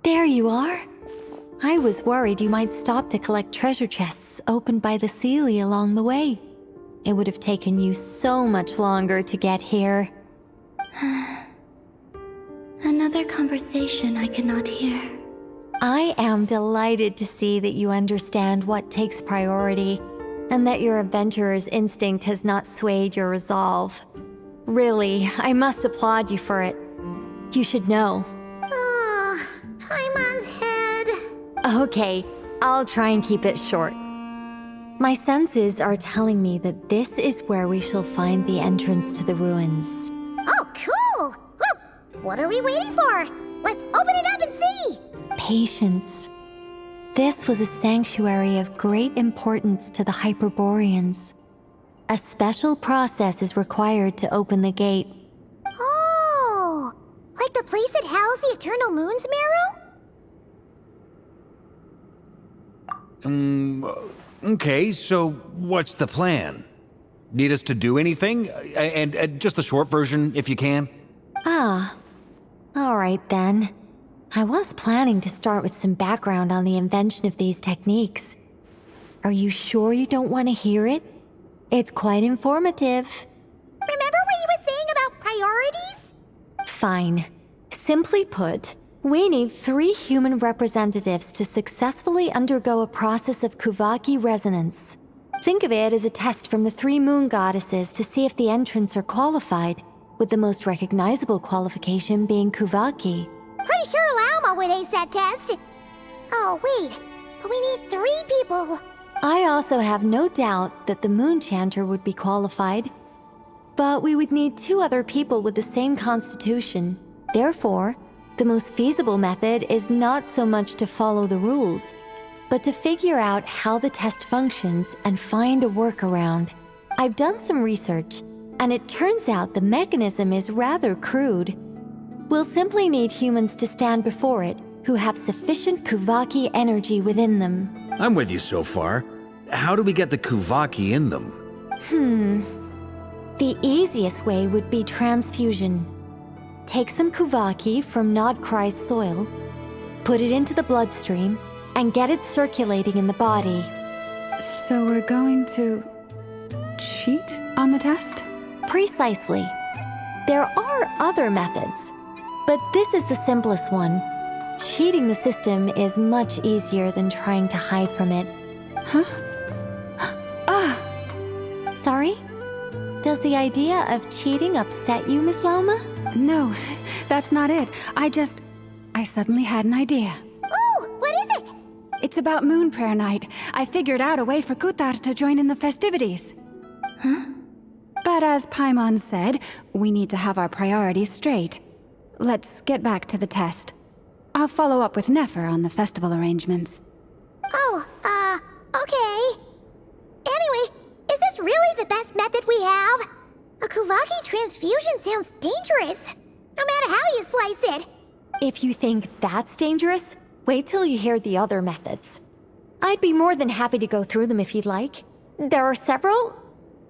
There you are. I was worried you might stop to collect treasure chests opened by the Seelie along the way. It would have taken you so much longer to get here. Another conversation I cannot hear. I am delighted to see that you understand what takes priority, and that your adventurer's instinct has not swayed your resolve. Really, I must applaud you for it. You should know. Paimon's head. Okay, I'll try and keep it short. My senses are telling me that this is where we shall find the entrance to the ruins. Oh, cool! Well, what are we waiting for? Let's open it up and see! Patience. This was a sanctuary of great importance to the Hyperboreans. A special process is required to open the gate. Oh! Like the place that housed the Eternal Moon's marrow? Okay, so what's the plan? Need us to do anything? And just the short version, if you can. Ah. All right then. I was planning to start with some background on the invention of these techniques. Are you sure you don't want to hear it? It's quite informative. Remember what you were saying about priorities? Fine. Simply put, we need 3 human representatives to successfully undergo a process of Kuvaki resonance. Think of it as a test from the 3 moon goddesses to see if the entrants are qualified, with the most recognizable qualification being Kuvaki. Pretty sure Lauma would ace that test. Oh, wait. But we need 3 people. I also have no doubt that the Moon Chanter would be qualified. But we would need 2 other people with the same constitution. Therefore, the most feasible method is not so much to follow the rules, but to figure out how the test functions and find a workaround. I've done some research, and it turns out the mechanism is rather crude. We'll simply need humans to stand before it who have sufficient Kuvaki energy within them. I'm with you so far. How do we get the Kuvaki in them? The easiest way would be transfusion. Take some Kuvaki from Nodkrai's soil, put it into the bloodstream, and get it circulating in the body. So we're going to cheat on the test? Precisely. There are other methods, but this is the simplest one. Cheating the system is much easier than trying to hide from it. Huh? Sorry? Does the idea of cheating upset you, Miss Lauma? No, that's not it. I suddenly had an idea. Oh, what is it? It's about Moon Prayer Night. I figured out a way for Kutar to join in the festivities. Huh? But as Paimon said, we need to have our priorities straight. Let's get back to the test. I'll follow up with Nefer on the festival arrangements. Oh, okay. Anyway, is this really the best method we have? A Kuvaki transfusion sounds dangerous, no matter how you slice it. If you think that's dangerous, wait till you hear the other methods. I'd be more than happy to go through them if you'd like. There are several.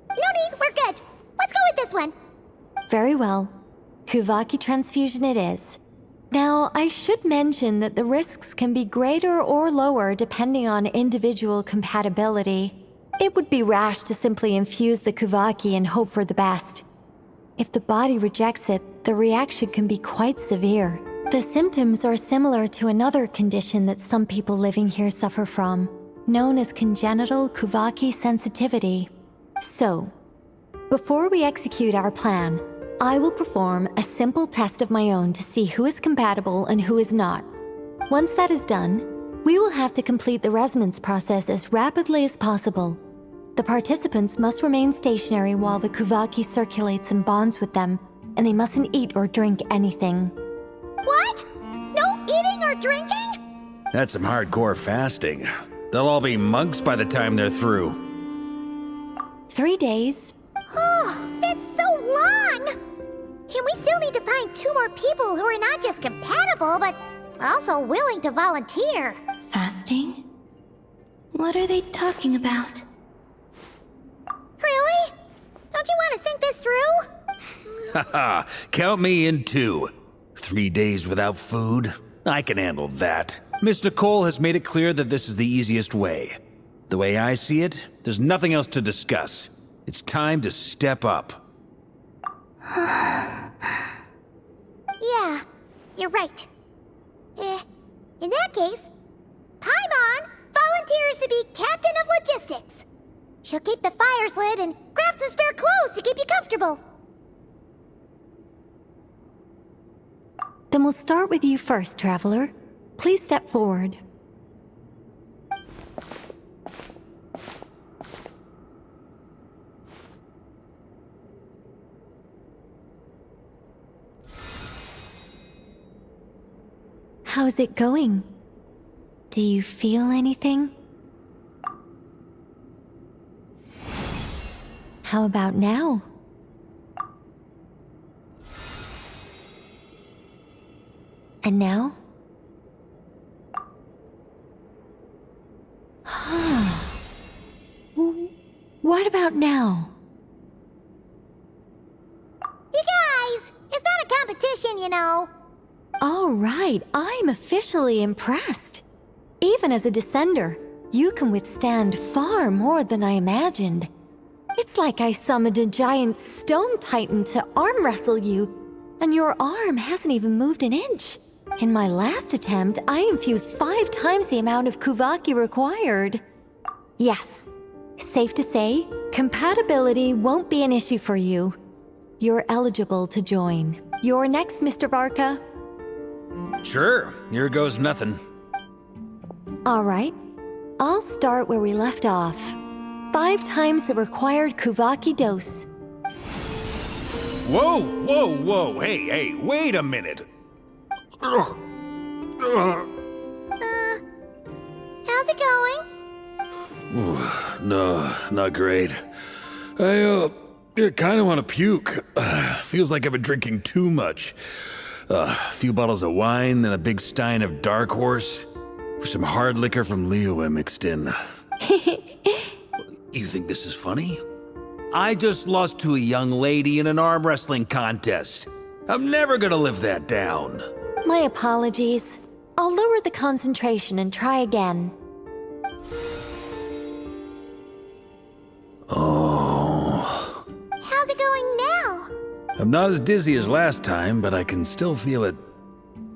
No need, we're good. Let's go with this one. Very well. Kuvaki transfusion it is. Now, I should mention that the risks can be greater or lower depending on individual compatibility. It would be rash to simply infuse the Kuvaki and hope for the best. If the body rejects it, the reaction can be quite severe. The symptoms are similar to another condition that some people living here suffer from, known as congenital Kuvaki sensitivity. So, before we execute our plan, I will perform a simple test of my own to see who is compatible and who is not. Once that is done, we will have to complete the resonance process as rapidly as possible. The participants must remain stationary while the Kuvaki circulates and bonds with them, and they mustn't eat or drink anything. What? No eating or drinking? That's some hardcore fasting. They'll all be monks by the time they're through. 3 days. Oh, that's so long! And we still need to find 2 more people who are not just compatible, but also willing to volunteer. Fasting? What are they talking about? Really? Don't you want to think this through? Haha, count me in too. 3 days without food? I can handle that. Miss Nicole has made it clear that this is the easiest way. The way I see it, there's nothing else to discuss. It's time to step up. Yeah, you're right. In that case, Paimon volunteers to be captain of logistics. She'll keep the fires lit and grab some spare clothes to keep you comfortable. Then we'll start with you first, Traveler. Please step forward. How's it going? Do you feel anything? How about now? And now? What about now? You guys, it's not a competition, you know. All right, I'm officially impressed. Even as a descender, you can withstand far more than I imagined. It's like I summoned a giant stone titan to arm wrestle you, and your arm hasn't even moved an inch. In my last attempt, I infused 5 times the amount of Kuvaki required. Yes, safe to say, compatibility won't be an issue for you. You're eligible to join. You're next, Mr. Varka. Sure, here goes nothing. All right, I'll start where we left off. 5 times the required Kuvaki dose. Whoa, whoa, whoa, hey, wait a minute. How's it going? No, not great. I kind of want to puke. Feels like I've been drinking too much. A few bottles of wine, then a big stein of Dark Horse, with some hard liquor from Liyue mixed in. You think this is funny? I just lost to a young lady in an arm wrestling contest. I'm never gonna live that down. My apologies. I'll lower the concentration and try again. Oh. How's it going now? I'm not as dizzy as last time, but I can still feel it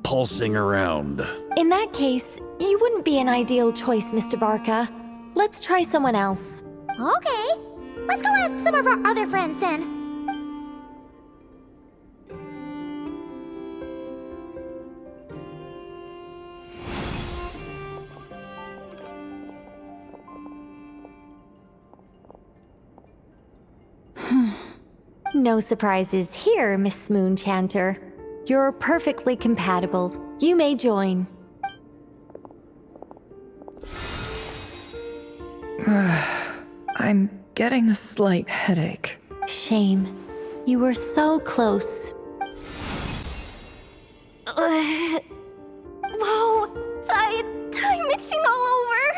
pulsing around. In that case, you wouldn't be an ideal choice, Mr. Varka. Let's try someone else. Okay, let's go ask some of our other friends then. No surprises here, Miss Moonchanter. You're perfectly compatible. You may join. I'm getting a slight headache. Shame. You were so close. Whoa, I'm itching all over.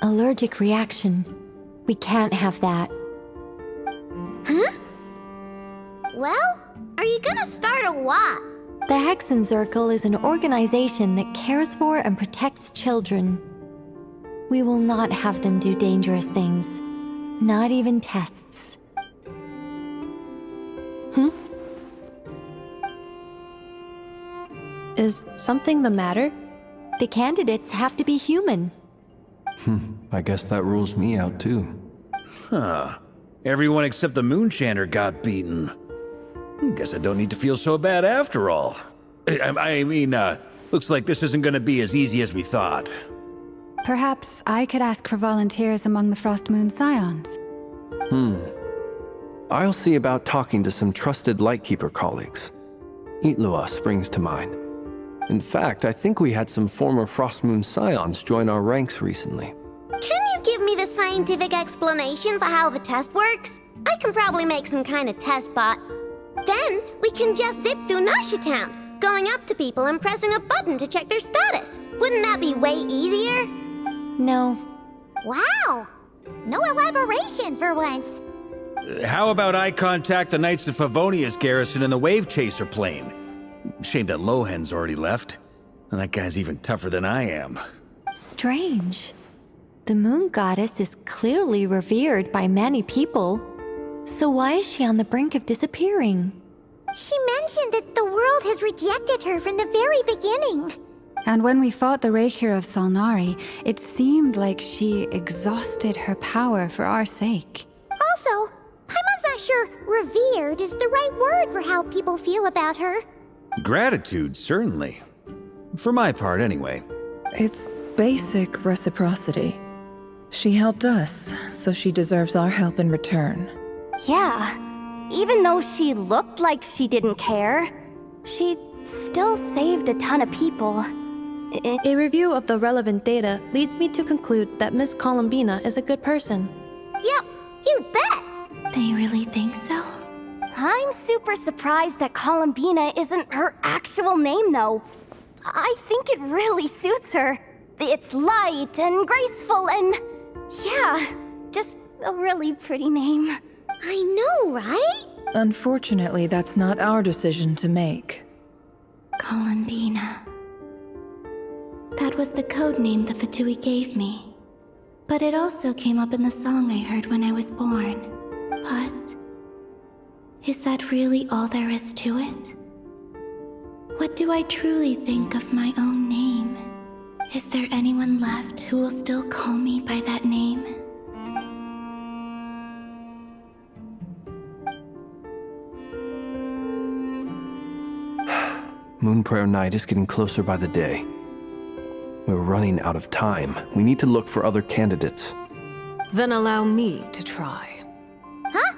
Allergic reaction. We can't have that. Huh? Well, are you gonna start a what? The Hexen Circle is an organization that cares for and protects children. We will not have them do dangerous things. Not even tests. Is something the matter? The candidates have to be human. I guess that rules me out too. Huh. Everyone except the Moonchanter got beaten. Guess I don't need to feel so bad after all. I mean, looks like this isn't gonna be as easy as we thought. Perhaps I could ask for volunteers among the Frost Moon Scions. I'll see about talking to some trusted Lightkeeper colleagues. Itlua springs to mind. In fact, I think we had some former Frost Moon Scions join our ranks recently. Can you give me the scientific explanation for how the test works? I can probably make some kind of test bot. Then we can just zip through Nasha Town, going up to people and pressing a button to check their status. Wouldn't that be way easier? No. Wow! No elaboration for once. How about I contact the Knights of Favonia's garrison in the Wave Chaser plane? Shame that Lohan's already left. And that guy's even tougher than I am. Strange. The moon goddess is clearly revered by many people. So why is she on the brink of disappearing? She mentioned that the world has rejected her from the very beginning. And when we fought the Reikir of Salnari, it seemed like she exhausted her power for our sake. Also, Paimon's not sure revered is the right word for how people feel about her. Gratitude, certainly. For my part, anyway. It's basic reciprocity. She helped us, so she deserves our help in return. Yeah. Even though she looked like she didn't care, she still saved a ton of people. A review of the relevant data leads me to conclude that Miss Columbina is a good person. Yep, you bet! They really think so? I'm super surprised that Columbina isn't her actual name, though. I think it really suits her. It's light and graceful and... yeah, just a really pretty name. I know, right? Unfortunately, that's not our decision to make. Columbina. That was the code name the Fatui gave me. But it also came up in the song I heard when I was born. But... is that really all there is to it? What do I truly think of my own name? Is there anyone left who will still call me by that name? Moon Prayer Night is getting closer by the day. We're running out of time. We need to look for other candidates. Then allow me to try. Huh?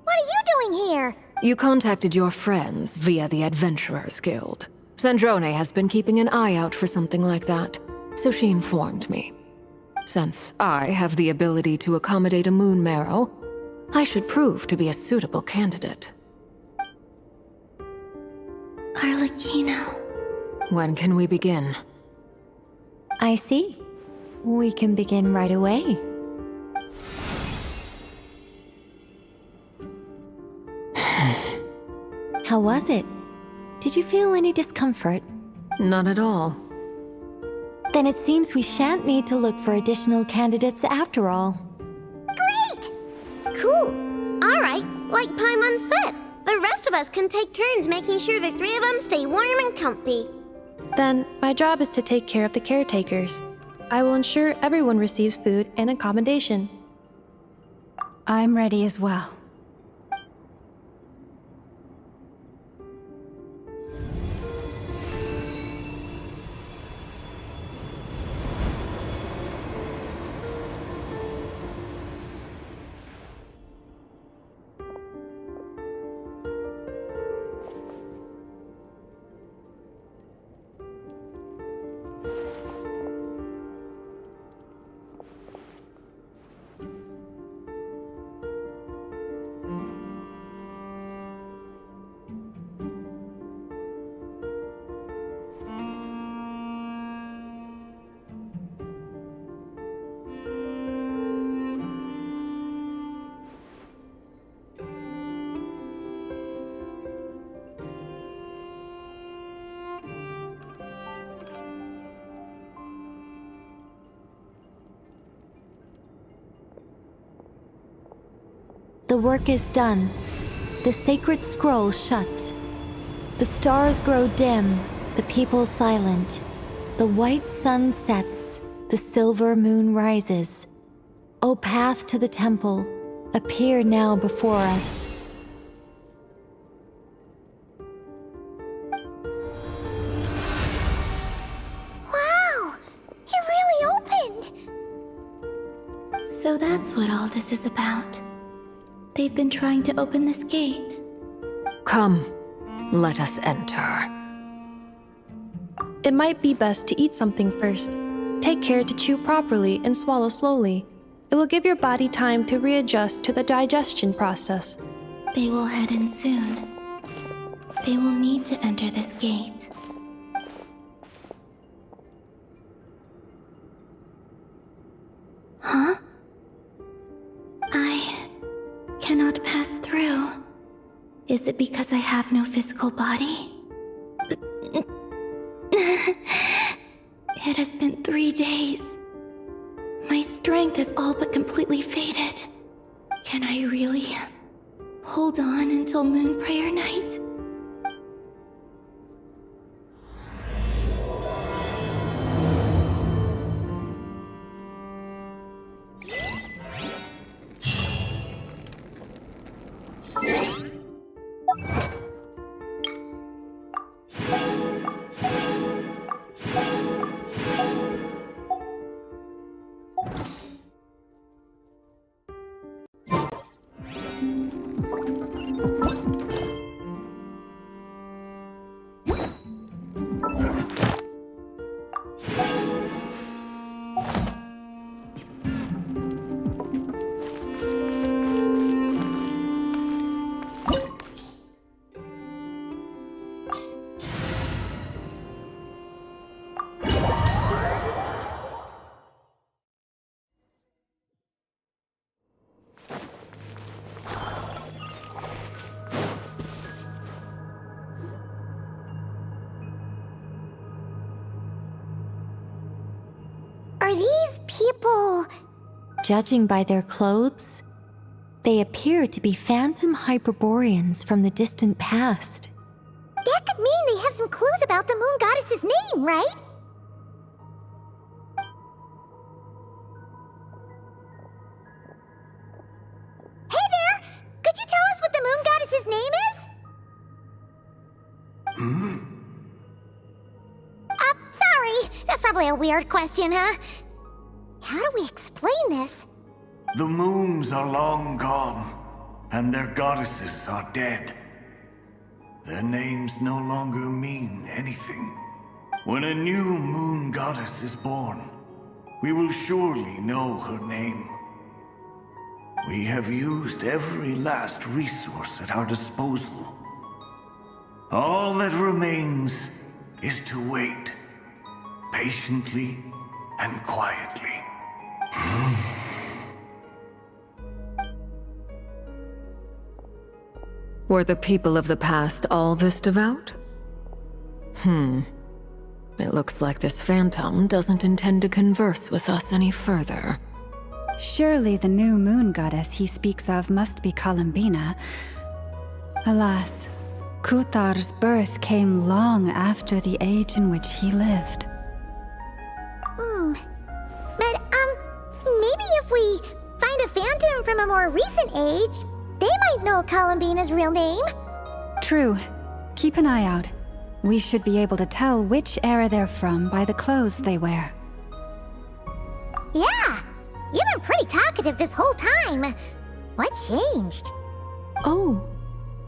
What are you doing here? You contacted your friends via the Adventurers Guild. Sandrone has been keeping an eye out for something like that, so she informed me. Since I have the ability to accommodate a moon marrow, I should prove to be a suitable candidate. Arlecchino. When can we begin? I see. We can begin right away. How was it? Did you feel any discomfort? Not at all. Then it seems we shan't need to look for additional candidates after all. Great! Cool. Alright, like Paimon said, the rest of us can take turns making sure the three of them stay warm and comfy. Then, my job is to take care of the caretakers. I will ensure everyone receives food and accommodation. I'm ready as well. The work is done. The sacred scroll shut. The stars grow dim, the people silent. The white sun sets, the silver moon rises. O path to the temple, appear now before us. Wow! It really opened! So that's what all this is about. They've been trying to open this gate. Come, let us enter. It might be best to eat something first. Take care to chew properly and swallow slowly. It will give your body time to readjust to the digestion process. They will head in soon. They will need to enter this gate. Huh? I cannot pass through. Is it because I have no physical body? It has been 3 days. My strength is all but completely faded. Can I really hold on until Moon Prayer Night? Are these people... Judging by their clothes, they appear to be phantom Hyperboreans from the distant past. That could mean they have some clues about the moon goddess's name, right? Hey there! Could you tell us what the moon goddess's name is? Sorry. That's probably a weird question, huh? How do we explain this? The moons are long gone, and their goddesses are dead. Their names no longer mean anything. When a new moon goddess is born, we will surely know her name. We have used every last resource at our disposal. All that remains is to wait, patiently and quietly. Were the people of the past all this devout? It looks like this phantom doesn't intend to converse with us any further. Surely the new moon goddess he speaks of must be Columbina. Alas, Kuthar's birth came long after the age in which he lived. But, maybe if we find a phantom from a more recent age, they might know Columbina's real name. True. Keep an eye out. We should be able to tell which era they're from by the clothes they wear. Yeah! You've been pretty talkative this whole time. What changed? Oh,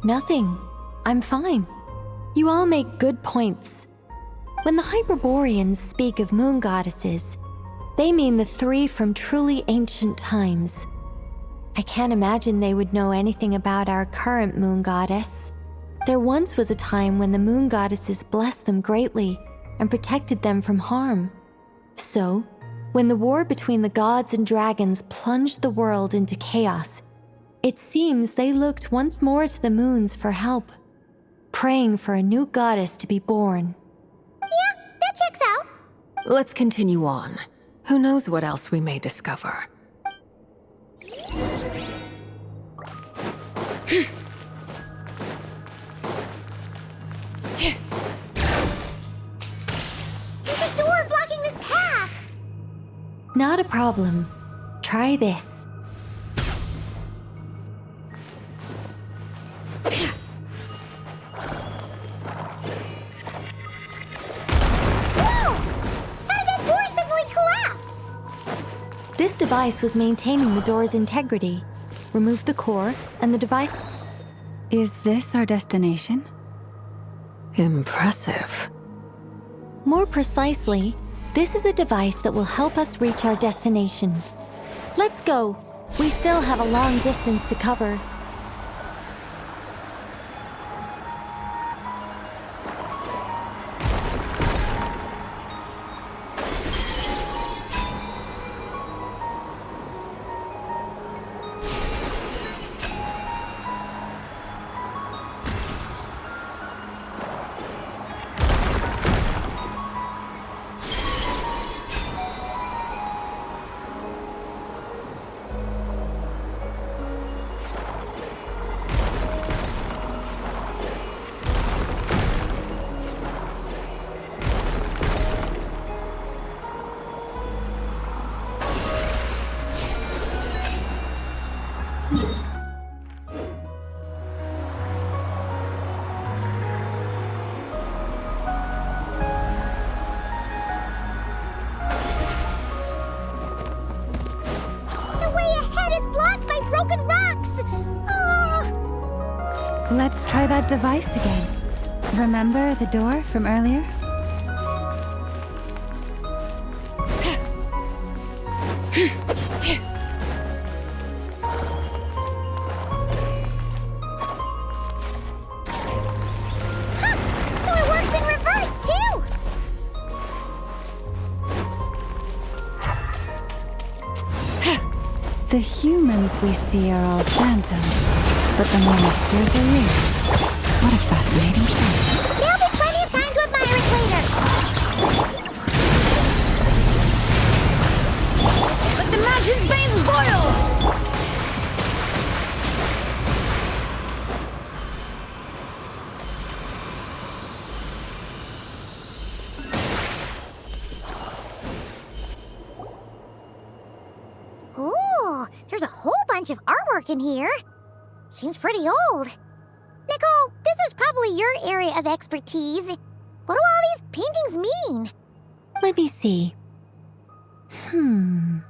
nothing. I'm fine. You all make good points. When the Hyperboreans speak of moon goddesses, they mean the 3 from truly ancient times. I can't imagine they would know anything about our current moon goddess. There once was a time when the moon goddesses blessed them greatly and protected them from harm. So, when the war between the gods and dragons plunged the world into chaos, it seems they looked once more to the moons for help, praying for a new goddess to be born. Yeah, that checks out. Let's continue on. Who knows what else we may discover? There's a door blocking this path! Not a problem. Try this. Whoa! How did that door suddenly collapse? This device was maintaining the door's integrity. Remove the core, and the device... Is this our destination? Impressive. More precisely, this is a device that will help us reach our destination. Let's go. We still have a long distance to cover. Let's try that device again. Remember the door from earlier? So it works in reverse, too! The humans we see are all phantoms, but the monsters are real. What a fascinating thing. There'll be plenty of time to admire it later. Let the magic's veins boil! Ooh, there's a whole bunch of artwork in here. Seems pretty old. Nicole, this is probably your area of expertise. What do all these paintings mean? Let me see. To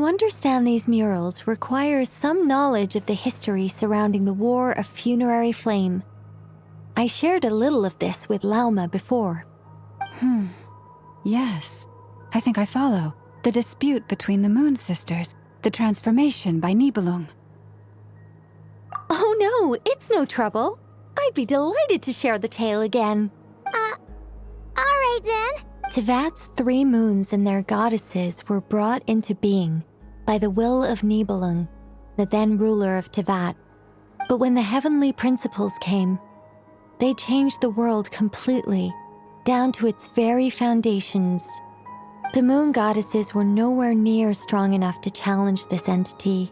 understand these murals requires some knowledge of the history surrounding the War of Funerary Flame. I shared a little of this with Lauma before. Yes, I think I follow. The dispute between the Moon Sisters, the transformation by Nibelung. Oh no, it's no trouble. I'd be delighted to share the tale again. Alright then. Tevat's 3 moons and their goddesses were brought into being by the will of Nibelung, the then ruler of Tevat. But when the heavenly principles came, they changed the world completely, down to its very foundations. The moon goddesses were nowhere near strong enough to challenge this entity.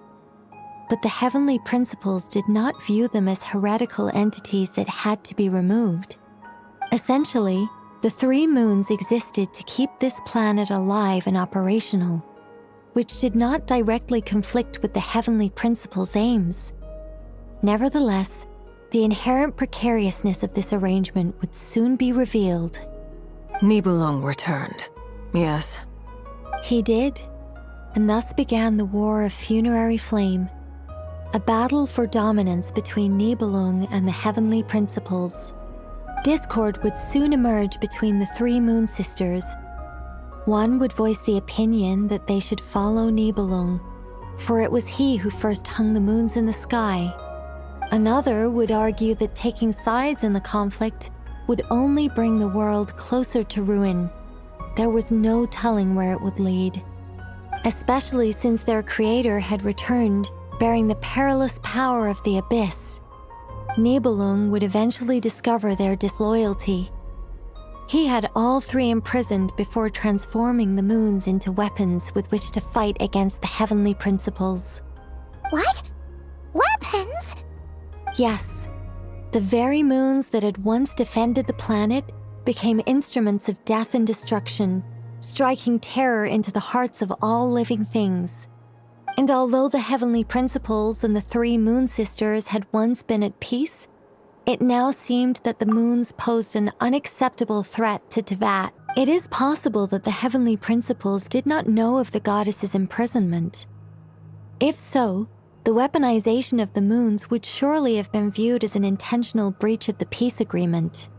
But the heavenly principles did not view them as heretical entities that had to be removed. Essentially, the 3 moons existed to keep this planet alive and operational, which did not directly conflict with the heavenly principles' aims. Nevertheless, the inherent precariousness of this arrangement would soon be revealed. Nibelung returned. Yes. He did, and thus began the War of Funerary Flame, a battle for dominance between Nibelung and the heavenly principles. Discord would soon emerge between the 3 moon sisters. One would voice the opinion that they should follow Nibelung, for it was he who first hung the moons in the sky. Another would argue that taking sides in the conflict would only bring the world closer to ruin. There was no telling where it would lead, especially since their creator had returned bearing the perilous power of the abyss. Nibelung would eventually discover their disloyalty. He had all 3 imprisoned before transforming the moons into weapons with which to fight against the heavenly principles. What? Weapons? Yes, the very moons that had once defended the planet became instruments of death and destruction, striking terror into the hearts of all living things. And although the heavenly principles and the 3 moon sisters had once been at peace, it now seemed that the moons posed an unacceptable threat to Tevat. It is possible that the heavenly principles did not know of the goddess's imprisonment. If so, the weaponization of the moons would surely have been viewed as an intentional breach of the peace agreement.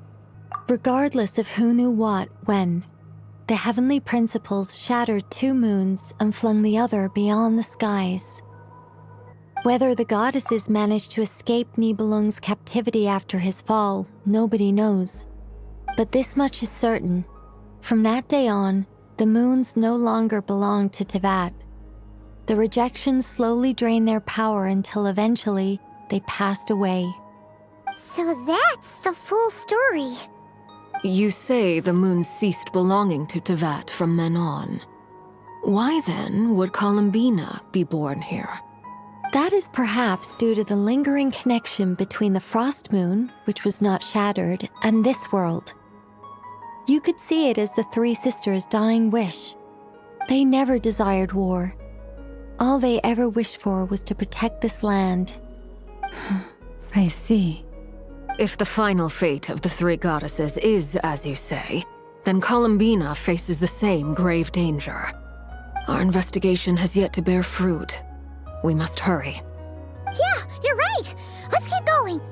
Regardless of who knew what, when, the heavenly principles shattered 2 moons and flung the other beyond the skies. Whether the goddesses managed to escape Nibelung's captivity after his fall, nobody knows. But this much is certain. From that day on, the moons no longer belonged to Tevat. The rejection slowly drained their power until eventually they passed away. So that's the full story. You say the moon ceased belonging to Tevat from then on. Why then would Columbina be born here? That is perhaps due to the lingering connection between the Frost Moon, which was not shattered, and this world. You could see it as the 3 sisters' dying wish. They never desired war. All they ever wished for was to protect this land. I see. If the final fate of the 3 goddesses is as you say, then Columbina faces the same grave danger. Our investigation has yet to bear fruit. We must hurry. Yeah, you're right. Let's keep going.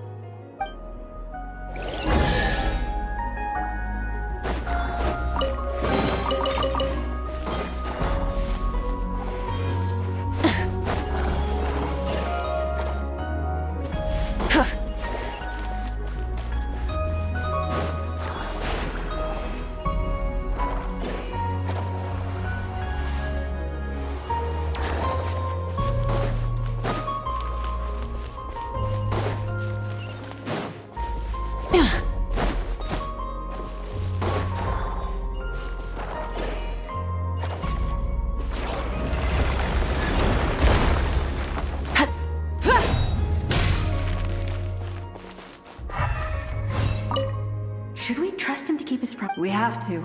We have to.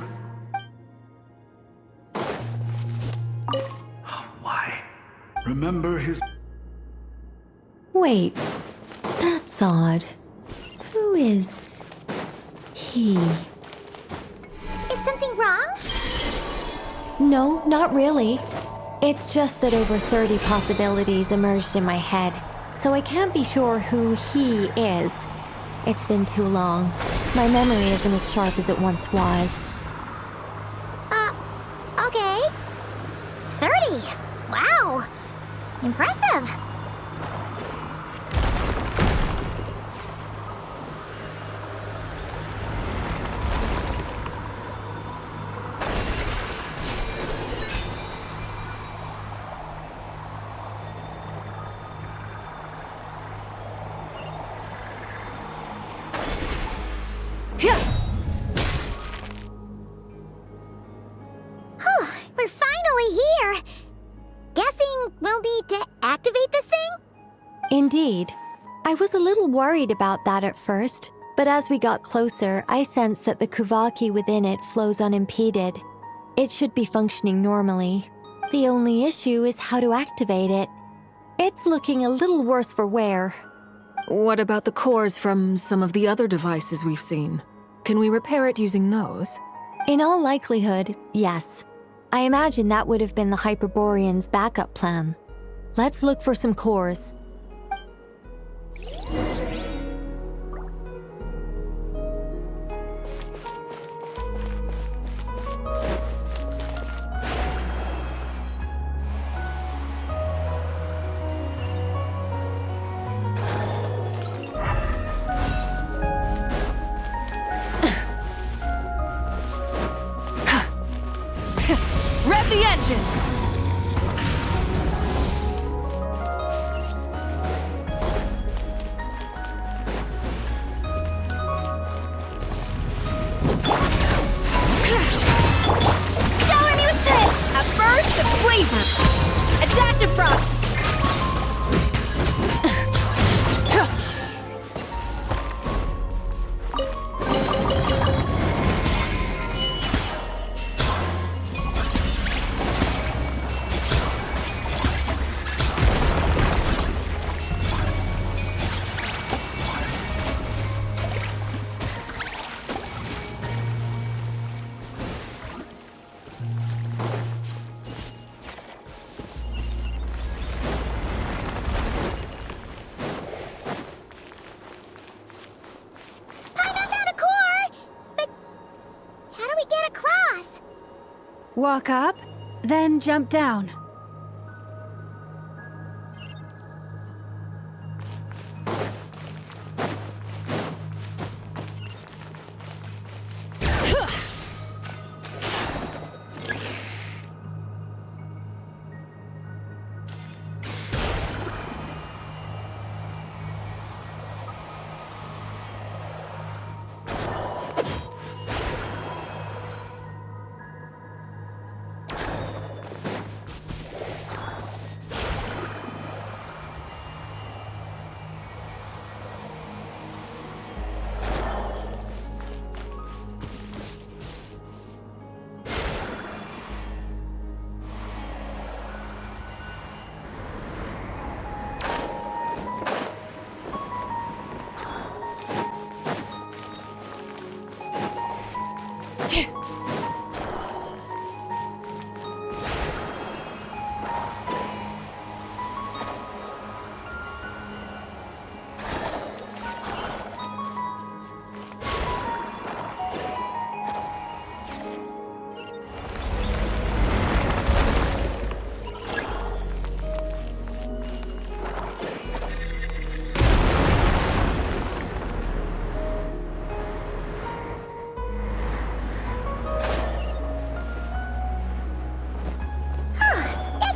Why? Remember his... Wait, that's odd. Who is he? Is something wrong? No, not really. It's just that over 30 possibilities emerged in my head, so I can't be sure who he is. It's been too long. My memory isn't as sharp as it once was. Okay. 30. Wow. Impressive. We're finally here. Guessing we'll need to activate this thing? Indeed. I was a little worried about that at first, but as we got closer, I sensed that the Kuvaki within it flows unimpeded. It should be functioning normally. The only issue is how to activate it. It's looking a little worse for wear. What about the cores from some of the other devices we've seen? Can we repair it using those? In all likelihood, yes. I imagine that would have been the Hyperborean's backup plan. Let's look for some cores. Rev the engines! Shower me with this! A burst of flavor! A dash of frost! Walk up, then jump down.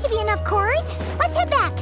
Should be enough cores. Let's head back.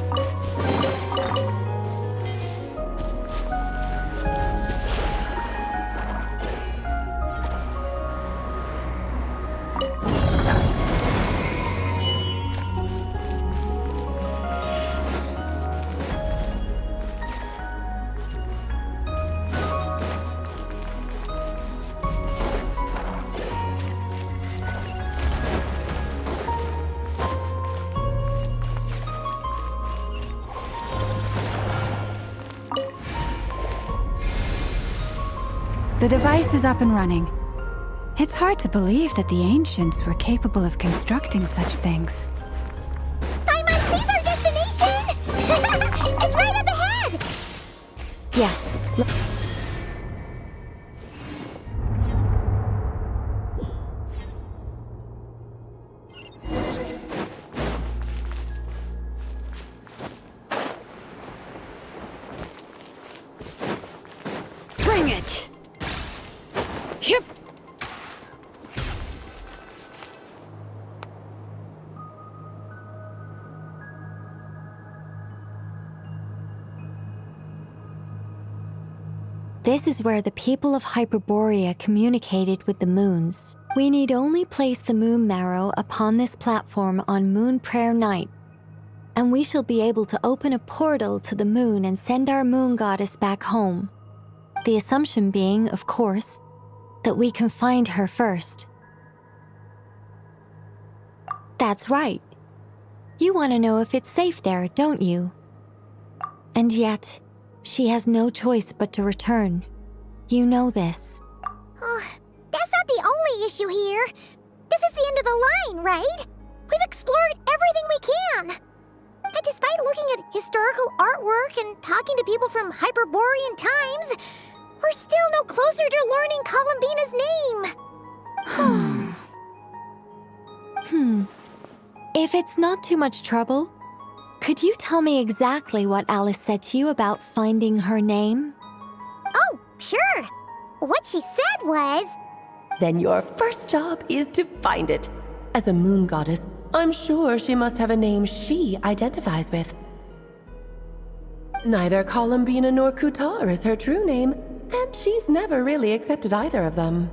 The device is up and running. It's hard to believe that the ancients were capable of constructing such things. Paimon's our destination! It's right up ahead! Yes. Bring it! Yep. This is where the people of Hyperborea communicated with the moons. We need only place the moon marrow upon this platform on Moon Prayer Night, and we shall be able to open a portal to the moon and send our moon goddess back home. The assumption being, of course, that we can find her first. That's right. You want to know if it's safe there, don't you? And yet, she has no choice but to return. You know this. Oh, that's not the only issue here. This is the end of the line, right? We've explored everything we can. And despite looking at historical artwork and talking to people from Hyperborean times, we're still no closer to learning Columbina's name. If it's not too much trouble, could you tell me exactly what Alice said to you about finding her name? Oh, sure. What she said was... Then your first job is to find it. As a moon goddess, I'm sure she must have a name she identifies with. Neither Columbina nor Kutar is her true name, and she's never really accepted either of them.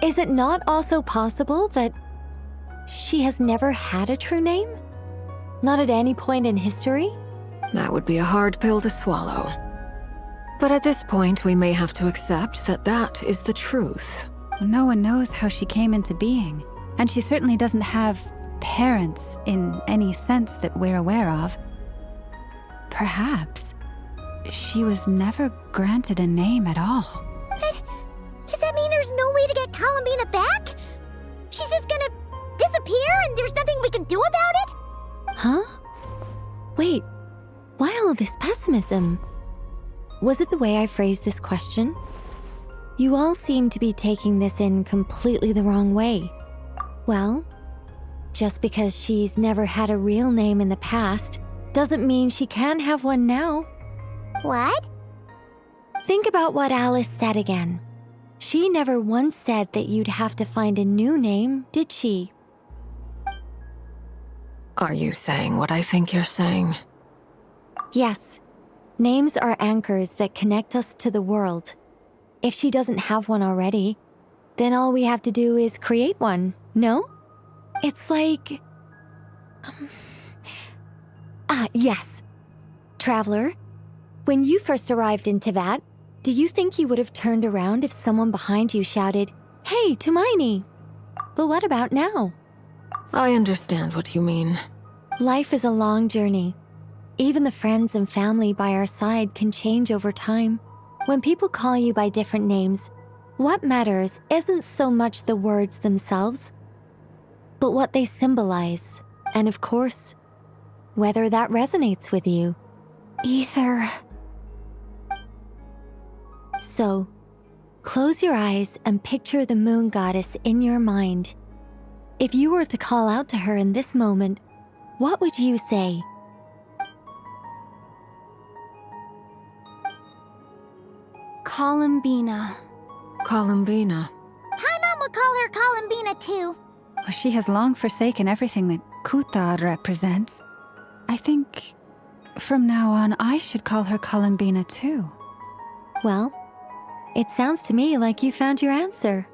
Is it not also possible that she has never had a true name? Not at any point in history? That would be a hard pill to swallow. But at this point, we may have to accept that that is the truth. No one knows how she came into being, and she certainly doesn't have parents in any sense that we're aware of. Perhaps she was never granted a name at all. But does that mean there's no way to get Columbina back? She's just gonna disappear and there's nothing we can do about it? Huh? Wait, why all this pessimism? Was it the way I phrased this question? You all seem to be taking this in completely the wrong way. Well, just because she's never had a real name in the past doesn't mean she can't have one now. What? Think about what Alice said again. She never once said that you'd have to find a new name, did she? Are you saying what I think you're saying? Yes. Names are anchors that connect us to the world. If she doesn't have one already, then all we have to do is create one, no? It's like... yes. Traveler, when you first arrived in Tevat, do you think you would have turned around if someone behind you shouted, "Hey, Tumaini"? But what about now? I understand what you mean. Life is a long journey. Even the friends and family by our side can change over time. When people call you by different names, what matters isn't so much the words themselves, but what they symbolize. And of course, whether that resonates with you. Ether. So, close your eyes and picture the moon goddess in your mind. If you were to call out to her in this moment, what would you say? Columbina. Columbina. Paimon would call her Columbina too. She has long forsaken everything that Kutar represents. I think from now on I should call her Columbina too. Well, it sounds to me like you found your answer.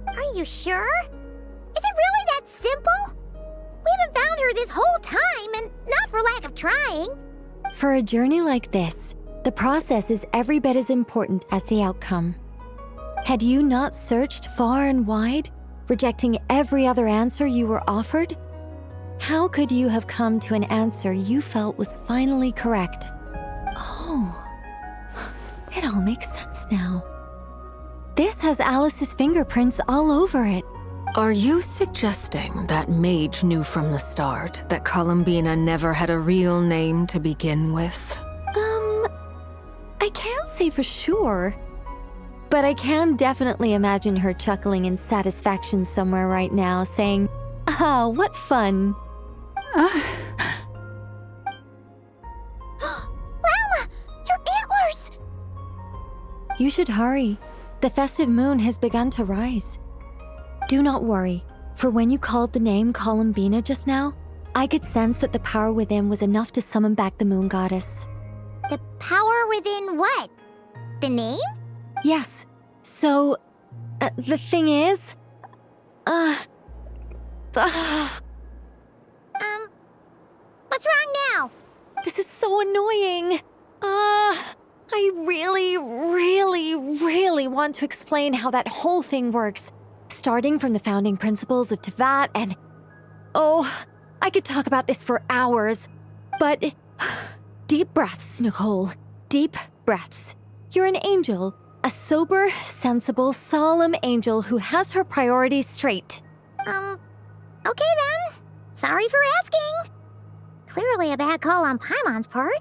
Are you sure? Is it really that simple? We haven't found her this whole time, and not for lack of trying. For a journey like this, the process is every bit as important as the outcome. Had you not searched far and wide, rejecting every other answer you were offered, how could you have come to an answer you felt was finally correct? Oh, It all makes sense now. This has Alice's fingerprints all over it. Are you suggesting that Mage knew from the start that Columbina never had a real name to begin with? I can't say for sure. But I can definitely imagine her chuckling in satisfaction somewhere right now, saying, "Ah, what fun." Llama! Your antlers! You should hurry. The festive moon has begun to rise. Do not worry, for when you called the name Columbina just now, I could sense that the power within was enough to summon back the moon goddess. The power within what? The name? Yes. So, the thing is... What's wrong now? This is so annoying. I really want to explain how that whole thing works. Starting from the founding principles of Tevat and... Oh, I could talk about this for hours. But... Deep breaths, Nicole. Deep breaths. You're an angel. A sober, sensible, solemn angel who has her priorities straight. Okay then. Sorry for asking. Clearly a bad call on Paimon's part.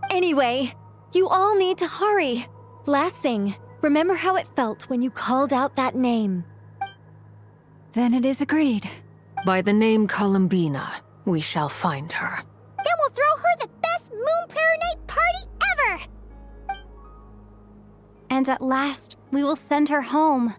Anyway, you all need to hurry. Last thing, remember how it felt when you called out that name. Then it is agreed. By the name Columbina, we shall find her. Then we'll throw her the best Moon Paranite party ever! And at last, we will send her home.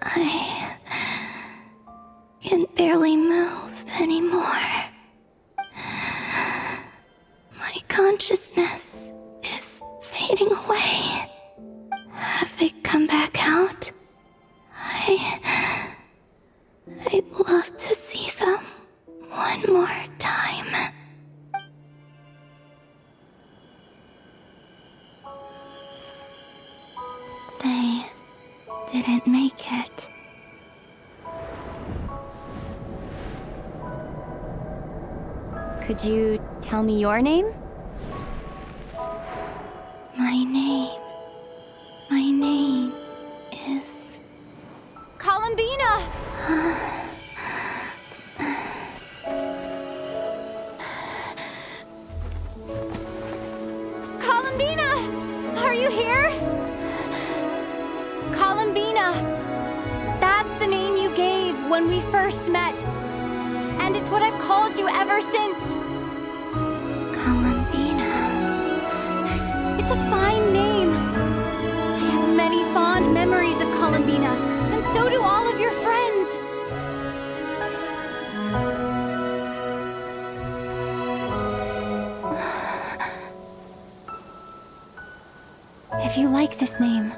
I can barely move anymore. My consciousness is fading away. Have they come back out? I'd love to see them one more time. They didn't make it. Could you tell me your name? My name is... Columbina! Columbina! Are you here? Columbina! That's the name you gave when we first met. And it's what I've called you ever since. Columbina. It's a fine name. I have many fond memories of Columbina, and so do all of your friends. If you like this name,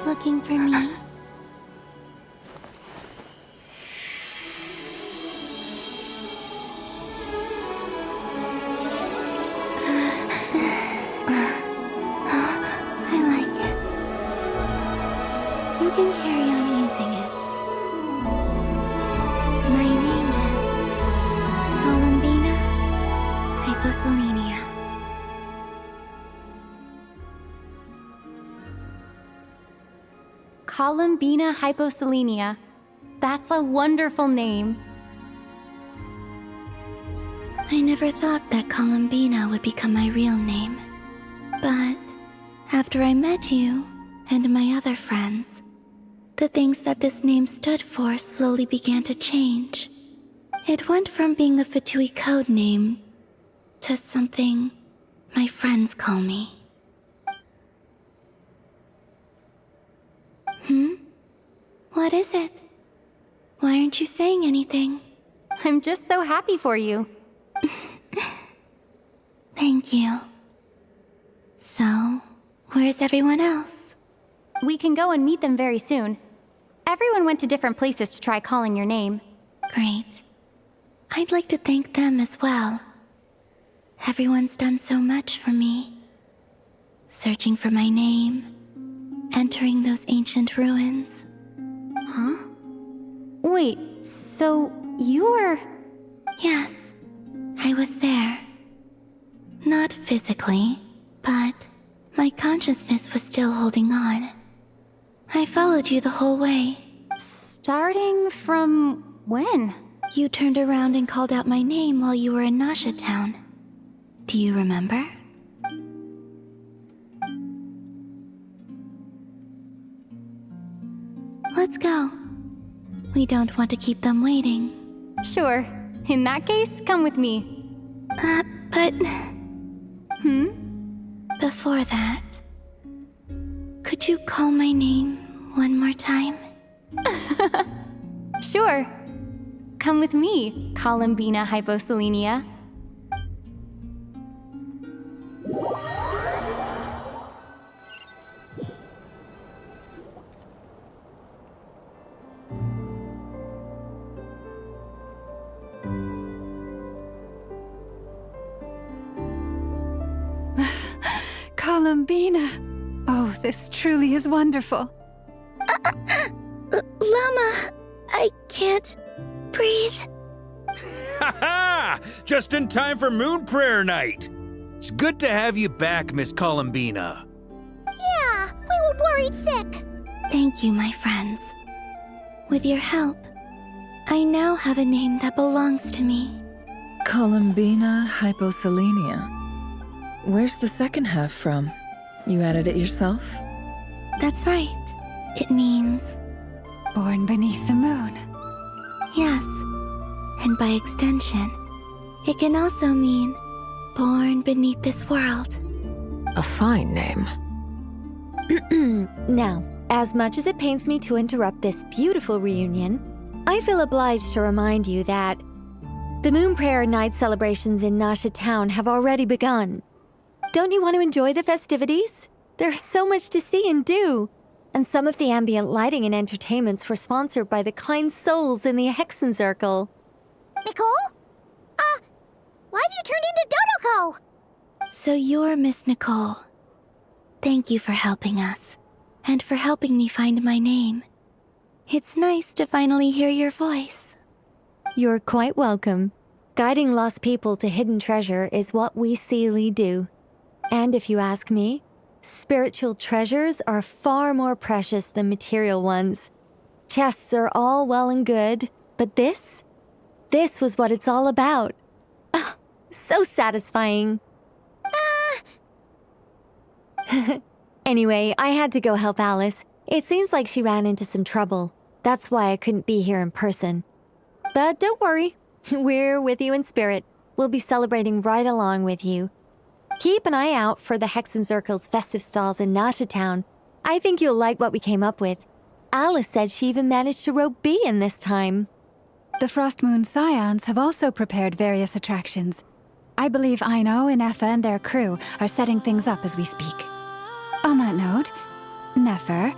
looking for me? I like it. You can carry on using it. My name is Columbina Hyposelenia. Columbina Hyposelenia. That's a wonderful name. I never thought that Columbina would become my real name. But after I met you and my other friends, the things that this name stood for slowly began to change. It went from being a Fatui code name to something my friends call me. What is it? Why aren't you saying anything? I'm just so happy for you. Thank you. So, where's everyone else? We can go and meet them very soon. Everyone went to different places to try calling your name. Great. I'd like to thank them as well. Everyone's done so much for me. Searching for my name, entering those ancient ruins. Huh? Wait, so you were... Yes, I was there. Not physically, but my consciousness was still holding on. I followed you the whole way. Starting from when? You turned around and called out my name while you were in Nasha Town. Do you remember? Let's go. We don't want to keep them waiting. Sure. In that case, come with me. But... Hmm? Before that... Could you call my name one more time? Sure. Come with me, Columbina Hyposelenia. Columbina! Oh, this truly is wonderful. Llama, I can't breathe. Ha ha! Just in time for Moon Prayer Night. It's good to have you back, Miss Columbina. Yeah, we were worried sick. Thank you, my friends. With your help, I now have a name that belongs to me. Columbina Hyposelenia. Where's the second half from? You added it yourself? That's right. It means... Born beneath the moon. Yes. And by extension, it can also mean born beneath this world. A fine name. Now, as much as it pains me to interrupt this beautiful reunion, I feel obliged to remind you that the Moon Prayer Night celebrations in Nasha Town have already begun. Don't you want to enjoy the festivities? There's so much to see and do. And some of the ambient lighting and entertainments were sponsored by the kind souls in the Hexenzirkel. Nicole? Why have you turned into Dodoko? So you're Miss Nicole. Thank you for helping us, and for helping me find my name. It's nice to finally hear your voice. You're quite welcome. Guiding lost people to hidden treasure is what we Seelie do. And if you ask me, spiritual treasures are far more precious than material ones. Chests are all well and good, but this was what it's all about. Ah, so satisfying. Anyway, I had to go help Alice. It seems like she ran into some trouble. That's why I couldn't be here in person. But don't worry, we're with you in spirit. We'll be celebrating right along with you. Keep an eye out for the Hexenzirkel's festive stalls in Nasha Town. I think you'll like what we came up with. Alice said she even managed to rope B in this time. The Frost Moon Scions have also prepared various attractions. I believe Aino and Effa and their crew are setting things up as we speak. On that note, Nefer,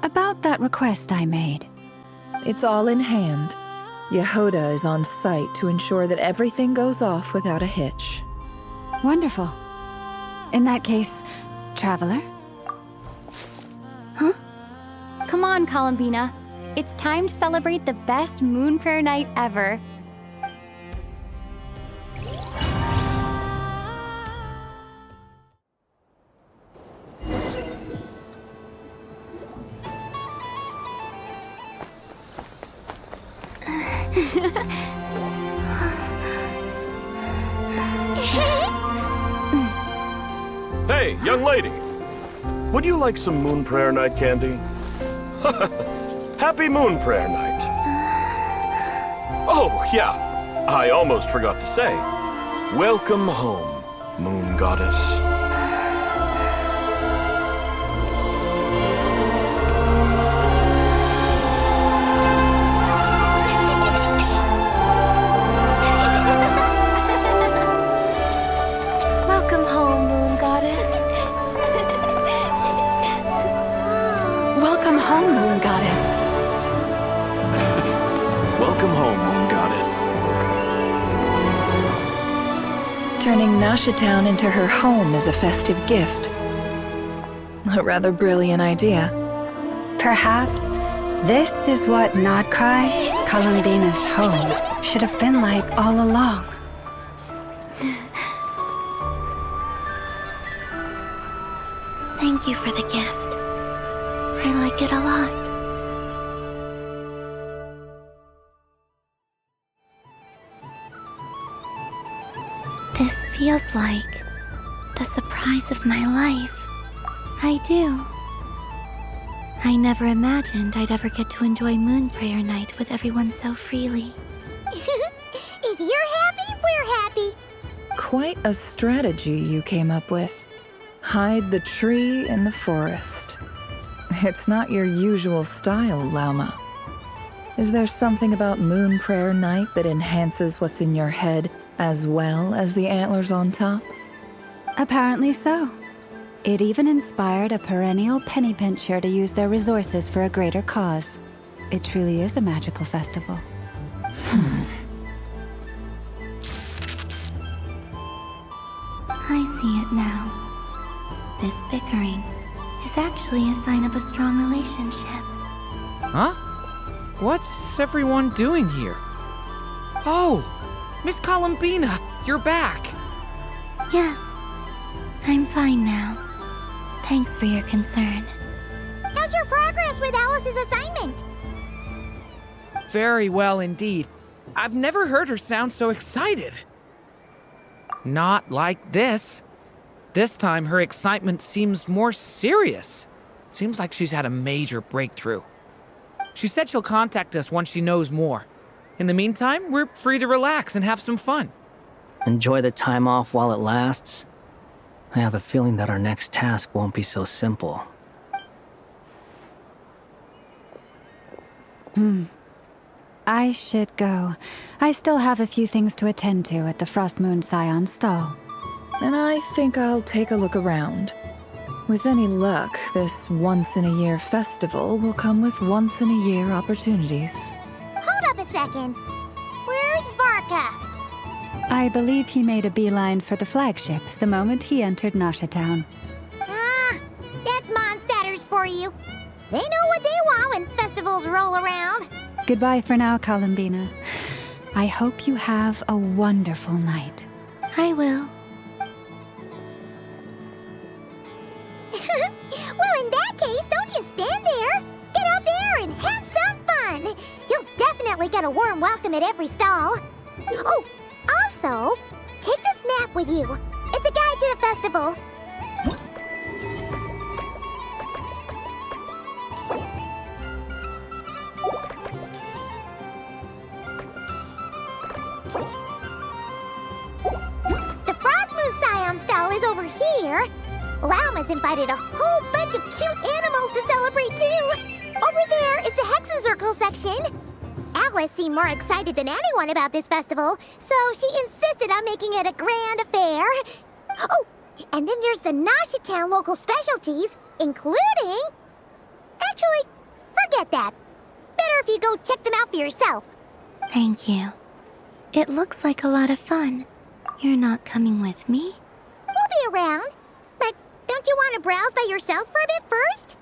about that request I made. It's all in hand. Yehoda is on site to ensure that everything goes off without a hitch. Wonderful. In that case, Traveler? Huh? Come on, Columbina. It's time to celebrate the best Moon Prayer Night ever. Hey, young lady! Would you like some Moon Prayer Night candy? Happy Moon Prayer Night! Oh, yeah, I almost forgot to say. Welcome home, Moon Goddess. Welcome home, Moon Goddess. Welcome home, Moon Goddess. Turning Nashitown into her home is a festive gift. A rather brilliant idea. Perhaps this is what Nodcry, Columbina's home, should have been like all along. Thank you for the gift. I like it a lot. This feels like the surprise of my life. I do. I never imagined I'd ever get to enjoy Moon Prayer Night with everyone so freely. If you're happy, we're happy. Quite a strategy you came up with. Hide the tree in the forest. It's not your usual style, Lauma. Is there something about Moon Prayer Night that enhances what's in your head as well as the antlers on top? Apparently so. It even inspired a perennial penny pincher to use their resources for a greater cause. It truly is a magical festival. I see it now. This bickering is actually a sign of a strong relationship. Huh? What's everyone doing here? Oh! Miss Columbina, you're back! Yes, I'm fine now. Thanks for your concern. How's your progress with Alice's assignment? Very well indeed. I've never heard her sound so excited. Not like this. This time her excitement seems more serious. Seems like she's had a major breakthrough. She said she'll contact us once she knows more. In the meantime, we're free to relax and have some fun. Enjoy the time off while it lasts. I have a feeling that our next task won't be so simple. I should go. I still have a few things to attend to at the Frost Moon Scion stall. And I think I'll take a look around. With any luck, this once-in-a-year festival will come with once-in-a-year opportunities. Hold up a second. Where's Varka? I believe he made a beeline for the flagship the moment he entered Nashitown. That's Mondstadters for you. They know what they want when festivals roll around. Goodbye for now, Columbina. I hope you have a wonderful night. I will. Well, in that case, don't just stand there. Get out there and have some fun. You'll definitely get a warm welcome at every stall. Oh, also, take this map with you. It's a guide to the festival. The Frost Moon Scion stall is over here. Lauma's invited a whole bunch of cute animals to celebrate too. Over there is the Hexencircle section. Alice seemed more excited than anyone about this festival, so she insisted on making it a grand affair. Oh, and then there's the Nashitown local specialties, including... Actually, forget that. Better if you go check them out for yourself. Thank you. It looks like a lot of fun. You're not coming with me? We'll be around. But don't you want to browse by yourself for a bit first?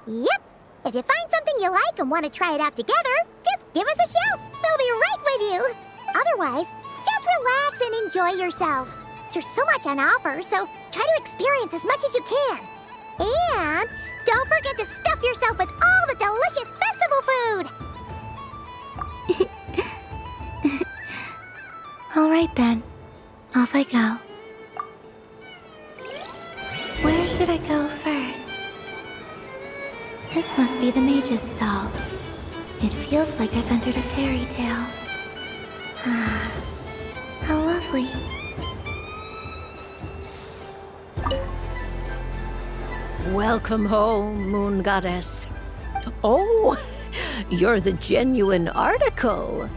Yep. If you find something you like and want to try it out together, just give us a shout. We'll be right with you. Otherwise, just relax and enjoy yourself. There's so much on offer, so try to experience as much as you can. And don't forget to stuff yourself with all the delicious festival food. All right then. Off I go. Where should I go first? This must be the mage's stall. It feels like I've entered a fairy tale. Ah, how lovely. Welcome home, Moon Goddess. Oh, you're the genuine article.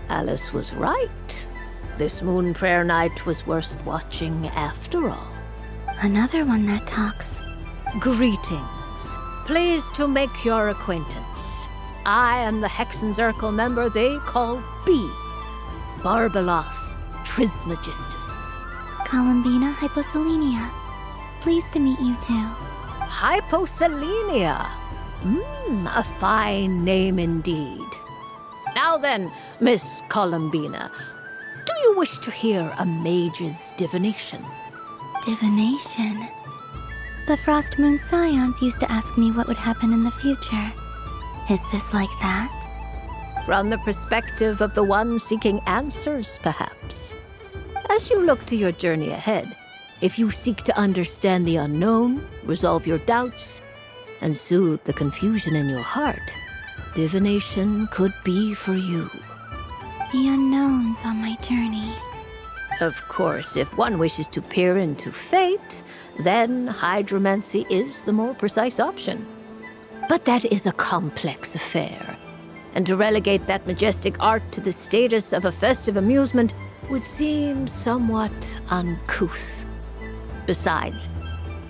Alice was right. This Moon Prayer Night was worth watching after all. Another one that talks. Greetings. Pleased to make your acquaintance. I am the Hexencircle member they call B. Barbeloth Trismegistus. Columbina Hyposelenia. Pleased to meet you too. Hyposelenia. A fine name indeed. Now then, Miss Columbina, do you wish to hear a mage's divination? Divination? The Frost Moon Scions used to ask me what would happen in the future. Is this like that? From the perspective of the one seeking answers, perhaps. As you look to your journey ahead, if you seek to understand the unknown, resolve your doubts, and soothe the confusion in your heart, divination could be for you. The unknowns on my journey. Of course, if one wishes to peer into fate, then hydromancy is the more precise option. But that is a complex affair, and to relegate that majestic art to the status of a festive amusement would seem somewhat uncouth. Besides,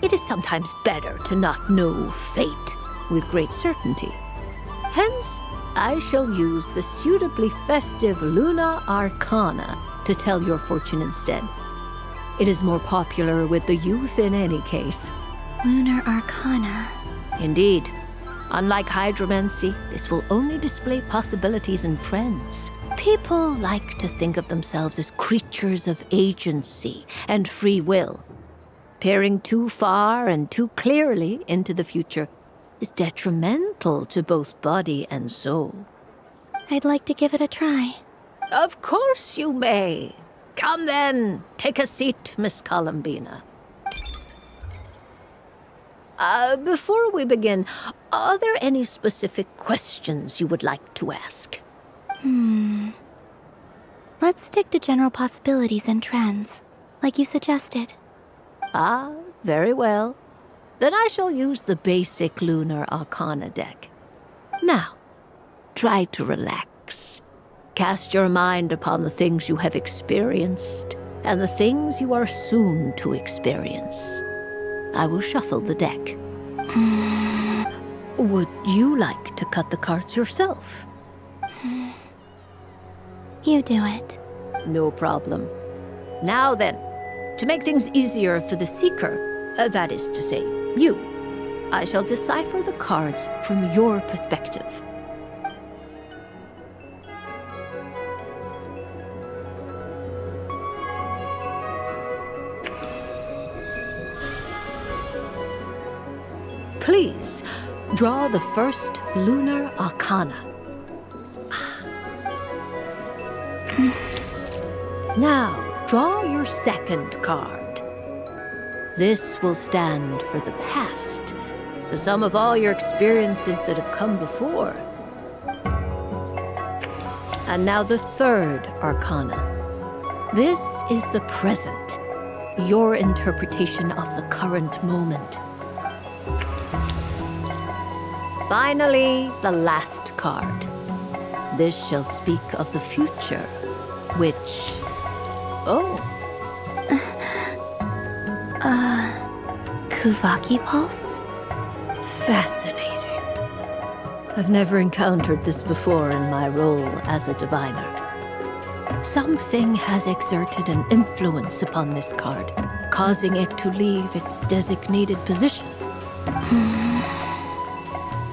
it is sometimes better to not know fate with great certainty. Hence, I shall use the suitably festive Luna Arcana to tell your fortune instead. It is more popular with the youth in any case. Lunar Arcana. Indeed. Unlike hydromancy, this will only display possibilities and trends. People like to think of themselves as creatures of agency and free will. Peering too far and too clearly into the future is detrimental to both body and soul. I'd like to give it a try. Of course you may. Come then, take a seat, Miss Columbina. Before we begin, are there any specific questions you would like to ask? Let's stick to general possibilities and trends, like you suggested. Ah, very well. Then I shall use the basic Lunar Arcana deck. Now, try to relax. Cast your mind upon the things you have experienced and the things you are soon to experience. I will shuffle the deck. Would you like to cut the cards yourself? You do it. No problem. Now then, to make things easier for the seeker, that is to say, you, I shall decipher the cards from your perspective. Please, draw the first Lunar Arcana. Now, draw your second card. This will stand for the past, the sum of all your experiences that have come before. And now the third Arcana. This is the present, your interpretation of the current moment. Finally, the last card. This shall speak of the future, which... Kuvaki Pulse? Fascinating. I've never encountered this before in my role as a diviner. Something has exerted an influence upon this card, causing it to leave its designated position.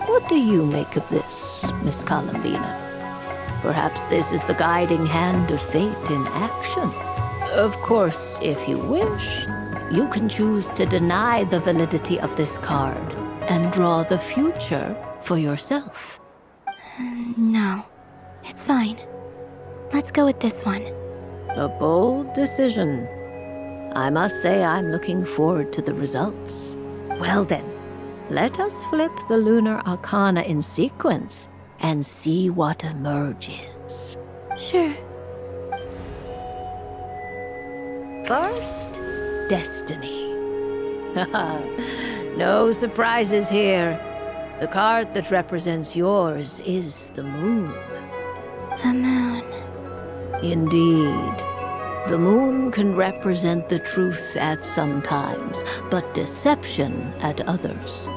What do you make of this, Miss Columbina? Perhaps this is the guiding hand of fate in action. Of course, if you wish, you can choose to deny the validity of this card and draw the future for yourself. No, it's fine. Let's go with this one. A bold decision. I must say I'm looking forward to the results. Well then, let us flip the Lunar Arcana in sequence and see what emerges. Sure. First, Destiny. No surprises here. The card that represents yours is the moon. The moon. Indeed. The moon can represent the truth at some times, but deception at others.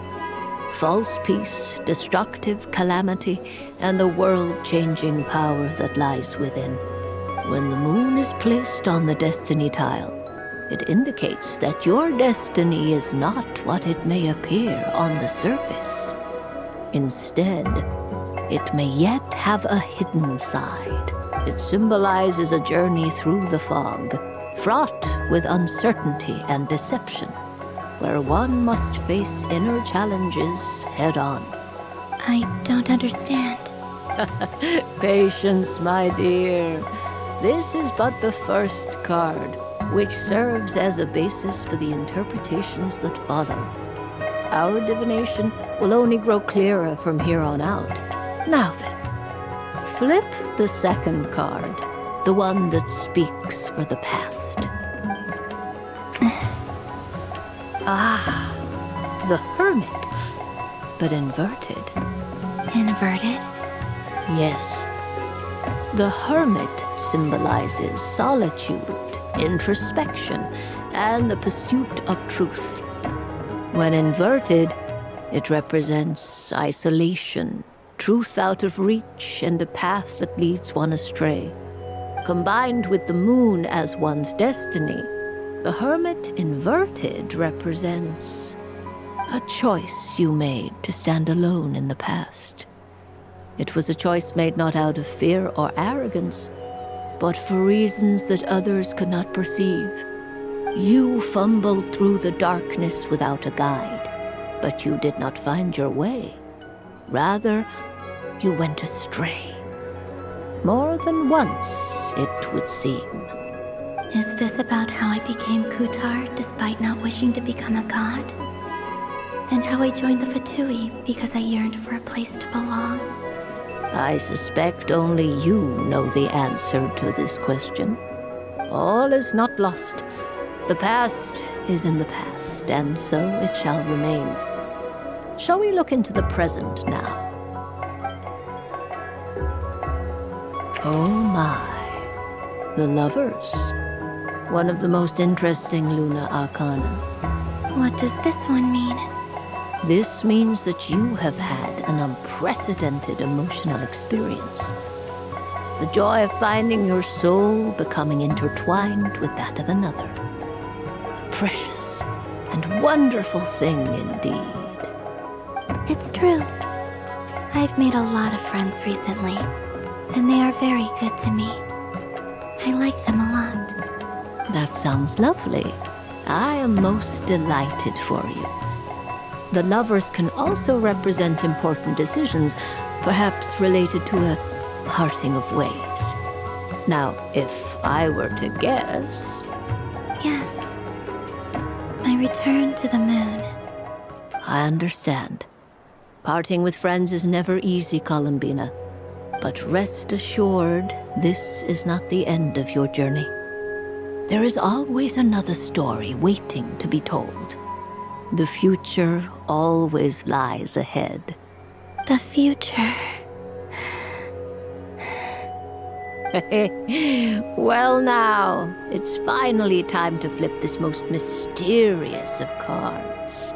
False peace, destructive calamity, and the world-changing power that lies within. When the moon is placed on the destiny tile, it indicates that your destiny is not what it may appear on the surface. Instead, it may yet have a hidden side. It symbolizes a journey through the fog, fraught with uncertainty and deception, where one must face inner challenges head-on. I don't understand. Patience, my dear. This is but the first card, which serves as a basis for the interpretations that follow. Our divination will only grow clearer from here on out. Now then, flip the second card, the one that speaks for the past. The Hermit, but inverted. Inverted? Yes. The Hermit symbolizes solitude, introspection, and the pursuit of truth. When inverted, it represents isolation, truth out of reach, and a path that leads one astray. Combined with the moon as one's destiny, the Hermit inverted represents a choice you made to stand alone in the past. It was a choice made not out of fear or arrogance, but for reasons that others could not perceive. You fumbled through the darkness without a guide, but you did not find your way. Rather, you went astray. More than once, it would seem. Is this about how I became Kutar despite not wishing to become a god? And how I joined the Fatui because I yearned for a place to belong? I suspect only you know the answer to this question. All is not lost. The past is in the past, and so it shall remain. Shall we look into the present now? Oh my. The Lovers. One of the most interesting Luna Arcana. What does this one mean? This means that you have had an unprecedented emotional experience. The joy of finding your soul becoming intertwined with that of another. A precious and wonderful thing indeed. It's true. I've made a lot of friends recently, and they are very good to me. I like them a lot. That sounds lovely. I am most delighted for you. The Lovers can also represent important decisions, perhaps related to a parting of ways. Now, if I were to guess... Yes. My return to the moon. I understand. Parting with friends is never easy, Columbina. But rest assured, this is not the end of your journey. There is always another story waiting to be told. The future always lies ahead. The future. Well now, it's finally time to flip this most mysterious of cards.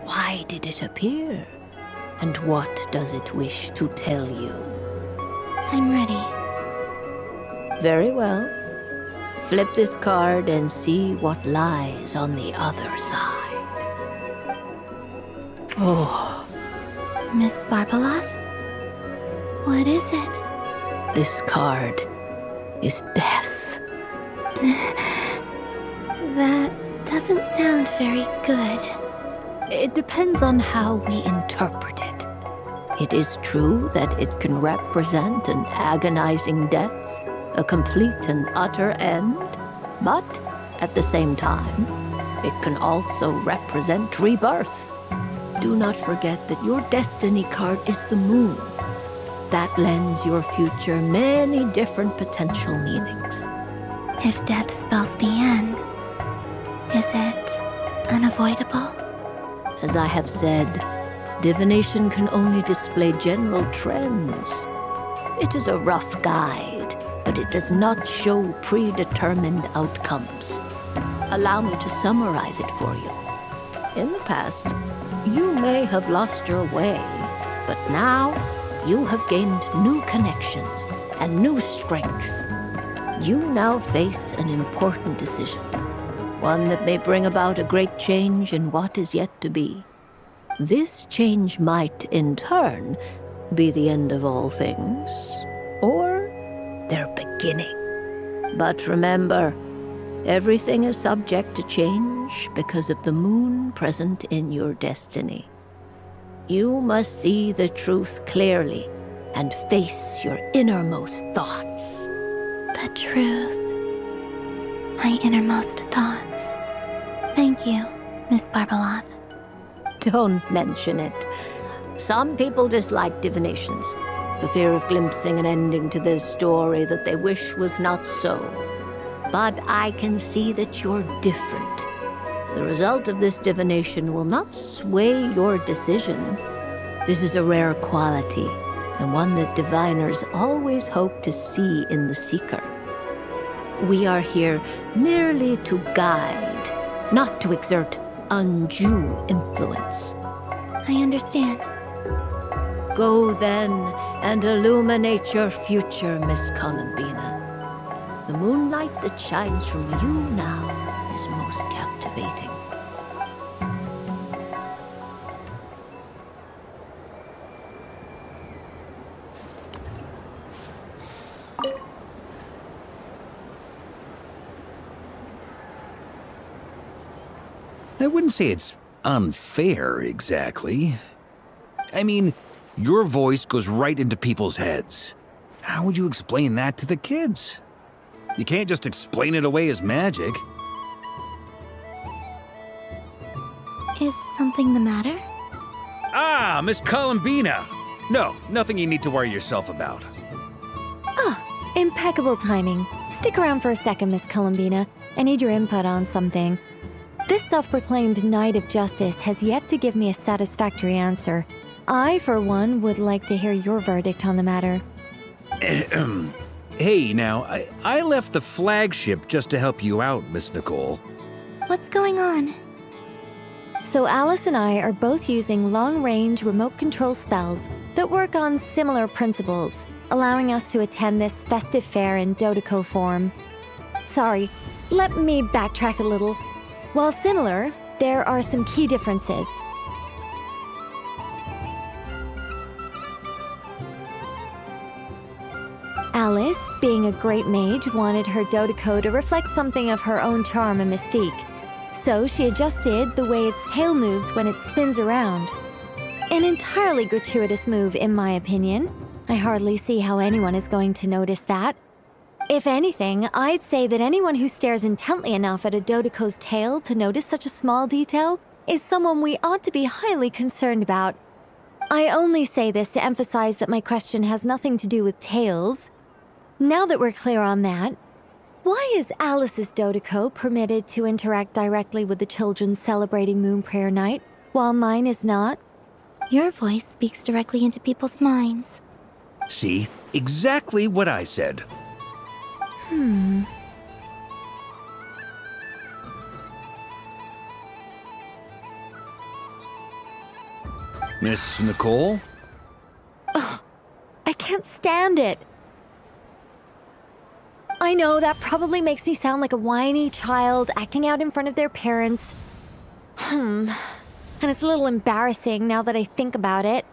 Why did it appear? And what does it wish to tell you? I'm ready. Very well. Flip this card and see what lies on the other side. Oh. Miss Barbeloth? What is it? This card is death. That doesn't sound very good. It depends on how we interpret it. It is true that it can represent an agonizing death, a complete and utter end, but at the same time, it can also represent rebirth. Do not forget that your destiny card is the moon. That lends your future many different potential meanings. If death spells the end, is it unavoidable? As I have said, divination can only display general trends. It is a rough guide, but it does not show predetermined outcomes. Allow me to summarize it for you. In the past, you may have lost your way, but now you have gained new connections and new strength. You now face an important decision. One that may bring about a great change in what is yet to be. This change might, in turn, be the end of all things, or their beginning. But remember, everything is subject to change because of the moon present in your destiny. You must see the truth clearly and face your innermost thoughts. The truth. My innermost thoughts. Thank you, Miss Barbaloth. Don't mention it. Some people dislike divinations, for fear of glimpsing an ending to their story that they wish was not so. But I can see that you're different. The result of this divination will not sway your decision. This is a rare quality, and one that diviners always hope to see in the seeker. We are here merely to guide, not to exert undue influence. I understand. Go then and illuminate your future, Miss Columbina. The moonlight that shines from you now is most captivating. I wouldn't say it's unfair, exactly. I mean, your voice goes right into people's heads. How would you explain that to the kids? You can't just explain it away as magic. Is something the matter? Ah, Miss Columbina! No, nothing you need to worry yourself about. Ah, impeccable timing. Stick around for a second, Miss Columbina. I need your input on something. This self-proclaimed Knight of Justice has yet to give me a satisfactory answer. I, for one, would like to hear your verdict on the matter. Hey, now, I left the flagship just to help you out, Miss Nicole. What's going on? So Alice and I are both using long-range remote control spells that work on similar principles, allowing us to attend this festive fair in Dodeco form. Sorry, let me backtrack a little. While similar, there are some key differences. Alice, being a great mage, wanted her Dodeco to reflect something of her own charm and mystique. So she adjusted the way its tail moves when it spins around. An entirely gratuitous move, in my opinion. I hardly see how anyone is going to notice that. If anything, I'd say that anyone who stares intently enough at a Dodeco's tail to notice such a small detail is someone we ought to be highly concerned about. I only say this to emphasize that my question has nothing to do with tails. Now that we're clear on that, why is Alice's Dodeco permitted to interact directly with the children celebrating Moon Prayer Night, while mine is not? Your voice speaks directly into people's minds. See? Exactly what I said. Miss Nicole? Ugh, I can't stand it. I know that probably makes me sound like a whiny child acting out in front of their parents. And it's a little embarrassing now that I think about it.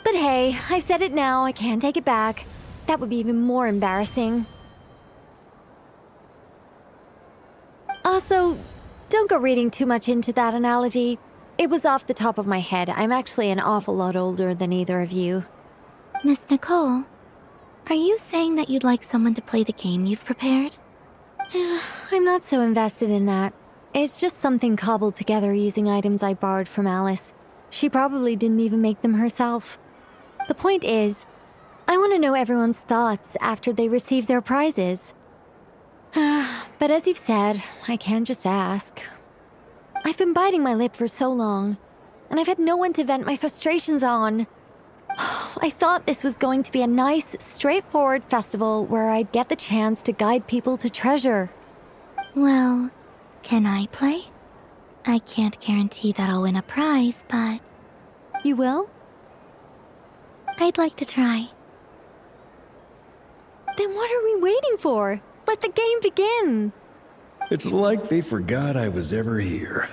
But hey, I said it now, I can't take it back. That would be even more embarrassing. Also, don't go reading too much into that analogy. It was off the top of my head. I'm actually an awful lot older than either of you. Miss Nicole, are you saying that you'd like someone to play the game you've prepared? I'm not so invested in that. It's just something cobbled together using items I borrowed from Alice. She probably didn't even make them herself. The point is, I want to know everyone's thoughts after they receive their prizes. But as you've said, I can't just ask. I've been biting my lip for so long, and I've had no one to vent my frustrations on. I thought this was going to be a nice, straightforward festival where I'd get the chance to guide people to treasure. Well, can I play? I can't guarantee that I'll win a prize, but... You will? I'd like to try. Then what are we waiting for? Let the game begin! It's like they forgot I was ever here.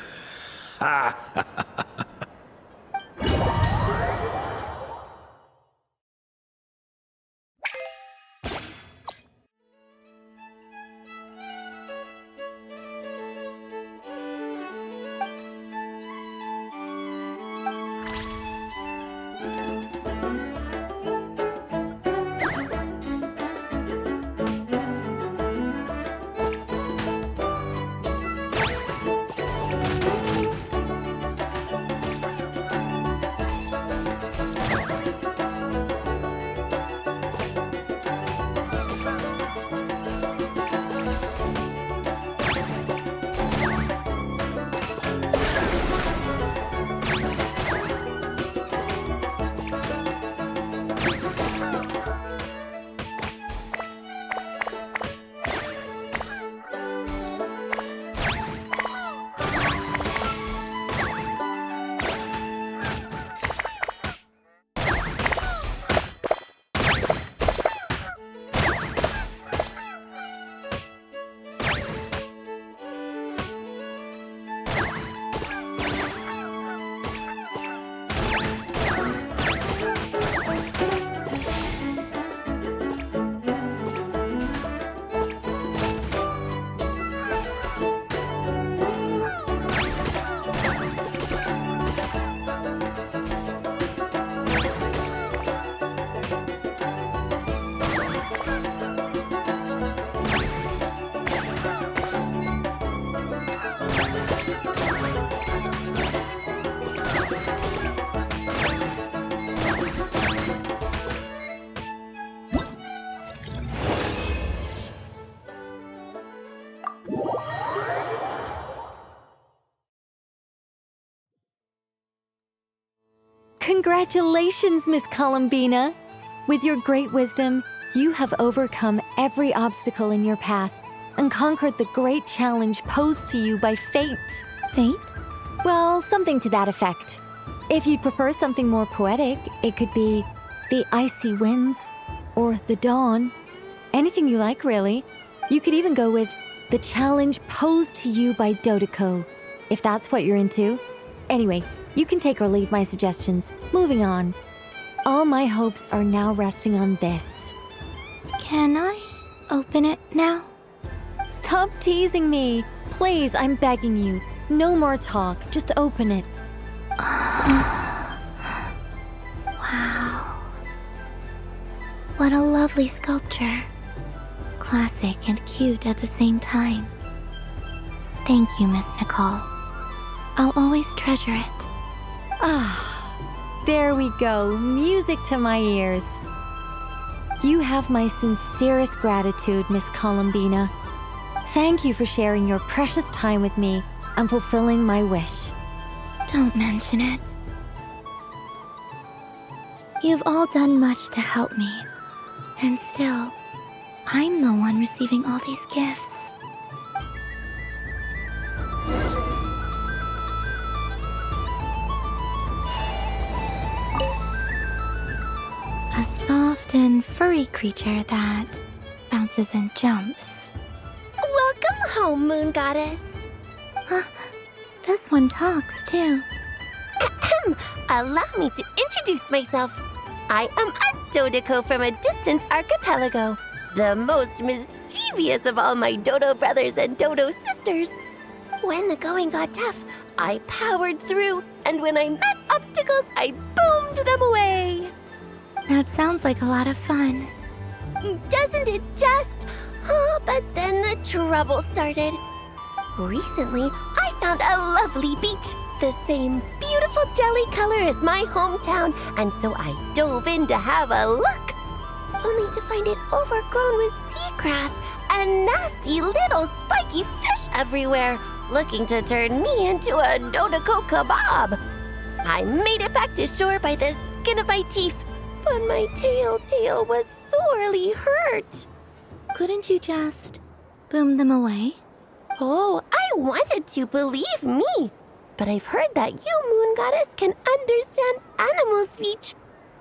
Congratulations, Miss Columbina! With your great wisdom, you have overcome every obstacle in your path and conquered the great challenge posed to you by fate. Fate? Well, something to that effect. If you'd prefer something more poetic, it could be the icy winds or the dawn. Anything you like, really. You could even go with the challenge posed to you by Dodeko, if that's what you're into. Anyway, you can take or leave my suggestions. Moving on. All my hopes are now resting on this. Can I open it now? Stop teasing me. Please, I'm begging you. No more talk. Just open it. Wow. What a lovely sculpture. Classic and cute at the same time. Thank you, Miss Nicole. I'll always treasure it. Ah, there we go. Music to my ears. You have my sincerest gratitude, Miss Columbina. Thank you for sharing your precious time with me and fulfilling my wish. Don't mention it. You've all done much to help me. And still, I'm the one receiving all these gifts. A soft and furry creature that bounces and jumps. Welcome home, Moon Goddess. This one talks, too. Allow me to introduce myself. I am a Dodeko from a distant archipelago, the most mischievous of all my Dodo brothers and Dodo sisters. When the going got tough, I powered through, and when I met obstacles, I boomed them away. That sounds like a lot of fun. Doesn't it just? Oh, but then the trouble started. Recently, I found a lovely beach, the same beautiful jelly color as my hometown, and so I dove in to have a look. Only to find it overgrown with seagrass and nasty little spiky fish everywhere, looking to turn me into a Dodeko kebab. I made it back to shore by the skin of my teeth, but my tail was sorely hurt. Couldn't you just boom them away? Oh, I wanted to, believe me. but I've heard that you, Moon Goddess, can understand animal speech.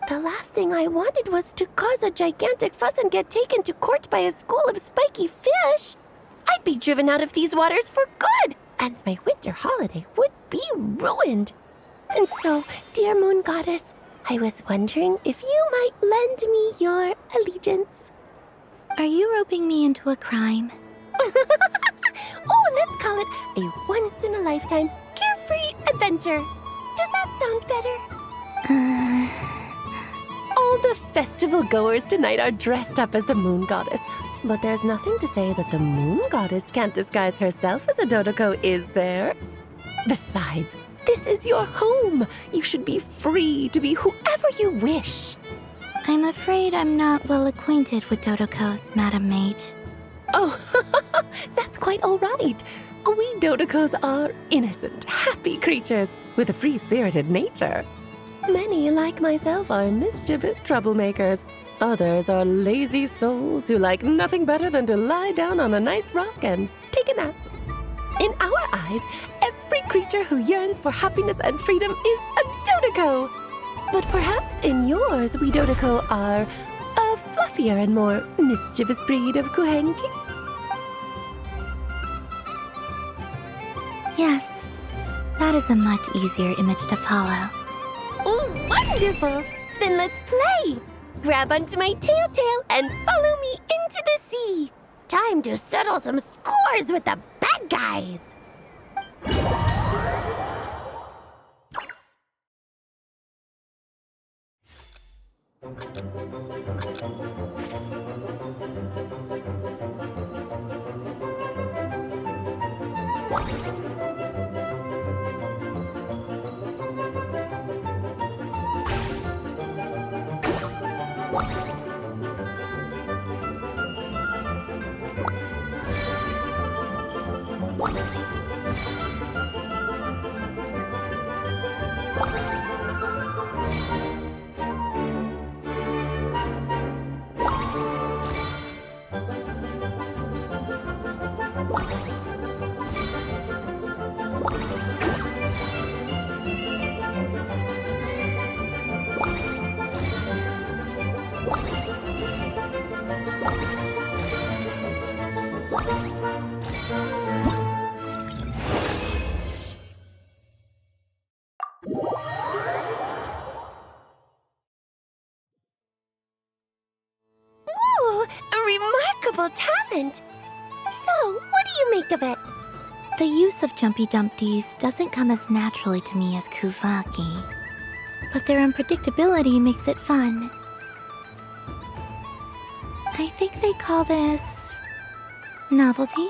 The last thing I wanted was to cause a gigantic fuss and get taken to court by a school of spiky fish. I'd be driven out of these waters for good, and my winter holiday would be ruined. And so, dear Moon Goddess, I was wondering if you might lend me your allegiance. Are you roping me into a crime? Oh, let's call it a once-in-a-lifetime carefree adventure. Does that sound better? All the festival goers tonight are dressed up as the Moon Goddess, but there's nothing to say that the Moon Goddess can't disguise herself as a Dodoko, is there? Besides, this is your home. You should be free to be whoever you wish. I'm afraid I'm not well acquainted with Dodokos, Madam Mage. Oh, that's quite all right. We Dodokos are innocent, happy creatures with a free-spirited nature. Many, like myself, are mischievous troublemakers. Others are lazy souls who like nothing better than to lie down on a nice rock and take a nap. In our eyes, every creature who yearns for happiness and freedom is a Dodoko. But perhaps in yours, we Dodoko are a fluffier and more mischievous breed of Kuhenki. Yes, that is a much easier image to follow. Oh, wonderful! Then let's play! Grab onto my tail and follow me into the sea! Time to settle some scores with the bad guys! Ooh, a remarkable talent! So, what do you make of it? The use of Jumpy Dumpties doesn't come as naturally to me as Kuvaki, but their unpredictability makes it fun. I think they call this novelty.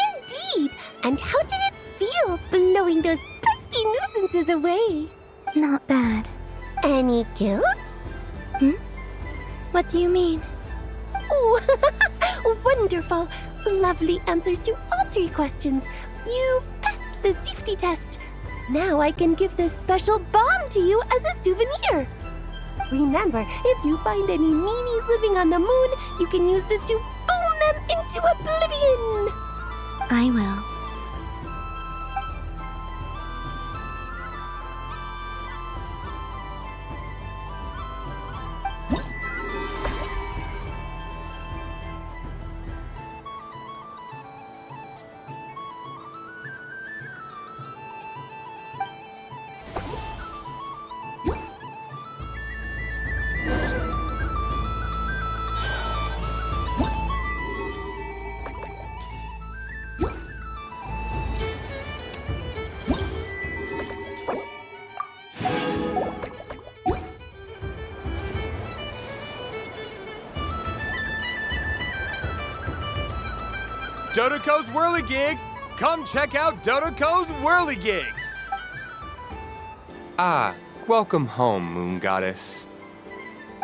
Indeed! And how did it feel blowing those pesky nuisances away? Not bad. Any guilt? What do you mean? Oh, wonderful! Lovely answers to all 3 questions. You've passed the safety test. Now I can give this special bomb to you as a souvenir. Remember, if you find any meanies living on the moon, you can use this to boom them into oblivion. I will. Dodoko's Whirligig! Come check out Dodoko's Whirligig! Ah, welcome home, Moon Goddess.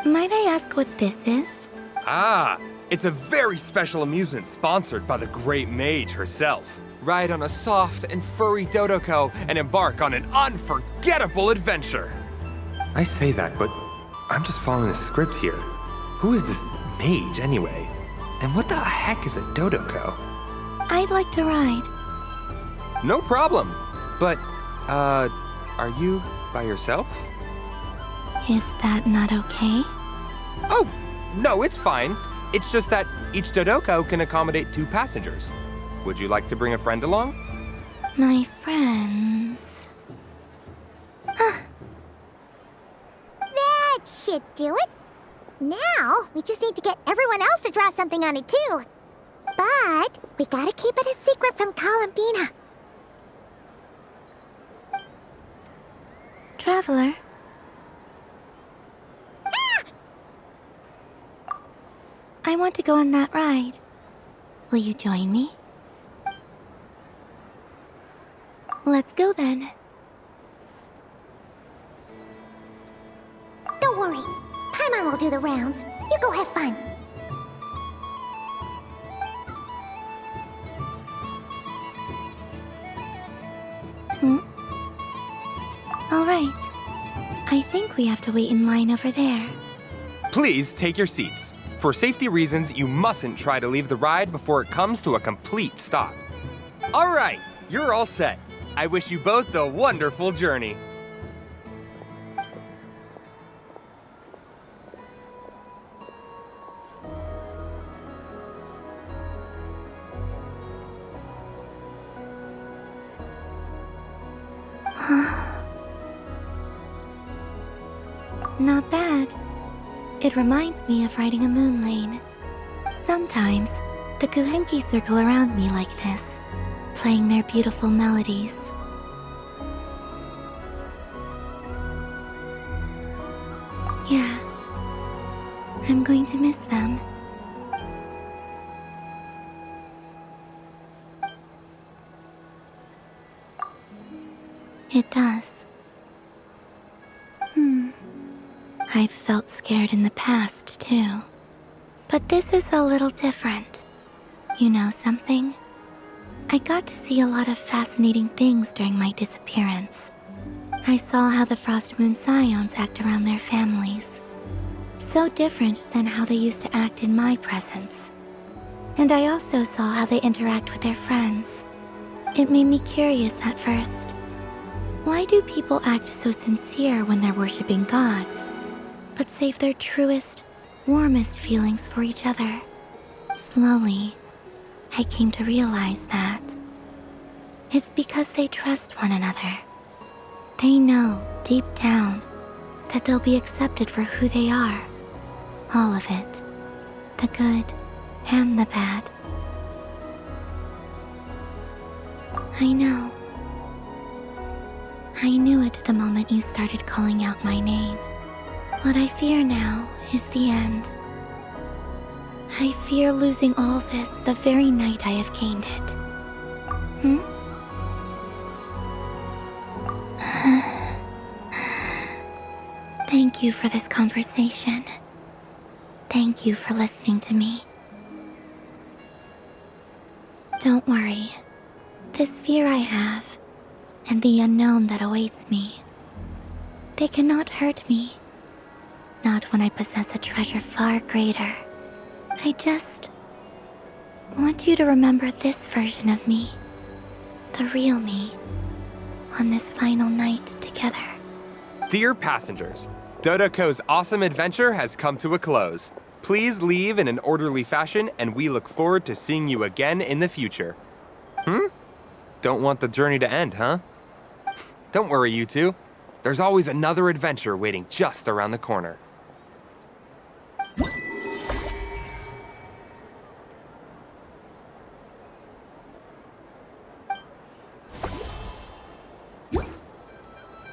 Might I ask what this is? Ah, it's a very special amusement sponsored by the great mage herself. Ride on a soft and furry Dodoko and embark on an unforgettable adventure. I say that, but I'm just following a script here. Who is this mage, anyway? And what the heck is a Dodoko? I'd like to ride. No problem. But, are you by yourself? Is that not okay? Oh, no, it's fine. It's just that each Dodoko can accommodate 2 passengers. Would you like to bring a friend along? My friends... That should do it. Now, we just need to get everyone else to draw something on it too. But we gotta keep it a secret from Columbina. Traveler? I want to go on that ride. Will you join me? Let's go then. Don't worry. Paimon will do the rounds. You go have fun. All right. I think we have to wait in line over there. Please take your seats. For safety reasons, you mustn't try to leave the ride before it comes to a complete stop. All right, you're all set. I wish you both a wonderful journey. Not bad. It reminds me of riding a moon lane. Sometimes, the Kuhenki circle around me like this, playing their beautiful melodies. Yeah, I'm going to miss them. It does. I've felt scared in the past, too. But this is a little different. You know something? I got to see a lot of fascinating things during my disappearance. I saw how the Frost Moon Scions act around their families. So different than how they used to act in my presence. And I also saw how they interact with their friends. It made me curious at first. Why do people act so sincere when they're worshipping gods, but save their truest, warmest feelings for each other? Slowly, I came to realize that it's because they trust one another. They know, deep down, that they'll be accepted for who they are. All of it. The good and the bad. I know. I knew it the moment you started calling out my name. What I fear now is the end. I fear losing all this the very night I have gained it. Thank you for this conversation. Thank you for listening to me. Don't worry. This fear I have, and the unknown that awaits me, they cannot hurt me. Not when I possess a treasure far greater. I just want you to remember this version of me, the real me, on this final night together. Dear passengers, Dodoko's awesome adventure has come to a close. Please leave in an orderly fashion, and we look forward to seeing you again in the future. Don't want the journey to end, huh? Don't worry, you two. There's always another adventure waiting just around the corner.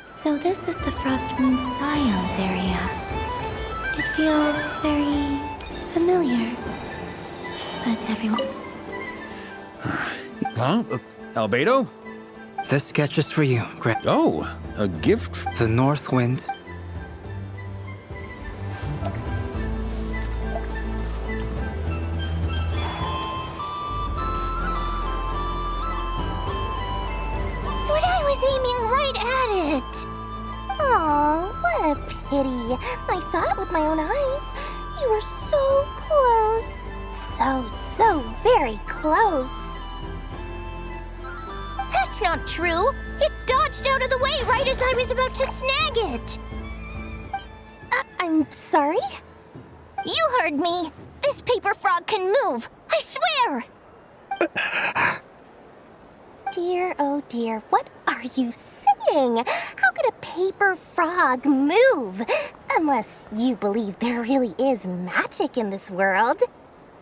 So this is the Frost Moon Scions area. It feels very familiar. But everyone... Huh? Albedo? This sketch is for you, Grant. Oh, a gift? The North Wind. But I was aiming right at it. Aw, what a pity. I saw it with my own eyes. You were so close. So very close. That's not true. It dodged out of the way right as I was about to snag it. I'm sorry? You heard me. This paper frog can move. I swear. Dear, oh dear, what are you saying? How could a paper frog move? Unless you believe there really is magic in this world.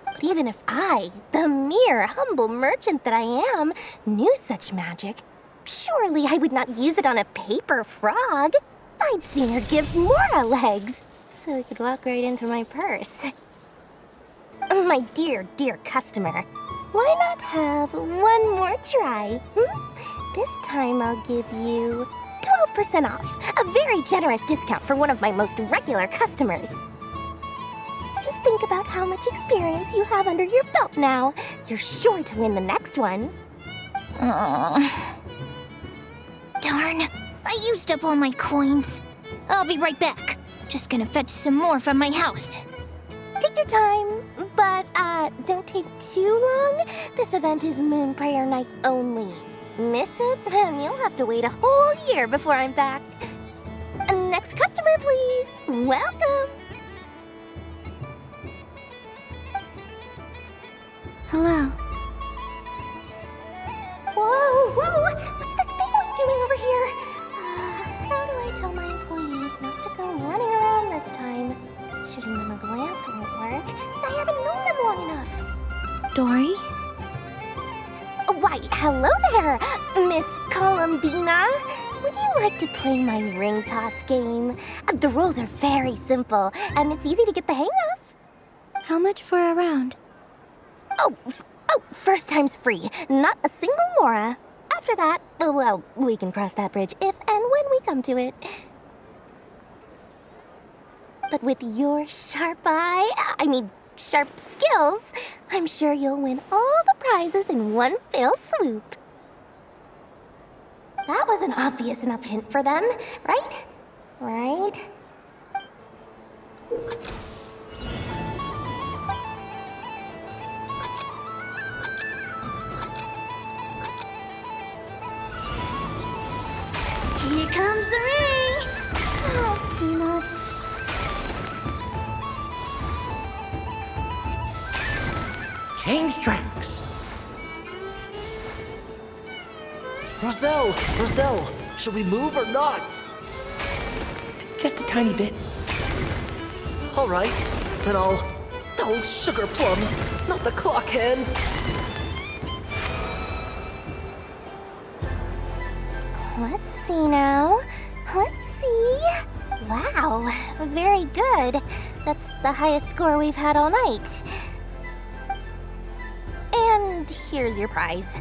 But even if I, the mere humble merchant that I am, knew such magic, surely I would not use it on a paper frog. I'd sooner give Mora legs, so it could walk right into my purse. My dear, dear customer, why not have one more try? This time I'll give you 12% off, a very generous discount for one of my most regular customers. Just think about how much experience you have under your belt now. You're sure to win the next one. Darn, I used up all my coins. I'll be right back. Just gonna fetch some more from my house. Take your time, but don't take too long. This event is Moon Prayer Night only. Miss it, and you'll have to wait a whole year before I'm back. Next customer, please. Welcome. Hello. Whoa, what's this big one doing over here? How do I tell my employees not to go running around this time? Shooting them a glance won't work. I haven't known them long enough. Dory? Why, hello there, Miss Columbina. Would you like to play my ring toss game? The rules are very simple, and it's easy to get the hang of. How much for a round? Oh, first time's free. Not a single mora. After that, well, we can cross that bridge if and when we come to it. But with your sharp skills, I'm sure you'll win all the prizes in one fell swoop. That was an obvious enough hint for them, right? Right? Here comes the ring! Oh, peanuts. Change tracks. Roselle, should we move or not? Just a tiny bit. All right, then I'll... Oh, sugar plums, not the clock hands. Let's see now. Let's see. Wow, very good. That's the highest score we've had all night. And here's your prize.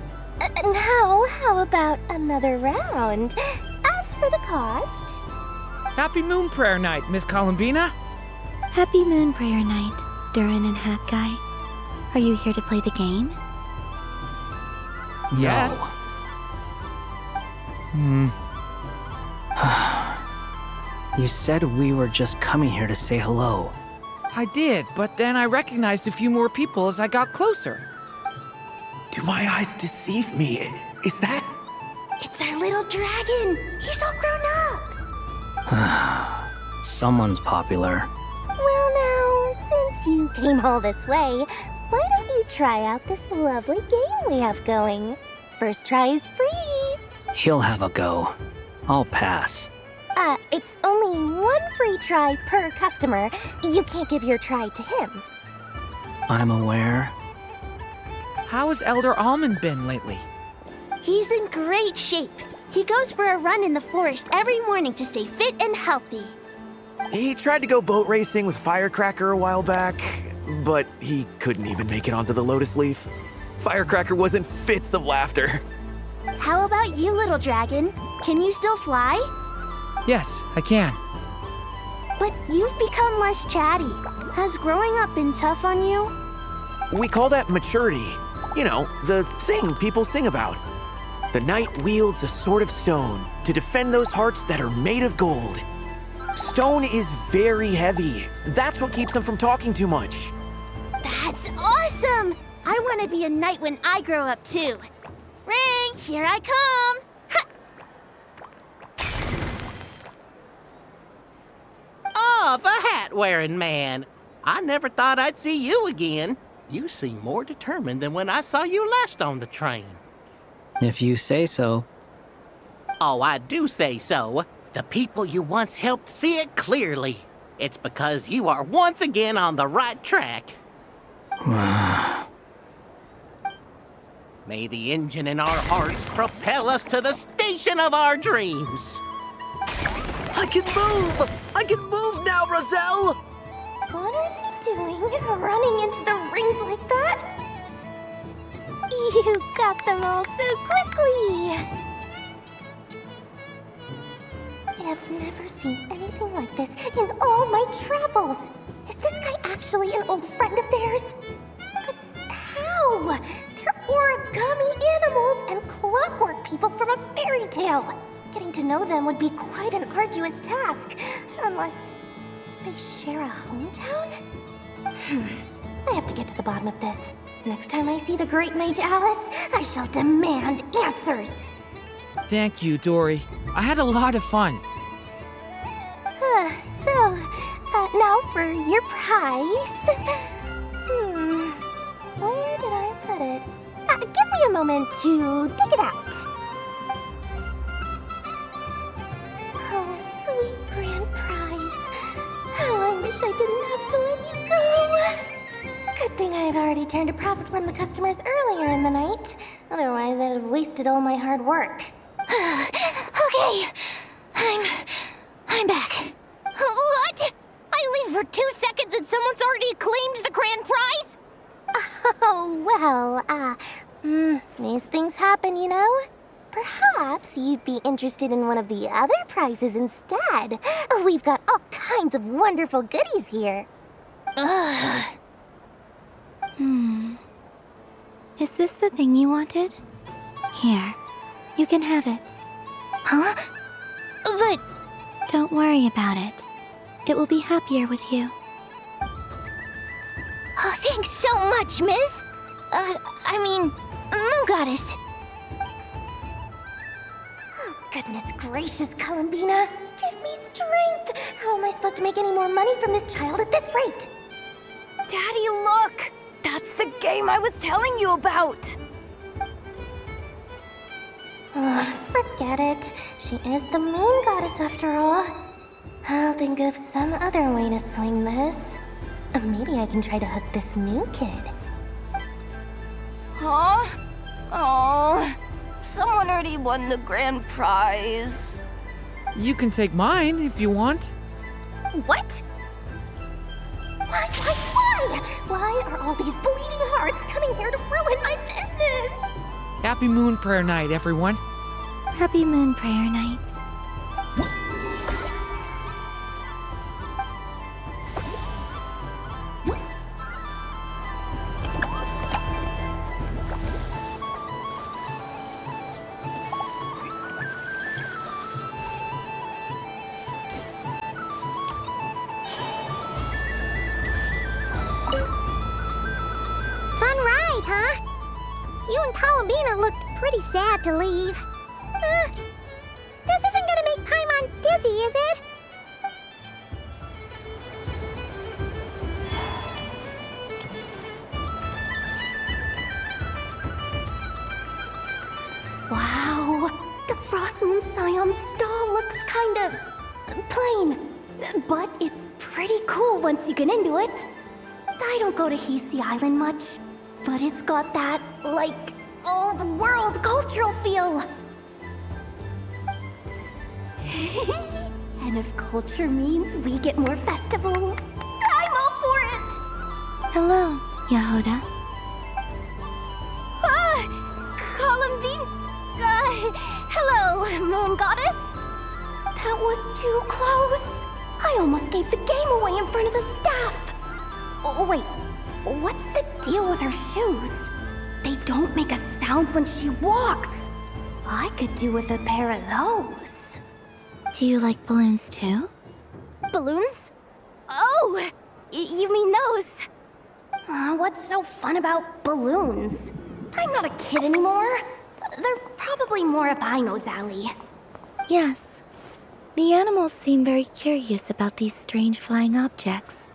Now, how about another round? As for the cost... Happy Moon Prayer Night, Miss Columbina. Happy Moon Prayer Night, Durin and Hat Guy. Are you here to play the game? Yes. You said we were just coming here to say hello. I did, but then I recognized a few more people as I got closer. Do my eyes deceive me? Is that... It's our little dragon! He's all grown up! Someone's popular. Well now, since you came all this way, why don't you try out this lovely game we have going? First try is free! He'll have a go. I'll pass. It's only one free try per customer. You can't give your try to him. I'm aware. How has Elder Almond been lately? He's in great shape. He goes for a run in the forest every morning to stay fit and healthy. He tried to go boat racing with Firecracker a while back, but he couldn't even make it onto the Lotus Leaf. Firecracker was in fits of laughter. How about you, little dragon? Can you still fly? Yes, I can. But you've become less chatty. Has growing up been tough on you? We call that maturity. You know, the thing people sing about. The knight wields a sword of stone to defend those hearts that are made of gold. stone is very heavy. That's what keeps him from talking too much. That's awesome! I want to be a knight when I grow up, too. Ring, here I come! Oh, the hat-wearing man. I never thought I'd see you again. You seem more determined than when I saw you last on the train. If you say so. Oh, I do say so. The people you once helped see it clearly. It's because you are once again on the right track. May the engine in our hearts propel us to the station of our dreams. I can move! I can move now, Roselle! What are they doing, running into the rings like that? You got them all so quickly! I've never seen anything like this in all my travels. Is this guy actually an old friend of theirs? But how? They're origami animals and clockwork people from a fairy tale. Getting to know them would be quite an arduous task, unless they share a hometown? I have to get to the bottom of this. Next time I see the Great Mage Alice, I shall demand answers. Thank you, Dory. I had a lot of fun. Now for your prize. Where did I put it? Give me a moment to dig it out. Oh, sweet grand prize. How I wish I didn't have to let you go. Good thing I've already turned a profit from the customers earlier in the night. Otherwise, I'd have wasted all my hard work. Okay, I'm back. What? I leave for 2 seconds and someone's already claimed the grand prize? Oh, well, these things happen, you know? Perhaps you'd be interested in one of the other prizes instead. We've got all kinds of wonderful goodies here. Is this the thing you wanted? Here, you can have it. Huh? But... Don't worry about it. It will be happier with you. Oh, thanks so much, Miss. Moon Goddess. Oh, goodness gracious, Columbina. Give me strength. How am I supposed to make any more money from this child at this rate? Daddy, look! That's the game I was telling you about! Forget it. She is the Moon Goddess after all. I'll think of some other way to swing this. Maybe I can try to hook this new kid. Huh? Oh, someone already won the grand prize. You can take mine if you want. What? Why? Why are all these bleeding hearts coming here to ruin my business? Happy Moon Prayer Night, everyone. Happy Moon Prayer Night. Fun ride, huh? You and Columbina looked pretty sad to leave. This isn't gonna make Paimon dizzy, is it? Wow, the Frost Moon Scion stall looks kind of plain, but it's pretty cool once you get into it. I don't go to Hisi Island much, but it's got that, like, old world cultural feel. And if culture means we get more festivals, I'm all for it! Hello, Yahoda. Columbine! Hello, Moon Goddess! That was too close! I almost gave the game away in front of the staff! Oh, wait, what's the deal with her shoes? They don't make a sound when she walks! I could do with a pair of those. Do you like balloons too? balloons? Oh, you mean those? What's so fun about balloons? I'm not a kid anymore. They're probably more up Aino's alley. Yes. The animals seem very curious about these strange flying objects.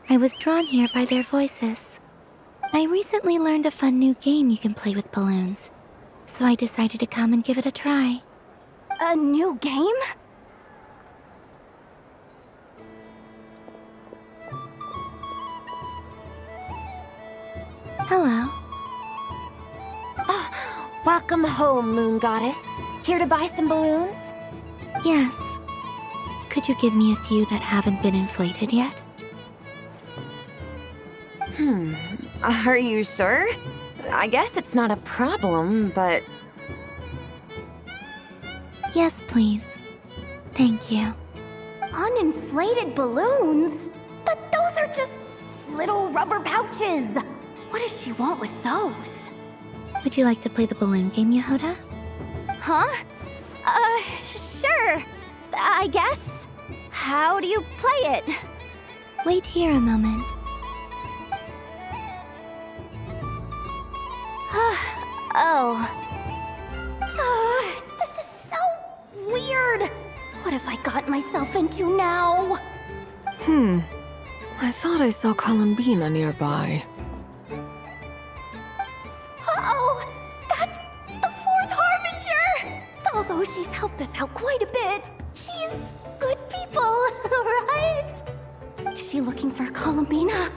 I was drawn here by their voices. I recently learned a fun new game you can play with balloons, so I decided to come and give it a try. A new game? Hello. Welcome home, Moon Goddess. Here to buy some balloons? Yes. Could you give me a few that haven't been inflated yet? Are you sure? I guess it's not a problem, but... Yes, please. Thank you. Uninflated balloons? But those are just little rubber pouches. What does she want with those? Would you like to play the balloon game, Yehoda? Huh? Sure. I guess. How do you play it? Wait here a moment. This is so weird. What have I got myself into now? I thought I saw Columbina nearby. Uh-oh! That's the fourth Harbinger! Although she's helped us out quite a bit, she's good people, right? Is she looking for Columbina?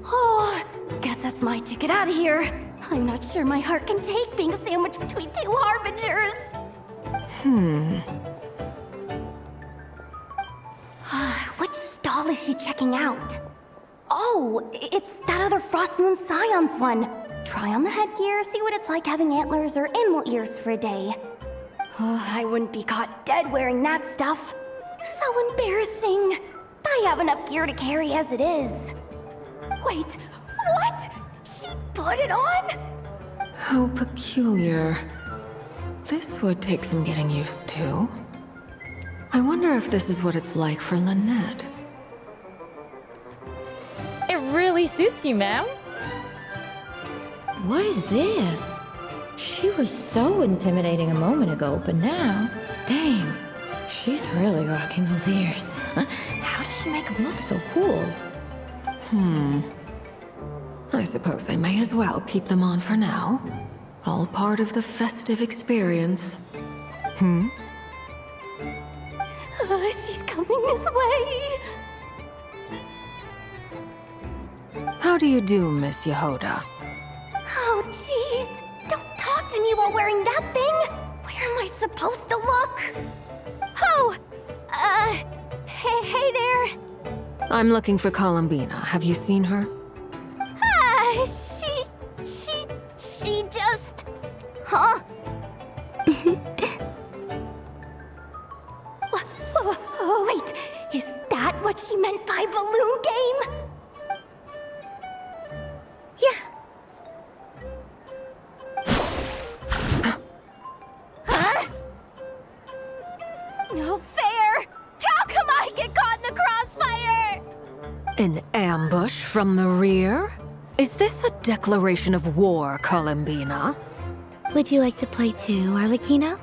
Oh, guess that's my ticket out of here. I'm not sure my heart can take being sandwiched between two Harbingers. Which stall is she checking out? Oh, it's that other Frost Moon Scion's one. Try on the headgear, see what it's like having antlers or animal ears for a day. Oh, I wouldn't be caught dead wearing that stuff. So embarrassing. I have enough gear to carry as it is. Wait, what? She put it on? How peculiar. This would take some getting used to. I wonder if this is what it's like for Lynette. It really suits you, ma'am. What is this? She was so intimidating a moment ago, but now, dang, she's really rocking those ears. How does she make them look so cool? I suppose I may as well keep them on for now. All part of the festive experience. She's coming this way. How do you do, Miss Yehoda? Oh, jeez. Don't talk to me while wearing that thing. Where am I supposed to look? Oh, hey there. I'm looking for Columbina. Have you seen her? She just... Huh? Wait, is that what she meant by balloon game? Huh? No fair! How come I get caught in the crossfire? An ambush from the rear? Is this a declaration of war, Columbina? Would you like to play too, Arlecchino?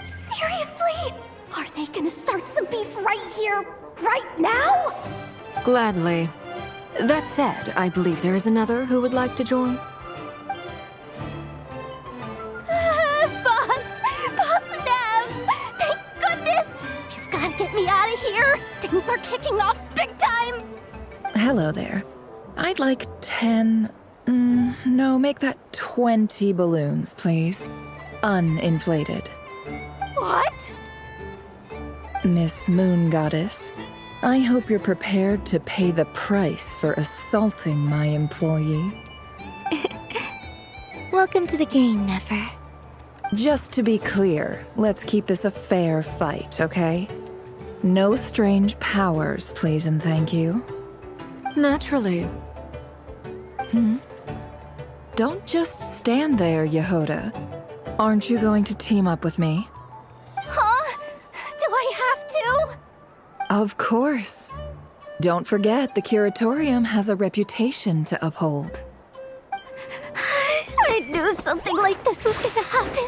Seriously? Are they gonna start some beef right here, right now? Gladly. That said, I believe there is another who would like to join. Boss Nev! Thank goodness! You've gotta get me out of here! Things are kicking off big time! Hello there. I'd like 10... no, make that 20 balloons, please. Uninflated. What? Miss Moon Goddess, I hope you're prepared to pay the price for assaulting my employee. Welcome to the game, Nefer. Just to be clear, let's keep this a fair fight, okay? No strange powers, please and thank you. Naturally. Don't just stand there, Yehoda. Aren't you going to team up with me? Huh? Do I have to? Of course. Don't forget, the Curatorium has a reputation to uphold. I knew something like this was gonna happen.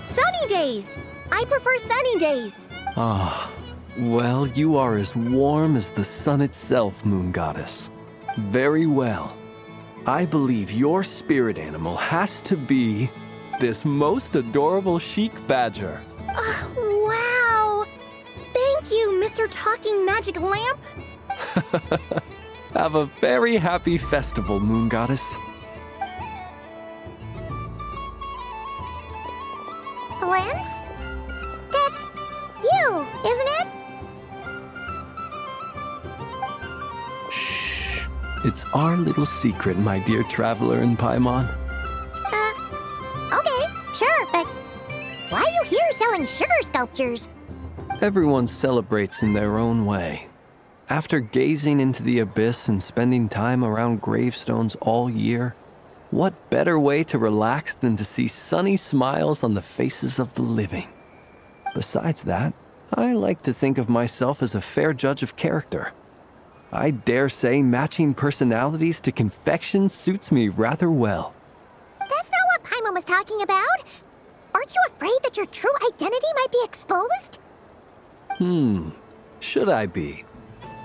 Sunny days! I prefer sunny days. Ah, well, you are as warm as the sun itself, Moon Goddess. Very well. I believe your spirit animal has to be this most adorable chic badger. Wow! Thank you, Mr. Talking Magic Lamp. Have a very happy festival, Moon Goddess. Lance? That's you, isn't it? It's our little secret, my dear traveler in Paimon. Okay, sure, but why are you here selling sugar sculptures? Everyone celebrates in their own way. After gazing into the abyss and spending time around gravestones all year, what better way to relax than to see sunny smiles on the faces of the living? Besides that, I like to think of myself as a fair judge of character. I dare say matching personalities to confection suits me rather well. That's not what Paimon was talking about. Aren't you afraid that your true identity might be exposed? Should I be?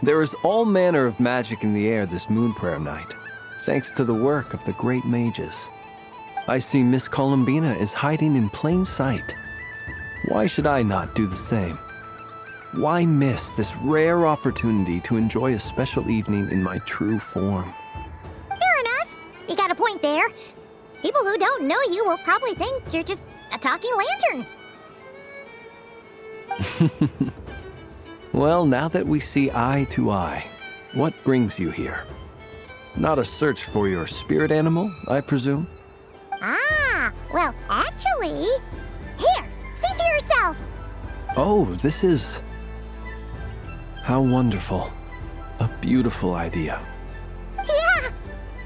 There is all manner of magic in the air this moon prayer night, thanks to the work of the great mages. I see Miss Columbina is hiding in plain sight. Why should I not do the same? Why miss this rare opportunity to enjoy a special evening in my true form? Fair enough. You got a point there. People who don't know you will probably think you're just a talking lantern. Well, now that we see eye to eye, what brings you here? Not a search for your spirit animal, I presume? Ah, well, actually... Here, see for yourself. Oh, this is... How wonderful. A beautiful idea. Yeah,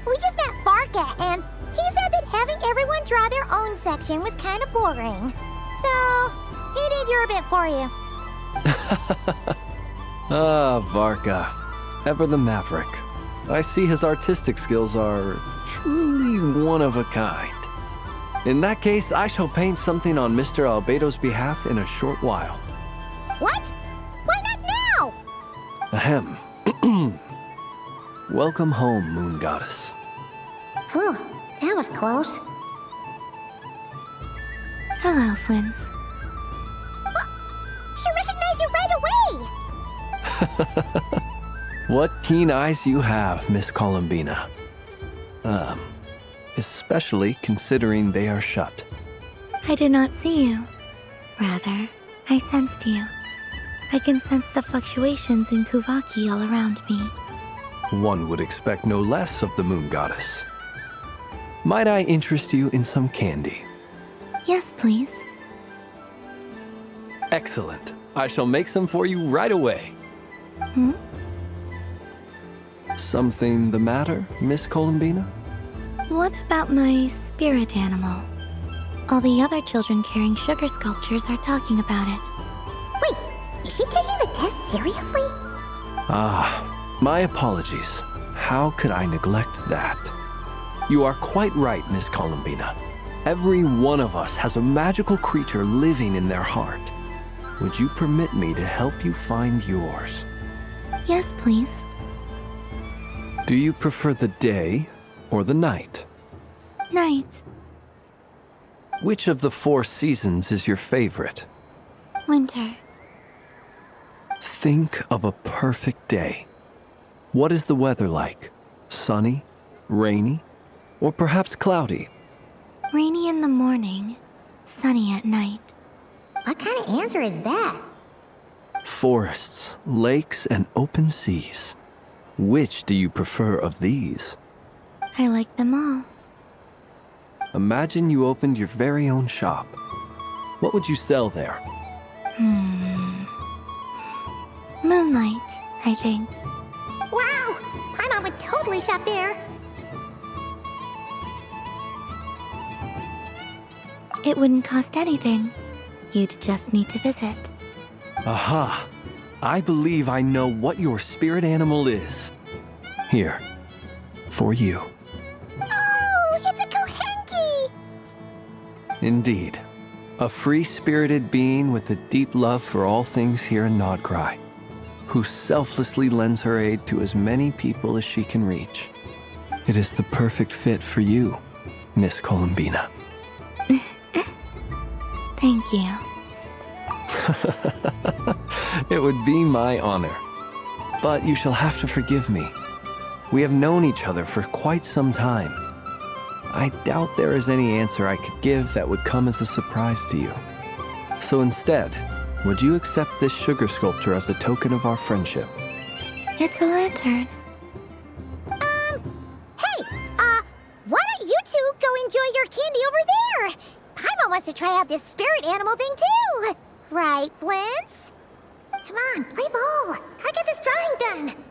we just met Barca, and he said that having everyone draw their own section was kind of boring. So, he did your bit for you. Ah, Varka. Ever the maverick. I see his artistic skills are truly one of a kind. In that case, I shall paint something on Mr. Albedo's behalf in a short while. What? Why not now? Ahem. Welcome home, Moon Goddess. Whew, that was close. Hello, Flint. She recognized you right away! What keen eyes you have, Miss Columbina. Especially considering they are shut. I did not see you. Rather, I sensed you. I can sense the fluctuations in Kuvaki all around me. One would expect no less of the Moon Goddess. Might I interest you in some candy? Yes, please. Excellent. I shall make some for you right away. Something the matter, Miss Columbina? What about my spirit animal? All the other children carrying sugar sculptures are talking about it. Wait, is she taking the test seriously? Ah, my apologies. How could I neglect that? You are quite right, Miss Columbina. Every one of us has a magical creature living in their heart. Would you permit me to help you find yours? Yes, please. Do you prefer the day or the night? Night. Which of the 4 seasons is your favorite? Winter. Think of a perfect day. What is the weather like? Sunny, rainy, or perhaps cloudy? Rainy in the morning, sunny at night. What kind of answer is that? Forests, lakes, and open seas. Which do you prefer of these? I like them all. Imagine you opened your very own shop. What would you sell there? Moonlight, I think. Wow! Paimon would totally shop there. It wouldn't cost anything. You'd just need to visit. Aha! I believe I know what your spirit animal is. Here, for you. Oh, it's a Kohenki! Indeed. A free-spirited being with a deep love for all things here in Nodcry, who selflessly lends her aid to as many people as she can reach. It is the perfect fit for you, Miss Columbina. Thank you. It would be my honor. But you shall have to forgive me. We have known each other for quite some time. I doubt there is any answer I could give that would come as a surprise to you. So instead, would you accept this sugar sculpture as a token of our friendship? It's a lantern. Hey, why don't you two go enjoy your candy over there? Paimon wants to try out this spirit animal thing too. Right, Flint's? Come on, play ball. Gotta get this drawing done.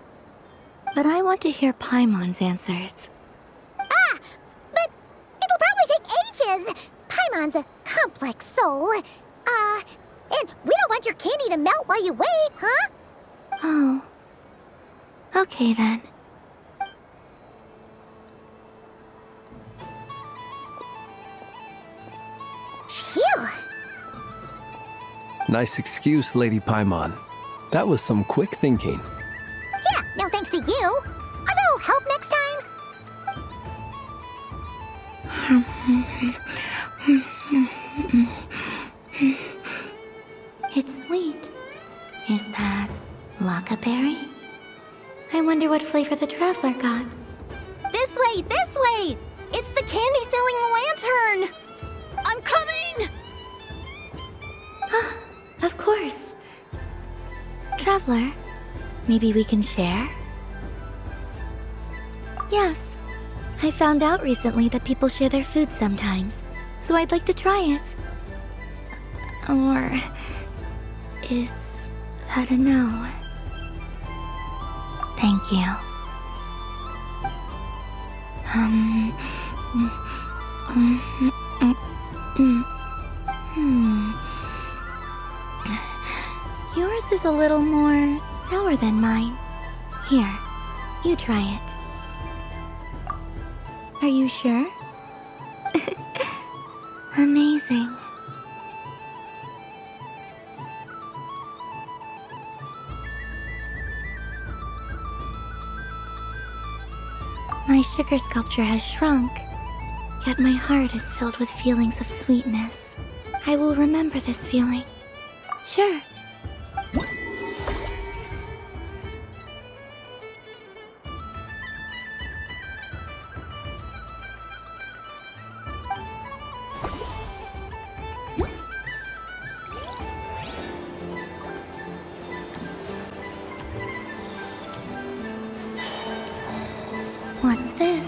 But I want to hear Paimon's answers. Ah, but it'll probably take ages. Paimon's a complex soul. And we don't want your candy to melt while you wait, huh? Oh. Okay then. Phew. Nice excuse, Lady Paimon. That was some quick thinking. Yeah, no thanks to you. A little help next time? It's sweet. Is that Lockaberry? I wonder what flavor the traveler got. This way, this way! It's the candy-selling lantern! I'm coming! Of course. Traveler, maybe we can share? Yes. I found out recently that people share their food sometimes, so I'd like to try it. Or is that a no? Thank you. Yours is a little more sour than mine. Here, you try it. Are you sure? Amazing. My sugar sculpture has shrunk, yet my heart is filled with feelings of sweetness. I will remember this feeling. Sure. What's this?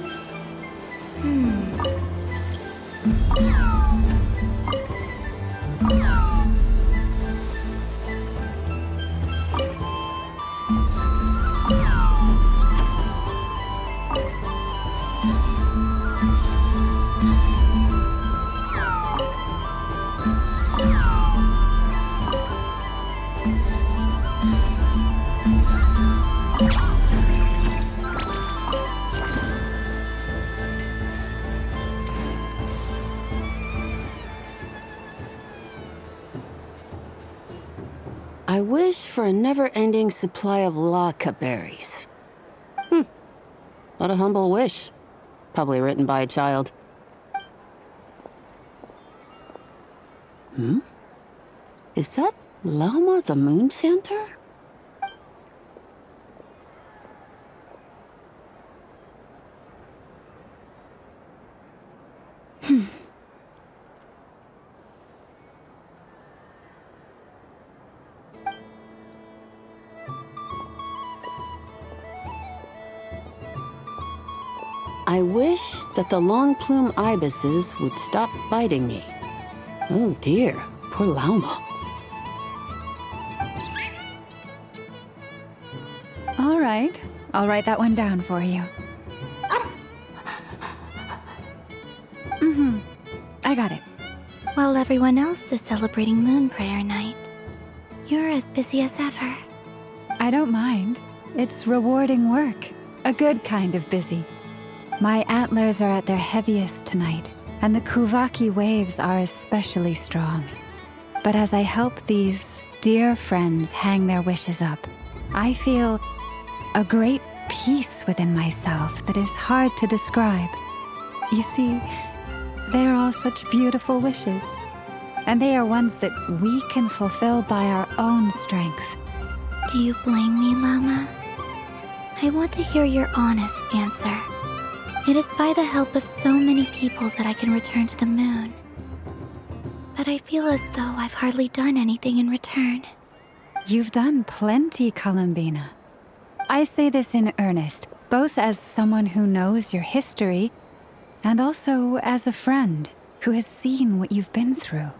I wish for a never-ending supply of laka berries. What a humble wish. Probably written by a child. Is that Lama the Moon Chanter? I wish that the long plume ibises would stop biting me. Oh dear, poor Lauma. All right, I'll write that one down for you. I got it. While everyone else is celebrating Moon Prayer Night, you're as busy as ever. I don't mind. It's rewarding work. A good kind of busy. My antlers are at their heaviest tonight, and the Kuvaki waves are especially strong. But as I help these dear friends hang their wishes up, I feel a great peace within myself that is hard to describe. You see, they are all such beautiful wishes, and they are ones that we can fulfill by our own strength. Do you blame me, Lauma? I want to hear your honest answer. It is by the help of so many people that I can return to the moon. But I feel as though I've hardly done anything in return. You've done plenty, Columbina. I say this in earnest, both as someone who knows your history, and also as a friend who has seen what you've been through.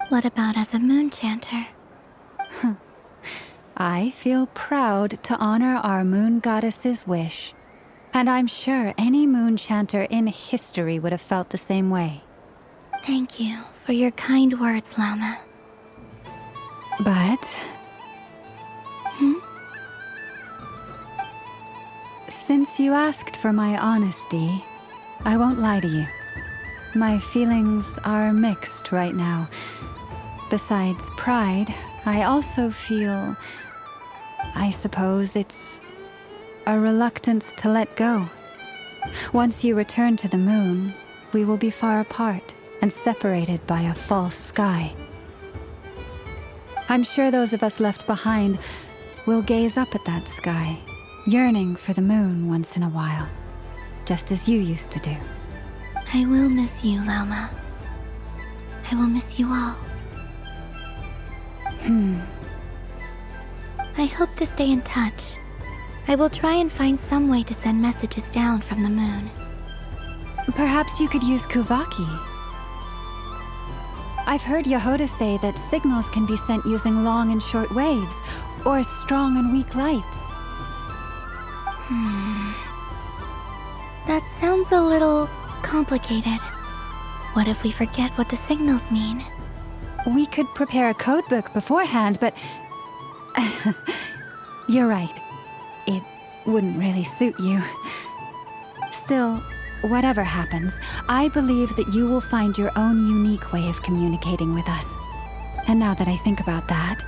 What about as a moon chanter? I feel proud to honor our moon goddess's wish, and I'm sure any moon chanter in history would have felt the same way. Thank you for your kind words, Lauma. But... Since you asked for my honesty, I won't lie to you. My feelings are mixed right now. Besides pride, I also feel... I suppose it's a reluctance to let go. Once you return to the moon, we will be far apart and separated by a false sky. I'm sure those of us left behind will gaze up at that sky, yearning for the moon once in a while, just as you used to do. I will miss you, Lauma. I will miss you all. I hope to stay in touch. I will try and find some way to send messages down from the moon. Perhaps you could use Kuvaki. I've heard Yehoda say that signals can be sent using long and short waves, or strong and weak lights. That sounds a little complicated. What if we forget what the signals mean? We could prepare a codebook beforehand, but... You're right. It wouldn't really suit you. Still, whatever happens, I believe that you will find your own unique way of communicating with us. And now that I think about that,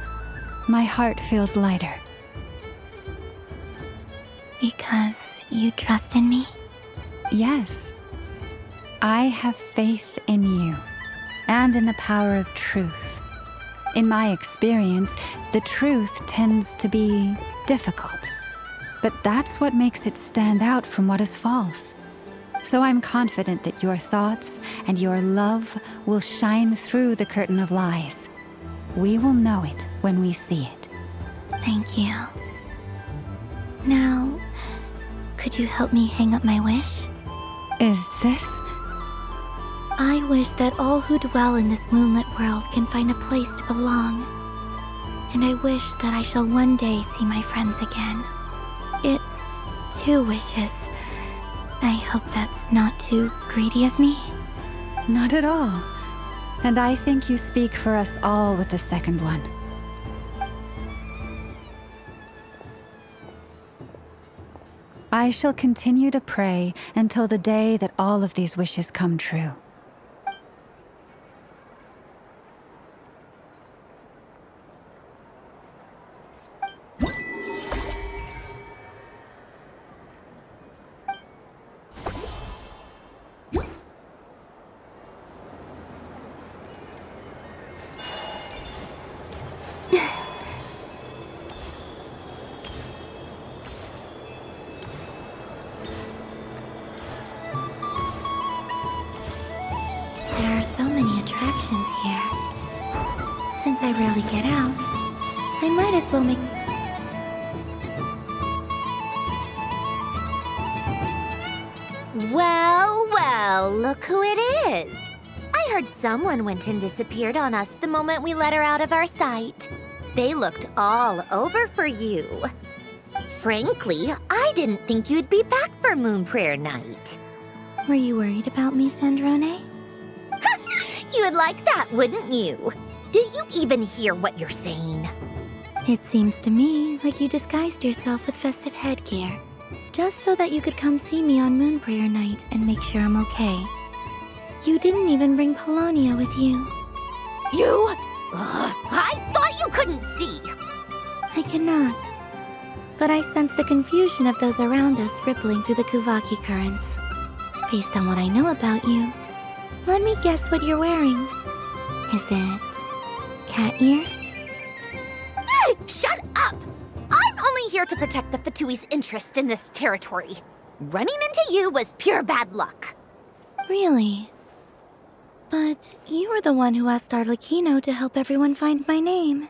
my heart feels lighter. Because you trust in me? Yes. I have faith in you, and in the power of truth. In my experience, the truth tends to be difficult. But that's what makes it stand out from what is false. So I'm confident that your thoughts and your love will shine through the curtain of lies. We will know it when we see it. Thank you. Now, could you help me hang up my wish? Is this? I wish that all who dwell in this moonlit world can find a place to belong. And I wish that I shall one day see my friends again. It's 2 wishes. I hope that's not too greedy of me. Not at all. And I think you speak for us all with the second one. I shall continue to pray until the day that all of these wishes come true. There are so many attractions here. Since I rarely get out, I might as well make... Well, look who it is. I heard someone went and disappeared on us the moment we let her out of our sight. They looked all over for you. Frankly, I didn't think you'd be back for Moon Prayer Night. Were you worried about me, Sandrone? You would like that, wouldn't you? Do you even hear what you're saying? It seems to me like you disguised yourself with festive headgear, just so that you could come see me on Moon Prayer Night and make sure I'm okay. You didn't even bring Polonia with you. You? I thought you couldn't see. I cannot. But I sense the confusion of those around us rippling through the Kuvaki currents. Based on what I know about you, let me guess what you're wearing. Is it cat ears? Shut up! I'm only here to protect the Fatui's interest in this territory. Running into you was pure bad luck. Really? But you were the one who asked Arlecchino to help everyone find my name.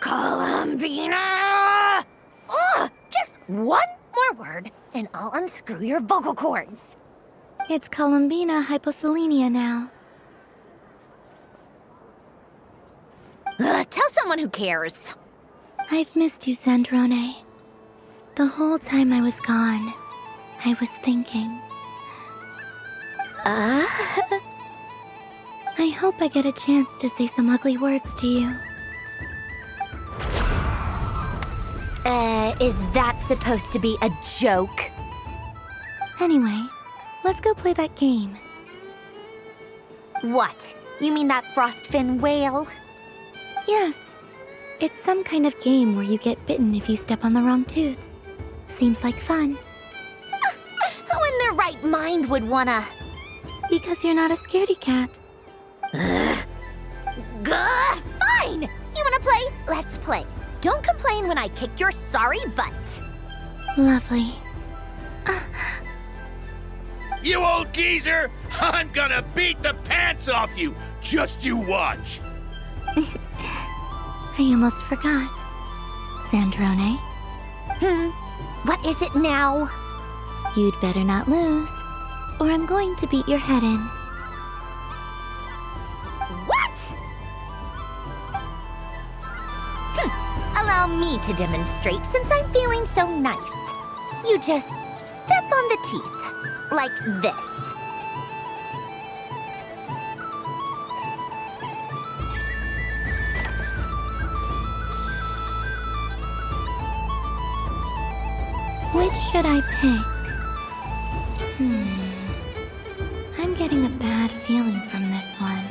Columbina! Ugh! Just one more word, and I'll unscrew your vocal cords. It's Columbina hyposelenia now. Tell someone who cares. I've missed you, Sandrone. The whole time I was gone, I was thinking. I hope I get a chance to say some ugly words to you. Is that supposed to be a joke? Anyway, let's go play that game. What? You mean that frostfin whale? Yes. It's some kind of game where you get bitten if you step on the wrong tooth. Seems like fun. Who in their right mind would wanna... Because you're not a scaredy cat. Fine! You wanna play? Let's play. Don't complain when I kick your sorry butt. Lovely. You old geezer! I'm gonna beat the pants off you! Just you watch! I almost forgot. Sandrone? What is it now? You'd better not lose, or I'm going to beat your head in. What? Allow me to demonstrate since I'm feeling so nice. You just step on the teeth, like this. Which should I pick? I'm getting a bad feeling from this one.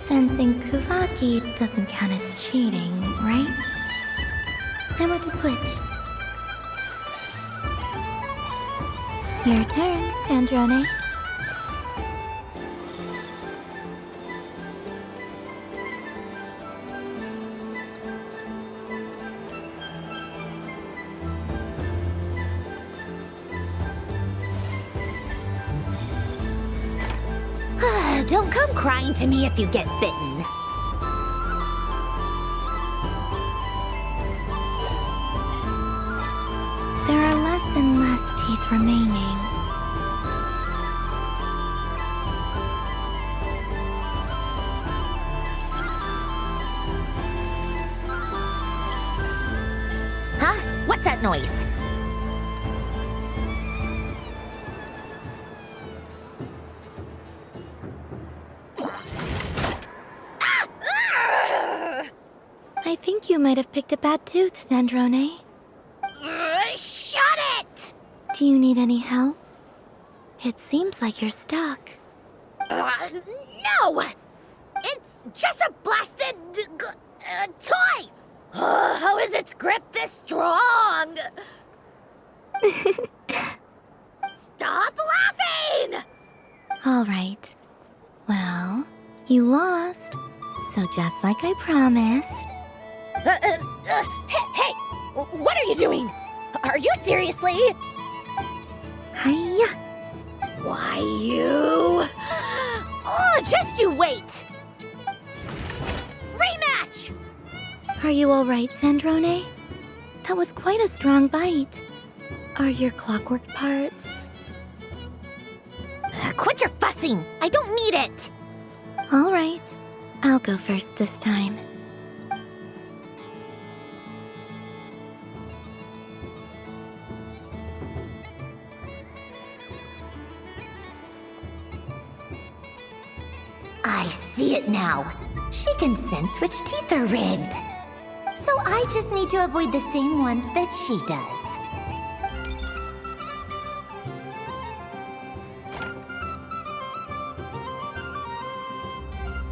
Sensing Kuvaki doesn't count as cheating, right? I want to switch. Your turn, Sandrone. Don't come crying to me if you get bitten. There are less and less teeth remaining. Huh? What's that noise? I think you might have picked a bad tooth, Sandrone. Shut it! Do you need any help? It seems like you're stuck. No! It's just a blasted... toy! How is its grip this strong? Stop laughing! All right. Well, you lost. So just like I promised... Hey! What are you doing? Are you seriously? Hiya! Why, you... Oh, just you wait! Rematch! Are you all right, Sandrone? That was quite a strong bite. Are your clockwork parts... embarrassing. I don't need it. All right. I'll go first this time. I see it now. She can sense which teeth are rigged. So I just need to avoid the same ones that she does.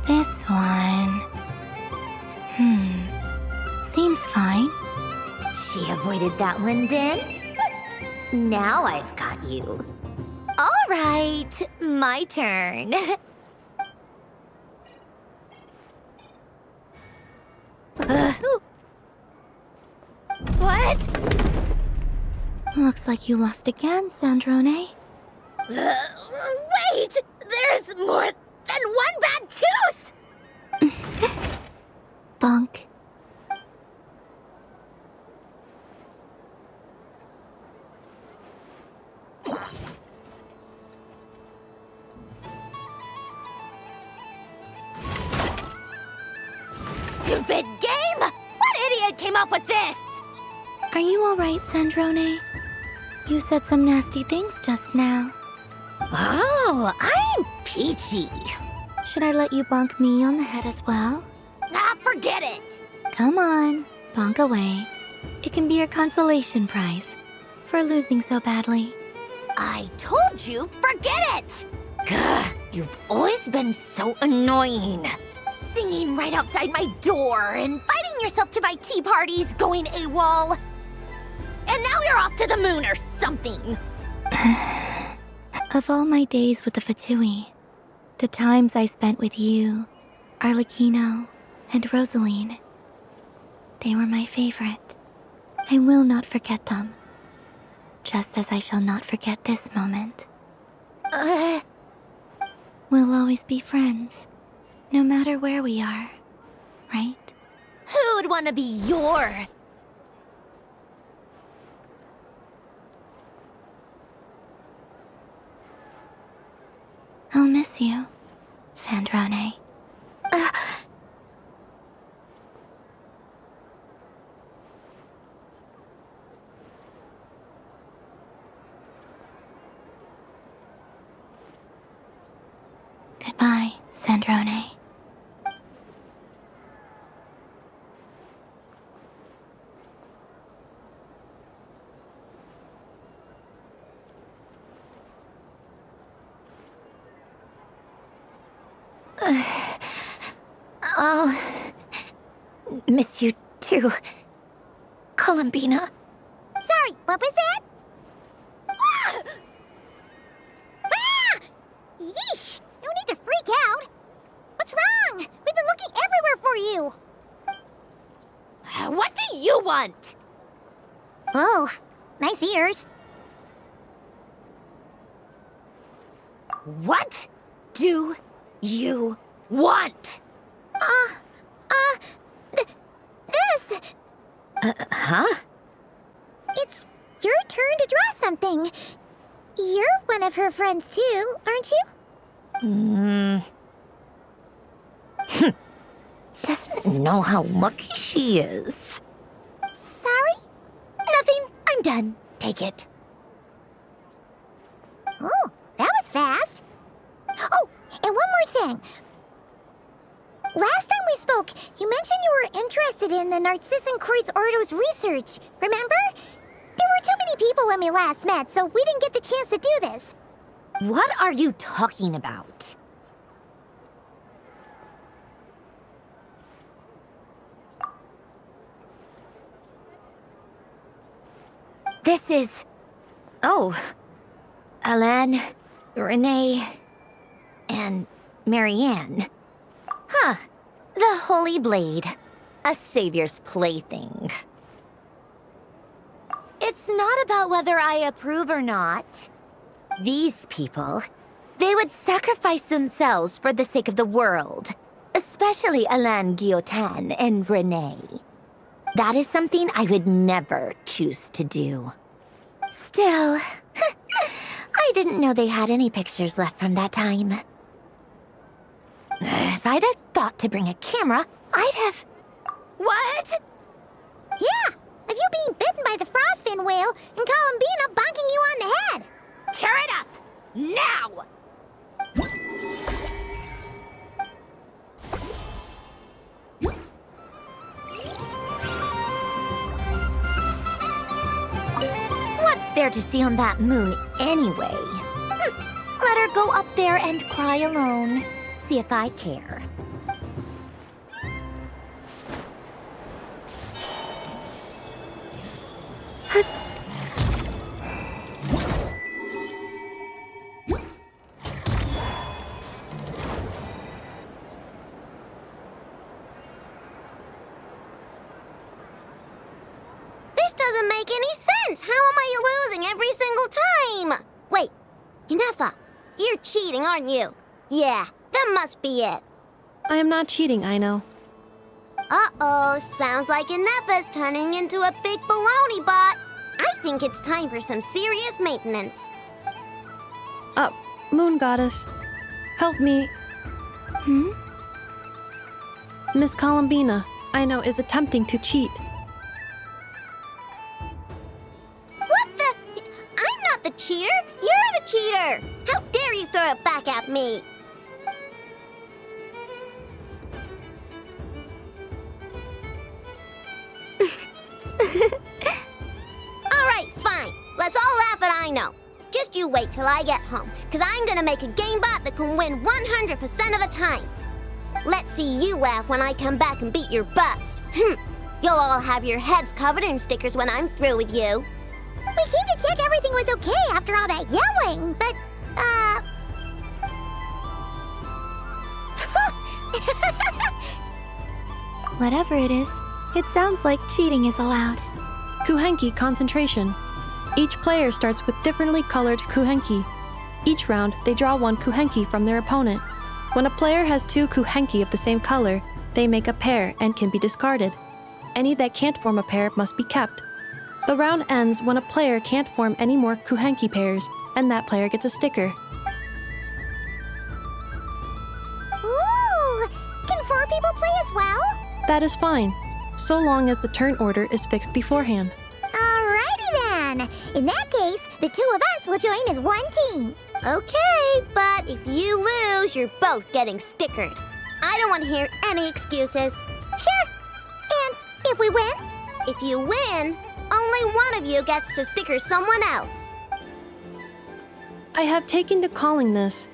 This one... Seems fine. She avoided that one then? Now I've got you. All right, my turn. What? Looks like you lost again, Sandrone. Wait! There's more than one bad tooth! Bonk. Stupid game! What idiot came up with this? Are you alright, Sandrone? You said some nasty things just now. Oh, I'm peachy. Should I let you bonk me on the head as well? Ah, forget it! Come on, bonk away. It can be your consolation prize for losing so badly. I told you, forget it! Gah, you've always been so annoying. Singing right outside my door, inviting yourself to my tea parties, going AWOL. And now you're off to the moon or something. Of all my days with the Fatui, the times I spent with you, Arlecchino, and Rosaline, they were my favorite. I will not forget them. Just as I shall not forget this moment. We'll always be friends, no matter where we are, right? Who would want to be your... I'll miss you, Sandrone. Goodbye, Sandrone. I'll miss you too, Columbina. Sorry, what was that? Ah! Ah! Yeesh! No need to freak out. What's wrong? We've been looking everywhere for you. What do you want? Oh, nice ears. What do you want? This! Huh? It's your turn to draw something. You're one of her friends too, aren't you? Doesn't know how lucky she is. Sorry? Nothing. I'm done. Take it. Oh, that was fast. Oh, and one more thing. Last time we spoke, you mentioned you were interested in the Narcissan Kreuz Ordo's research, remember? There were too many people when we last met, so we didn't get the chance to do this. What are you talking about? This is... Oh. Alain, Renee, and Marianne. Huh. The Holy Blade. A savior's plaything. It's not about whether I approve or not. These people, they would sacrifice themselves for the sake of the world. Especially Alain Guillotin and Renee. That is something I would never choose to do. Still, I I didn't know they had any pictures left from that time. If I'd have thought to bring a camera, I'd have... What? Yeah, of you being bitten by the frostfin whale and Columbina bonking you on the head. Tear it up! Now! What's there to see on that moon anyway? Let her go up there and cry alone. See if I care. This doesn't make any sense. How am I losing every single time? Wait, Inefa, you're cheating, aren't you? Yeah, that must be it. I am not cheating, Aino. Uh-oh, sounds like Inefa's turning into a big baloney bot. I think it's time for some serious maintenance. Moon Goddess, help me. Miss Columbina, Aino is attempting to cheat. What the? I'm not the cheater. You're the cheater. How dare you throw it back at me? All right, fine. Let's all laugh at Aino. Just you wait till I get home, because I'm gonna make a game bot that can win 100% of the time. Let's see you laugh when I come back and beat your butts. You'll all have your heads covered in stickers when I'm through with you. We came to check everything was okay after all that yelling, but, Whatever it is, it sounds like cheating is allowed. Kuhenki concentration. Each player starts with differently colored kuhenki. Each round, they draw one kuhenki from their opponent. When a player has two kuhenki of the same color, they make a pair and can be discarded. Any that can't form a pair must be kept. The round ends when a player can't form any more kuhenki pairs, and that player gets a sticker. ooh, can 4 people play as well? That is fine, so long as the turn order is fixed beforehand. Alrighty then. In that case, the 2 of us will join as one team. Okay, but if you lose, you're both getting stickered. I don't want to hear any excuses. Sure. And if we win? If you win, only one of you gets to sticker someone else. I have taken to calling this.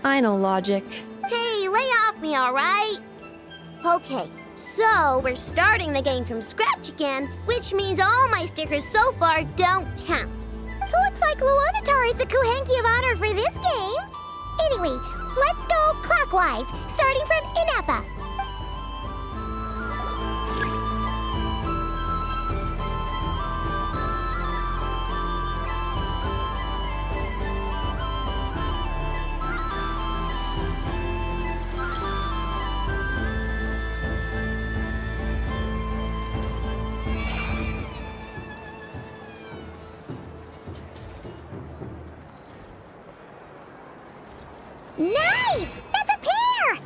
I know logic. Hey, lay off me, alright? Okay, so we're starting the game from scratch again, which means all my stickers so far don't count. Looks like Luonatar is the Kuhenki of honor for this game. Anyway, let's go clockwise, starting from Inefa. Nice! That's a pair!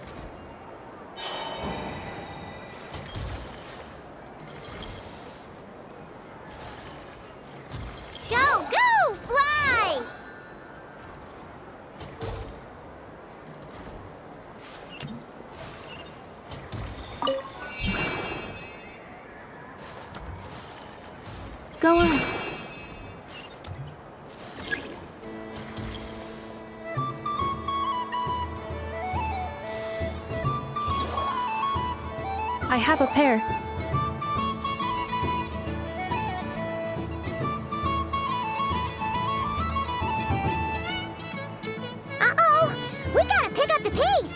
Go, go, fly! Go on. I have a pair. Uh-oh! We gotta pick up the pace!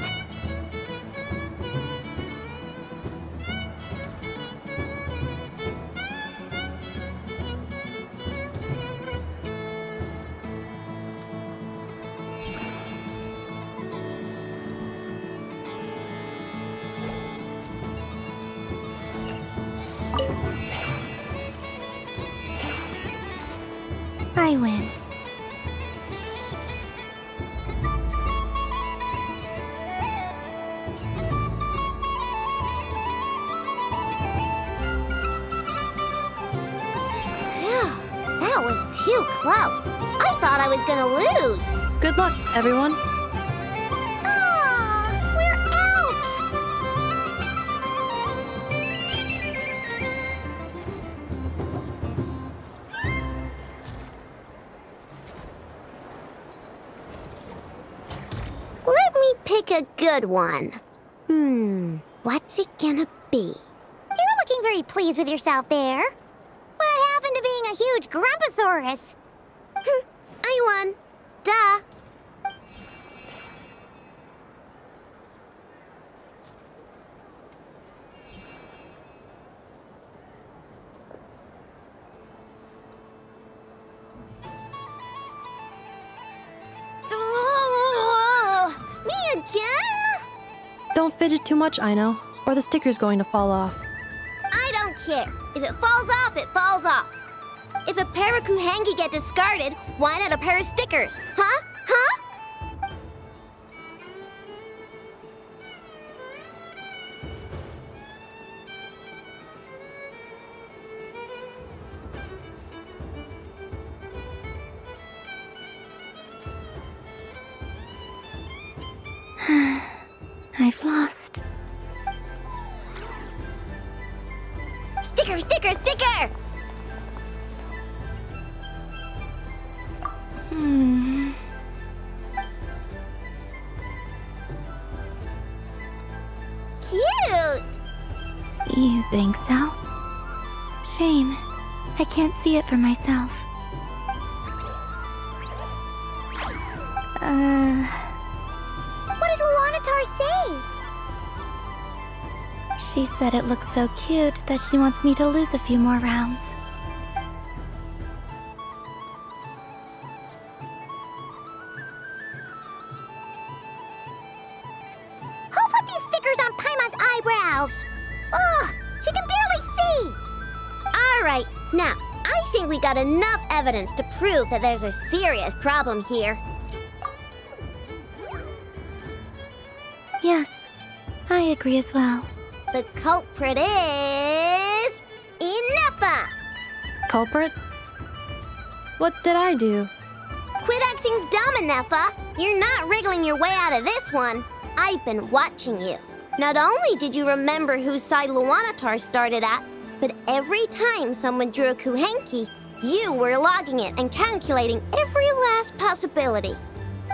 I win. too close. I thought I was gonna lose. Good luck, everyone. We're out! Let me pick a good one. What's it gonna be? You're looking very pleased with yourself there. What happened to being a huge Grumposaurus? I won. Duh. Me again? Don't fidget too much, Ino, or the sticker's going to fall off. I don't care. If it falls off, it falls off. If a pair of Kuhengi get discarded, why not a pair of stickers? Huh? Huh? I've lost. Sticker, sticker, sticker! Cute! You think so? Shame. I can't see it for myself. What did Luanatar say? She said it looks so cute that she wants me to lose a few more rounds. Who put these stickers on Paimon's eyebrows? Ugh, she can barely see! Alright, now, I think we got enough evidence to prove that there's a serious problem here. Yes, I agree as well. The culprit is... Ineffa! Culprit? What did I do? Quit acting dumb, Ineffa! You're not wriggling your way out of this one. I've been watching you. Not only did you remember whose side Luanatar started at, but every time someone drew a Kuhenki, you were logging it and calculating every last possibility.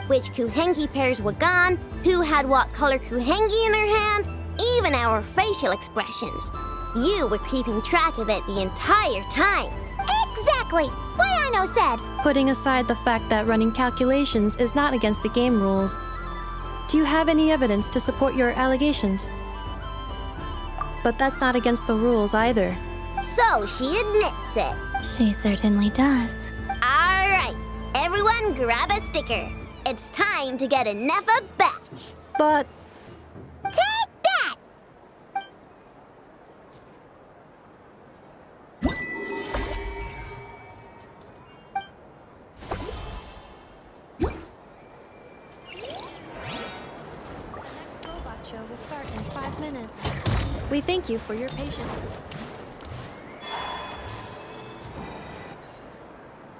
Which Kuhenki pairs were gone, who had what color Kuhenki in their hand, even our facial expressions. You were keeping track of it the entire time. Exactly! What Ino said! Putting aside the fact that running calculations is not against the game rules, do you have any evidence to support your allegations? But that's not against the rules either. So she admits it. She certainly does. Alright, everyone grab a sticker. It's time to get Ineffa back. But... Take that! Robot show will start in 5 minutes. We thank you for your patience.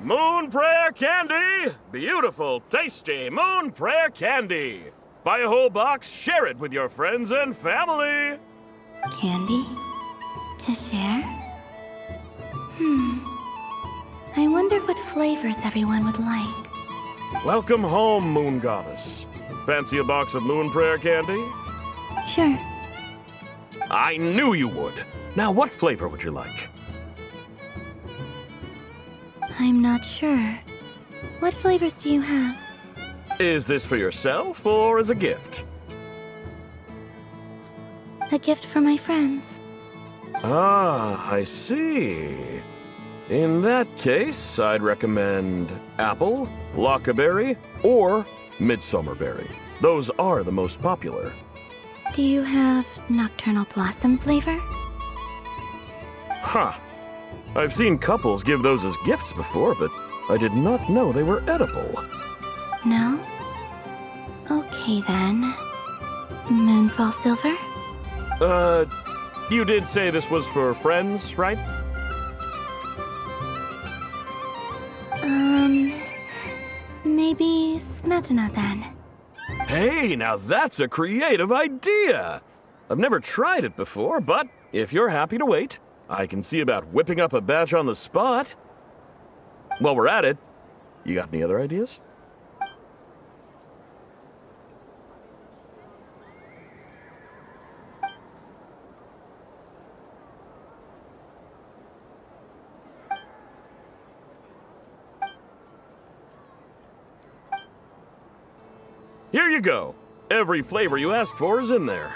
Moon Prayer Candy! Beautiful, tasty Moon Prayer Candy! Buy a whole box, share it with your friends and family! Candy? To share? I wonder what flavors everyone would like. Welcome home, Moon Goddess. Fancy a box of Moon Prayer Candy? Sure. I knew you would! Now, what flavor would you like? I'm not sure. What flavors do you have? Is this for yourself or as a gift? A gift for my friends. Ah, I see. In that case, I'd recommend apple, lockaberry, or midsummerberry. Those are the most popular. Do you have nocturnal blossom flavor? Huh. I've seen couples give those as gifts before, but I did not know they were edible. No? Okay then. Moonfall silver? You did say this was for friends, right? Maybe Smetana then. Hey, now that's a creative idea! I've never tried it before, but if you're happy to wait, I can see about whipping up a batch on the spot. While we're at it, you got any other ideas? Here you go. Every flavor you asked for is in there.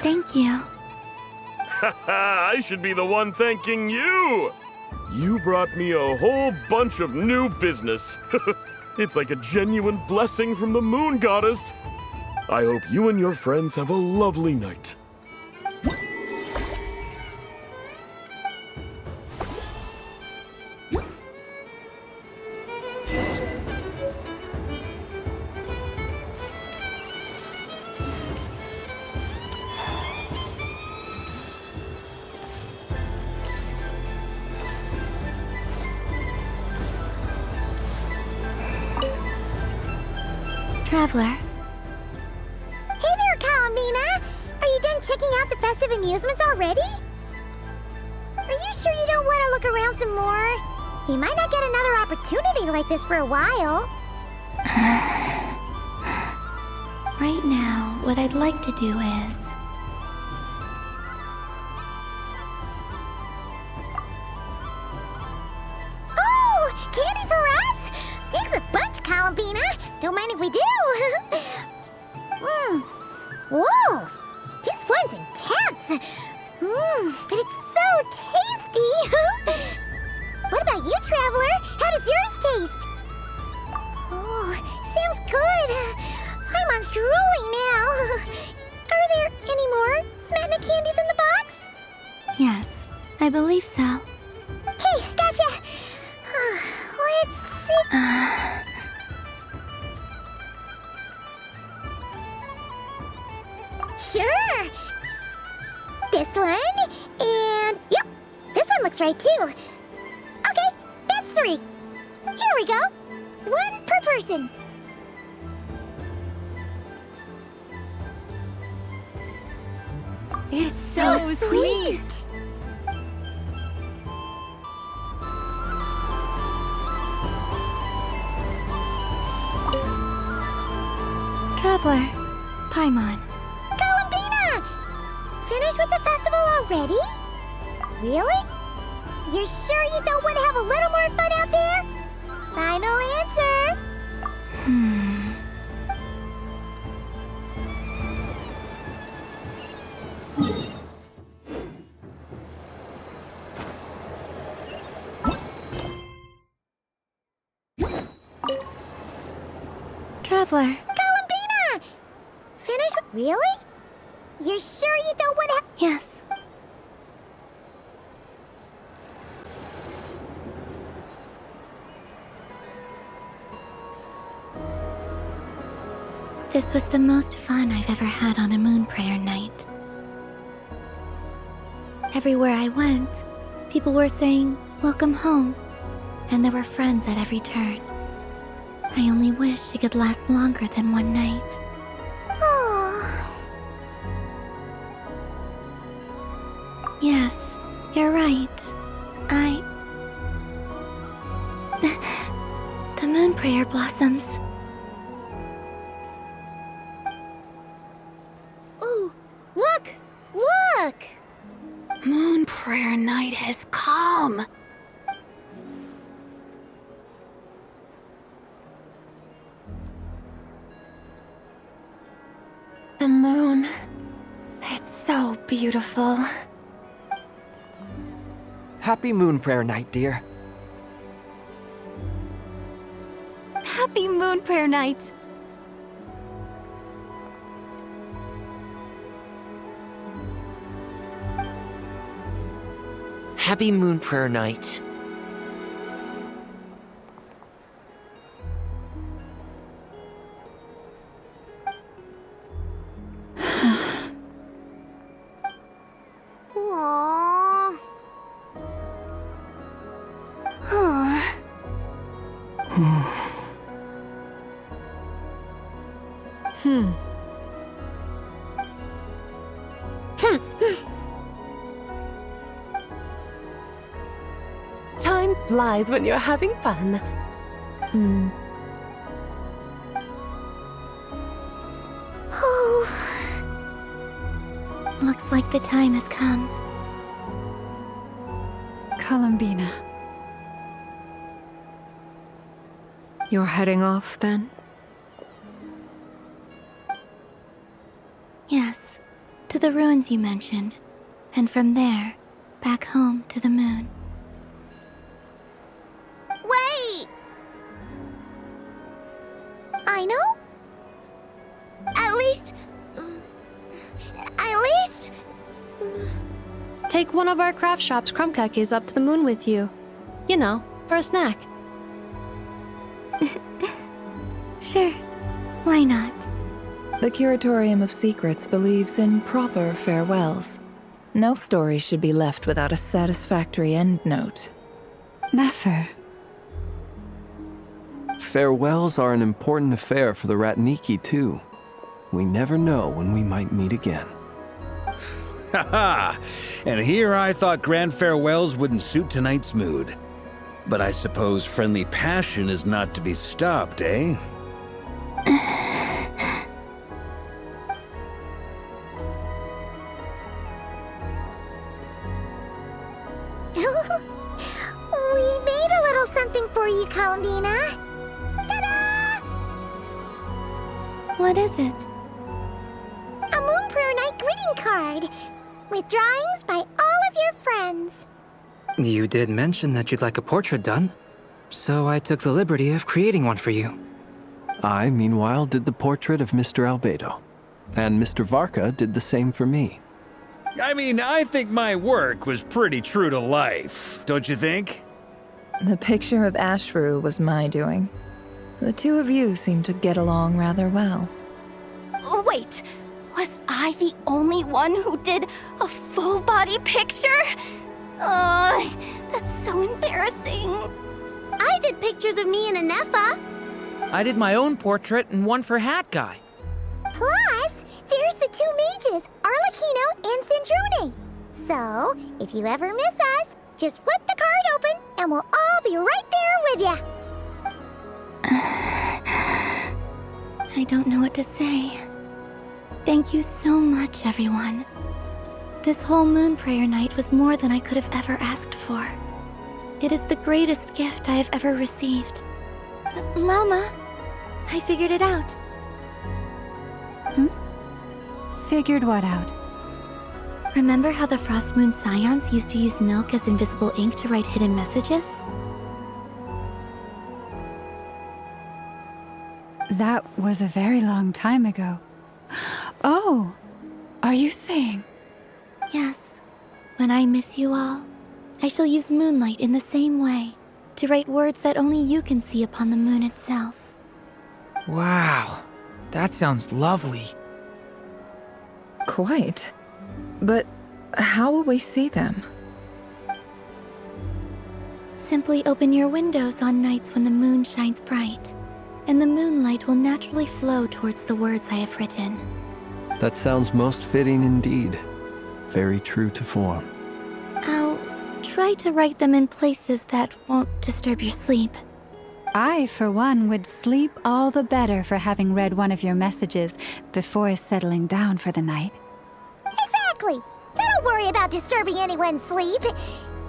Thank you. Haha, I should be the one thanking you! You brought me a whole bunch of new business. It's like a genuine blessing from the moon goddess. I hope you and your friends have a lovely night. Traveler. Hey there, Colomina! Are you done checking out the festive amusements already? Are you sure you don't want to look around some more? You might not get another opportunity like this for a while. Right now, what I'd like to do is... Oh! Candy for us? Thanks a bunch, Columbina. Don't mind if we do. Whoa! This one's intense. But it's so tasty. What about you, Traveler? How does yours taste? Oh, sounds good. I'm drooling now. Are there any more Smetana candies in the box? Yes, I believe so. Okay, gotcha. Let's see. Sure. This one, and yep, this one looks right too. Okay, that's 3. Here we go. 1 per person. It's so sweet. Traveler, Paimon. Columbina! Finished with the festival already? Really? You're sure you don't want to have a little more fun out there? Final answer. Traveler. Columbina! Finished? Really? You're sure you don't want to? Yes. This was the most fun I've ever had on a moon prayer night. Everywhere I went, people were saying, "Welcome home," and there were friends at every turn. I only wish it could last longer than one night. Oh. Yes, you're right. The moon prayer blossoms. Ooh, look! Look! Moon prayer night has come. The moon. It's so beautiful. Happy Moon Prayer Night, dear. Happy Moon Prayer Night! Happy Moon Prayer Night. Aww. Time flies when you're having fun. Looks like the time has come. Columbina. You're heading off, then? Yes, to the ruins you mentioned. And from there, back home to the moon. Wait! I know? At least... Take one of our craft shop's crumb cookies up to the moon with you. You know, for a snack. Sure, why not? The Curatorium of Secrets believes in proper farewells. No story should be left without a satisfactory endnote. Never. Farewells are an important affair for the Ratniki, too. We never know when we might meet again. Haha! And here I thought grand farewells wouldn't suit tonight's mood. But I suppose friendly passion is not to be stopped, eh? We made a little something for you, Columbina. Ta-da! What is it? A Moon Prayer Night greeting card with drawings by all of your friends. You did mention that you'd like a portrait done, so I took the liberty of creating one for you. I, meanwhile, did the portrait of Mr. Albedo, and Mr. Varka did the same for me. I mean, I think my work was pretty true to life, don't you think? The picture of Ashru was my doing. The two of you seem to get along rather well. Wait, was I the only one who did a full-body picture? That's so embarrassing. I did pictures of me and Anefa. I did my own portrait and one for Hat Guy. Plus, there's the two mages, Arlecchino and Sandrone. So, if you ever miss us, just flip the card open and we'll all be right there with you. I don't know what to say. Thank you so much, everyone. This whole Moon Prayer Night was more than I could have ever asked for. It is the greatest gift I have ever received. Lauma, I figured it out. Figured what out? Remember how the Frost Moon Scions used to use milk as invisible ink to write hidden messages? That was a very long time ago. Oh, are you saying? Yes. When I miss you all, I shall use Moonlight in the same way, to write words that only you can see upon the moon itself. Wow, that sounds lovely. Quite. But how will we see them? Simply open your windows on nights when the moon shines bright, and the moonlight will naturally flow towards the words I have written. That sounds most fitting indeed. Very true to form. I'll try to write them in places that won't disturb your sleep. I, for one, would sleep all the better for having read one of your messages before settling down for the night. Exactly. So don't worry about disturbing anyone's sleep.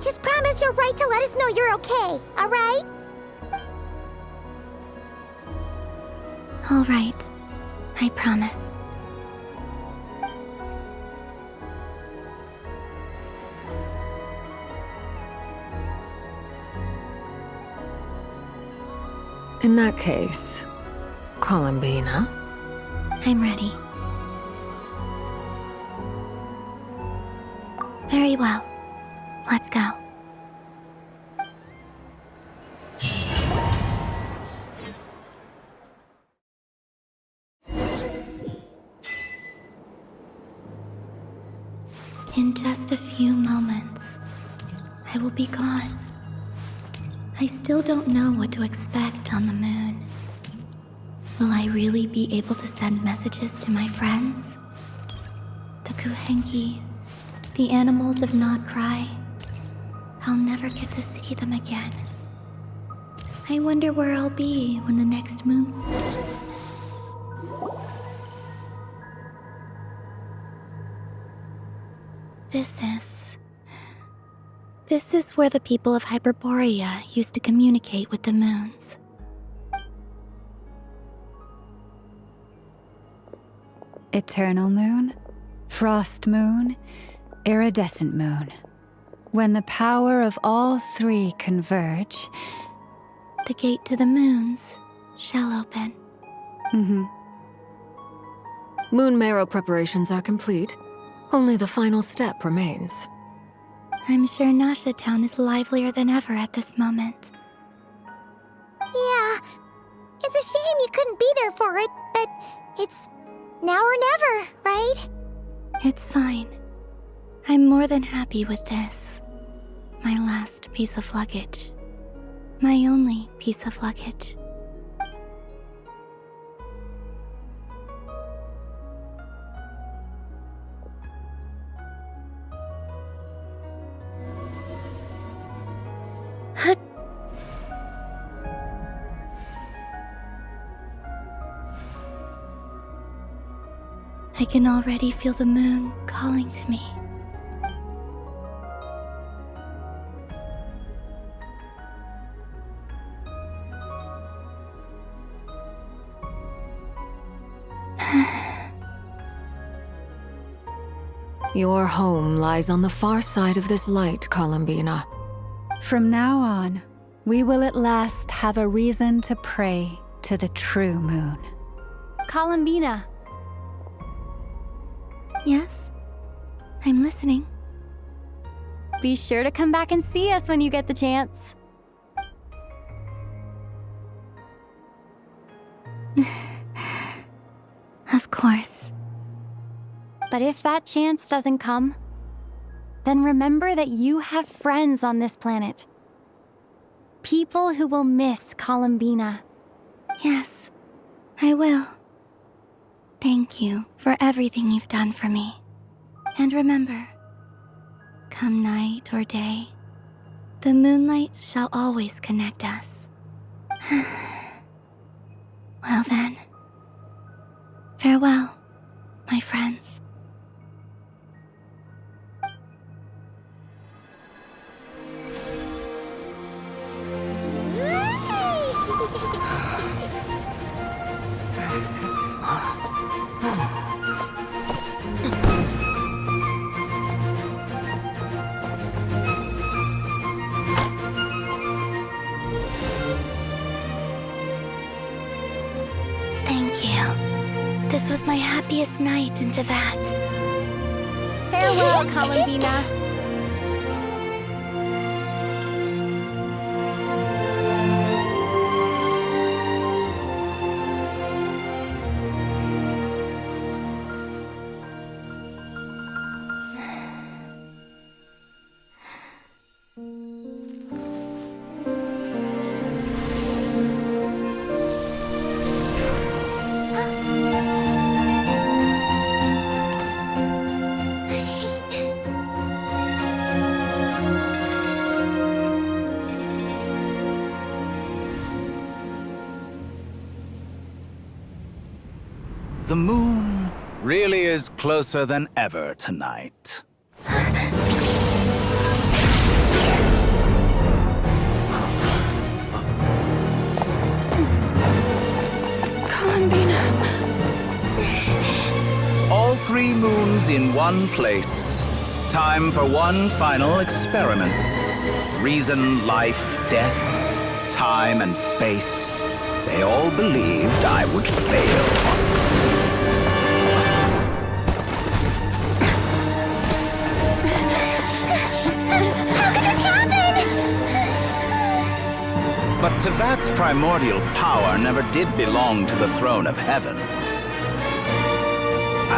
Just promise you'll write to let us know you're okay, all right? All right. I promise. In that case, Columbina. I'm ready. Very well. Let's go. In just a few moments, I will be gone. I still don't know what to expect on the moon. Will I really be able to send messages to my friends? The Kuhenki, the animals of Not Cry. I'll never get to see them again. I wonder where I'll be when the next moon... This is where the people of Hyperborea used to communicate with the moons. Eternal moon, frost moon, iridescent moon. When the power of all three converge, the gate to the moons shall open. Moon marrow preparations are complete. Only the final step remains. I'm sure Nasha Town is livelier than ever at this moment. Yeah, it's a shame you couldn't be there for it, but it's now or never, right? It's fine. I'm more than happy with this. My last piece of luggage. My only piece of luggage. I can already feel the moon calling to me. Your home lies on the far side of this light, Columbina. From now on, we will at last have a reason to pray to the true moon. Columbina. Yes? I'm listening. Be sure to come back and see us when you get the chance. Of course. But if that chance doesn't come, then remember that you have friends on this planet. People who will miss Columbina. Yes, I will. Thank you for everything you've done for me. And remember, come night or day, the moonlight shall always connect us. Well then, farewell, my friends. Thank you. This was my happiest night in Tevat. Farewell, Columbina. The moon really is closer than ever tonight. Columbina. All three moons in one place. Time for one final experiment. Reason, life, death, time, and space. They all believed I would fail. But Tevat's primordial power never did belong to the throne of heaven.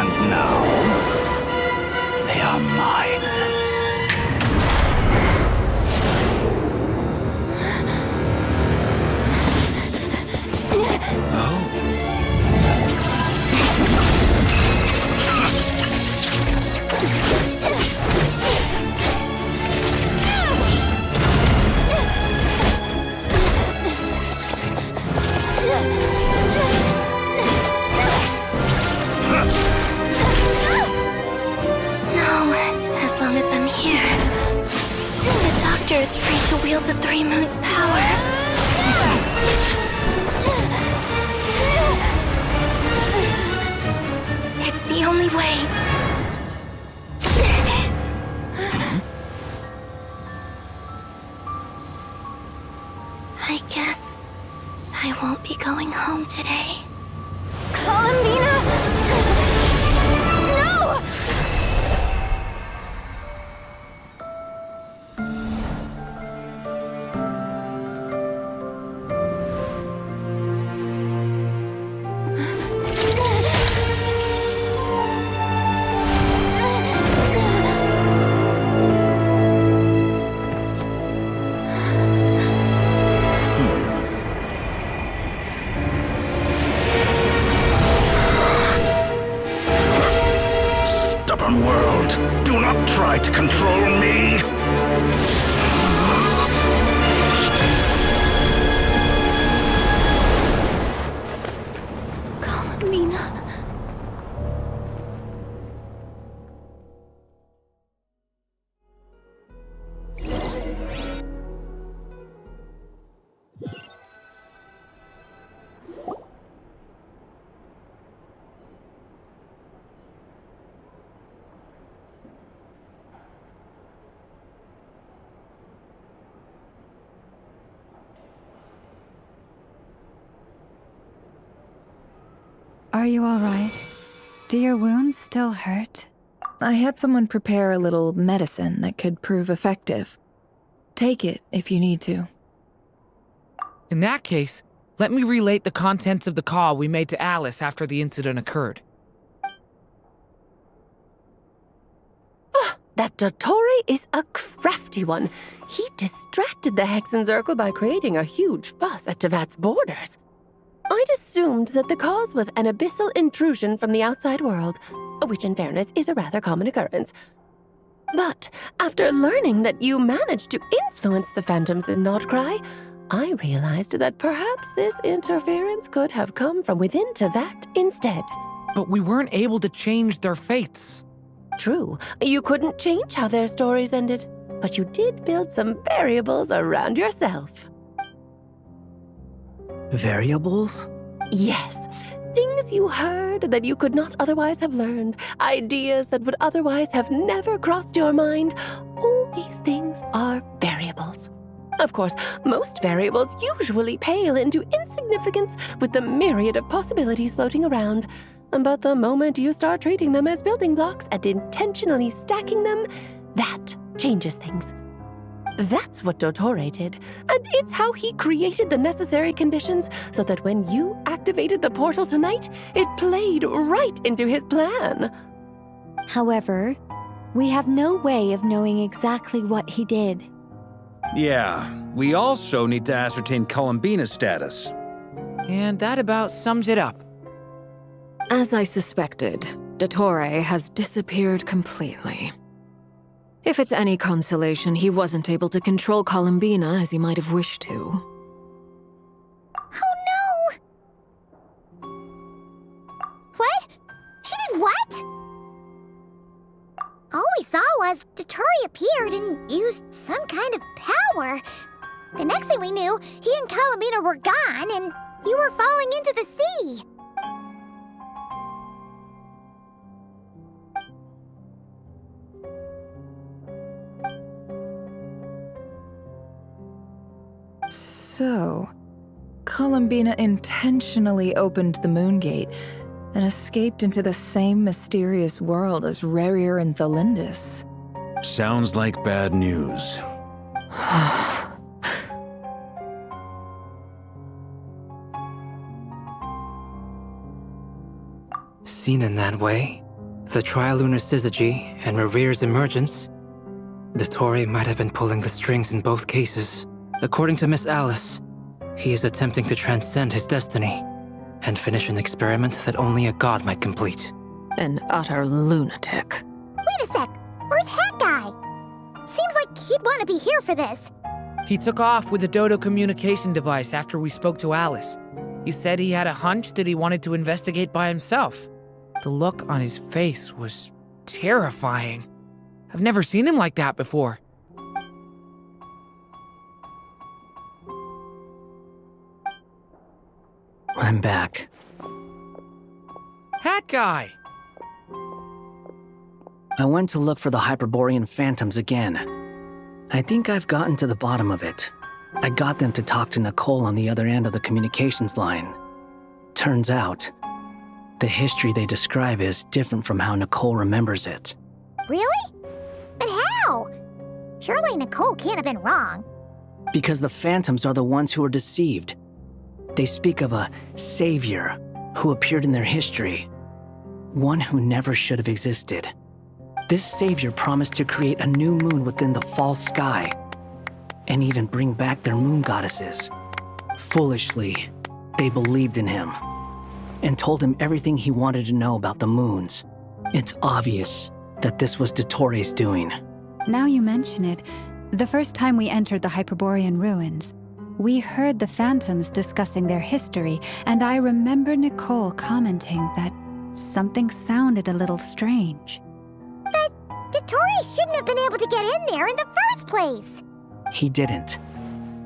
And now, they are mine. Oh. doctor is free to wield the Three Moons' power. It's the only way. I guess I won't be going home today. Columbina! No! Stubborn world, do not try to control me! Columbina. Are you all right? Do your wounds still hurt? I had someone prepare a little medicine that could prove effective. Take it if you need to. In that case, let me relate the contents of the call we made to Alice after the incident occurred. That Dottore is a crafty one. He distracted the Hexenzirkel by creating a huge fuss at Tevat's borders. I'd assumed that the cause was an abyssal intrusion from the outside world, which in fairness is a rather common occurrence. But after learning that you managed to influence the phantoms in Nodcry, I realized that perhaps this interference could have come from within Tevat instead. But we weren't able to change their fates. True, you couldn't change how their stories ended, but you did build some variables around yourself. Variables? Yes. Things you heard that you could not otherwise have learned. Ideas that would otherwise have never crossed your mind. All these things are variables. Of course, most variables usually pale into insignificance with the myriad of possibilities floating around. But the moment you start treating them as building blocks and intentionally stacking them, that changes things. That's what Dottore did, and it's how he created the necessary conditions so that when you activated the portal tonight, it played right into his plan. However, we have no way of knowing exactly what he did. Yeah, we also need to ascertain Columbina's status. And that about sums it up. As I suspected, Dottore has disappeared completely. If it's any consolation, he wasn't able to control Columbina as he might have wished to. Oh no! What? She did what? All we saw was Dottore appeared and used some kind of power. The next thing we knew, he and Columbina were gone and you were falling into the sea. So, Columbina intentionally opened the Moon Gate and escaped into the same mysterious world as Rerir and Thalindis. Sounds like bad news. Seen in that way, the Trilunar Syzygy and Rerir's emergence, Dottore might have been pulling the strings in both cases. According to Miss Alice, he is attempting to transcend his destiny and finish an experiment that only a god might complete. An utter lunatic. Wait a sec, where's Hat Guy? Seems like he'd want to be here for this. He took off with a Dodo communication device after we spoke to Alice. He said he had a hunch that he wanted to investigate by himself. The look on his face was terrifying. I've never seen him like that before. I'm back. Hat guy! I went to look for the Hyperborean phantoms again. I think I've gotten to the bottom of it. I got them to talk to Nicole on the other end of the communications line. Turns out, the history they describe is different from how Nicole remembers it. Really? But how? Surely Nicole can't have been wrong. Because the phantoms are the ones who are deceived. They speak of a savior who appeared in their history. One who never should have existed. This savior promised to create a new moon within the false sky, and even bring back their moon goddesses. Foolishly, they believed in him, and told him everything he wanted to know about the moons. It's obvious that this was Dottoro's doing. Now you mention it, the first time we entered the Hyperborean ruins, we heard the phantoms discussing their history, and I remember Nicole commenting that something sounded a little strange. But Dottori shouldn't have been able to get in there in the first place. He didn't.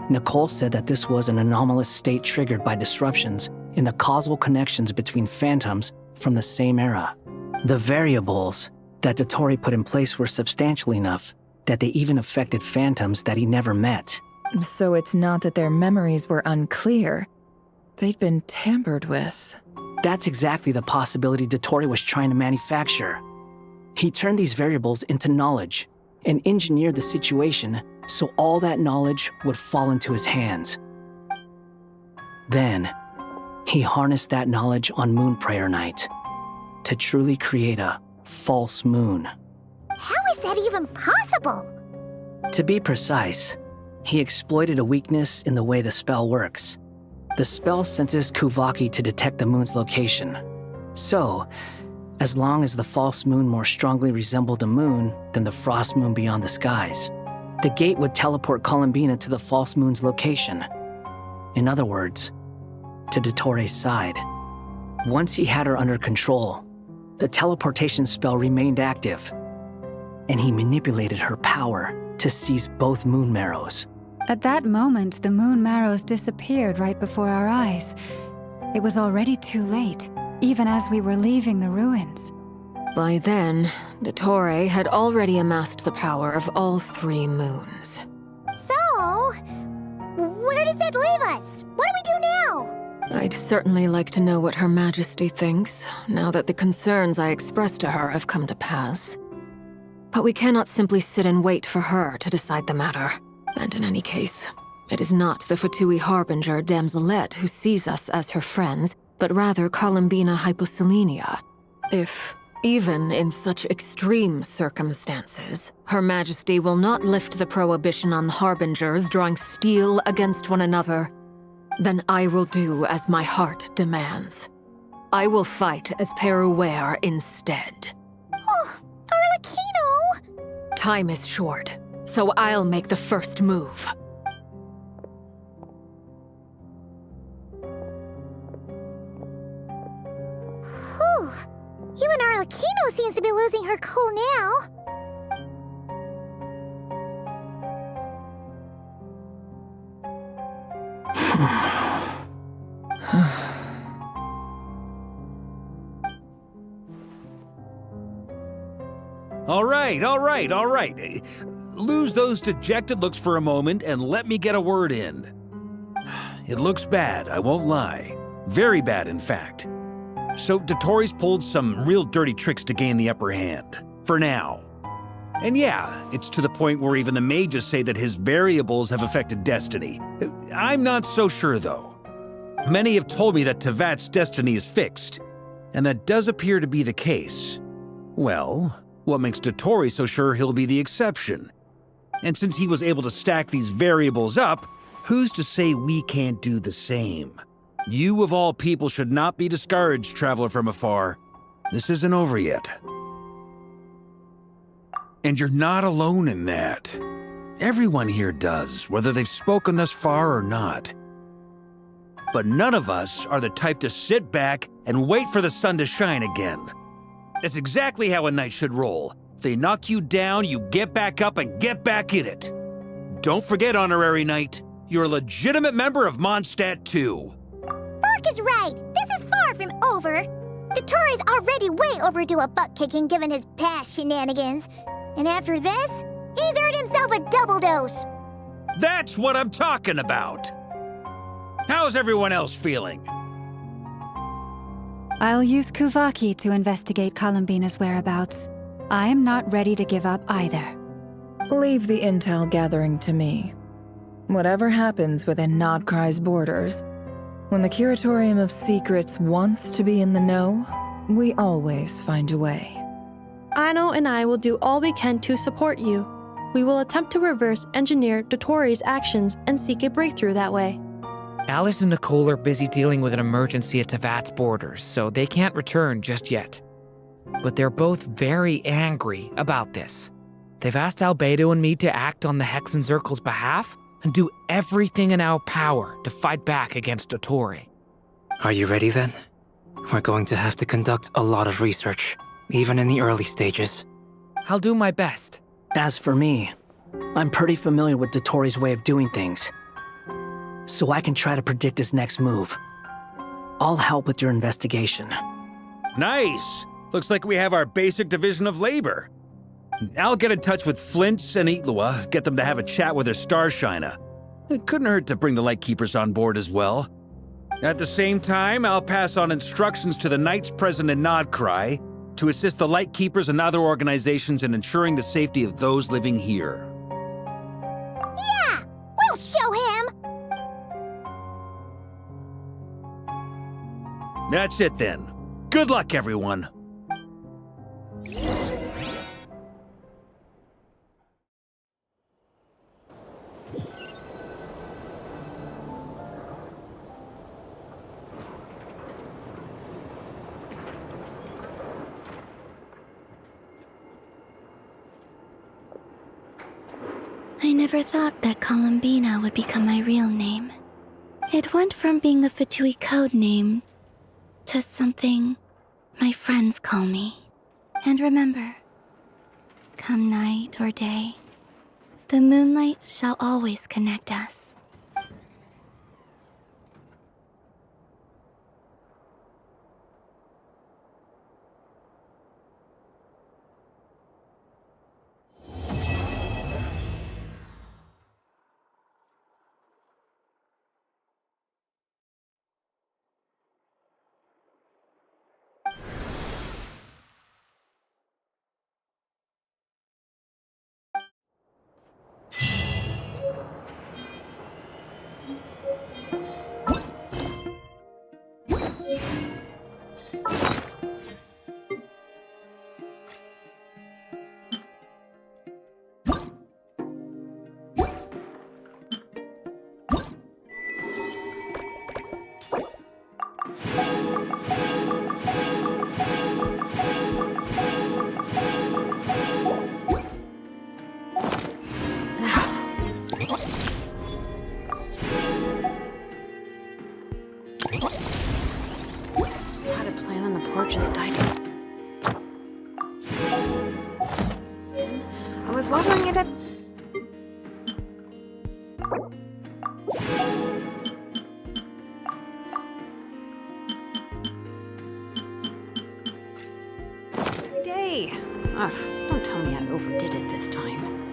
Nicole said that this was an anomalous state triggered by disruptions in the causal connections between phantoms from the same era. The variables that Dottori put in place were substantial enough that they even affected phantoms that he never met. So it's not that their memories were unclear. They'd been tampered with. That's exactly the possibility Dottori was trying to manufacture. He turned these variables into knowledge and engineered the situation so all that knowledge would fall into his hands. Then, he harnessed that knowledge on Moon Prayer Night to truly create a false moon. How is that even possible? To be precise, he exploited a weakness in the way the spell works. The spell senses Kuvaki to detect the moon's location. So, as long as the false moon more strongly resembled the moon than the frost moon beyond the skies, the gate would teleport Columbina to the false moon's location. In other words, to Dottoro's side. Once he had her under control, the teleportation spell remained active, and he manipulated her power to seize both moon marrows. At that moment, the moon marrows disappeared right before our eyes. It was already too late, even as we were leaving the ruins. By then, Dottore had already amassed the power of all 3 moons. So, where does that leave us? What do we do now? I'd certainly like to know what Her Majesty thinks, now that the concerns I expressed to her have come to pass. But we cannot simply sit and wait for her to decide the matter. And in any case, it is not the Fatui Harbinger Damselette who sees us as her friends, but rather Columbina Hyposelenia. If, even in such extreme circumstances, Her Majesty will not lift the prohibition on Harbingers drawing steel against one another, then I will do as my heart demands. I will fight as Peruware instead. Oh, Arlecchino! Time is short, so I'll make the first move. Whew. Even Arlecchino seems to be losing her cool now. All right. Lose those dejected looks for a moment and let me get a word in. It looks bad, I won't lie. Very bad, in fact. So Dottori's pulled some real dirty tricks to gain the upper hand. For now. And yeah, it's to the point where even the mages say that his variables have affected destiny. I'm not so sure, though. Many have told me that Tevat's destiny is fixed, and that does appear to be the case. Well, what makes Dottori so sure he'll be the exception? And since he was able to stack these variables up, who's to say we can't do the same? You of all people should not be discouraged, traveler from afar. This isn't over yet. And you're not alone in that. Everyone here does, whether they've spoken thus far or not. But none of us are the type to sit back and wait for the sun to shine again. That's exactly how a knight should roll. If they knock you down, you get back up and get back in it. Don't forget, Honorary Knight, you're a legitimate member of Mondstadt too. For Jack is right. This is far from over. Dottoro's already way overdue a butt-kicking given his past shenanigans. And after this, he's earned himself a double dose. That's what I'm talking about! How's everyone else feeling? I'll use Kuvaki to investigate Columbina's whereabouts. I am not ready to give up either. Leave the intel gathering to me. Whatever happens within Nodcry's borders, when the Curatorium of Secrets wants to be in the know, we always find a way. Aino and I will do all we can to support you. We will attempt to reverse engineer Dottori's actions and seek a breakthrough that way. Alice and Nicole are busy dealing with an emergency at Tevat's borders, so they can't return just yet. But they're both very angry about this. They've asked Albedo and me to act on the Hexen Circle's behalf and do everything in our power to fight back against Dottori. Are you ready then? We're going to have to conduct a lot of research, even in the early stages. I'll do my best. As for me, I'm pretty familiar with Dottori's way of doing things, so I can try to predict his next move. I'll help with your investigation. Nice! Looks like we have our basic division of labor. I'll get in touch with Flint's and Itlua, get them to have a chat with their Starshiner. It couldn't hurt to bring the Lightkeepers on board as well. At the same time, I'll pass on instructions to the Knights present in Nodcry to assist the Lightkeepers and other organizations in ensuring the safety of those living here. Yeah! We'll show him! That's it then. Good luck, everyone. I never thought that Columbina would become my real name. It went from being a Fatui code name to something my friends call me. And remember, come night or day, the moonlight shall always connect us. was wondering if... Day. Ugh, don't tell me I overdid it this time.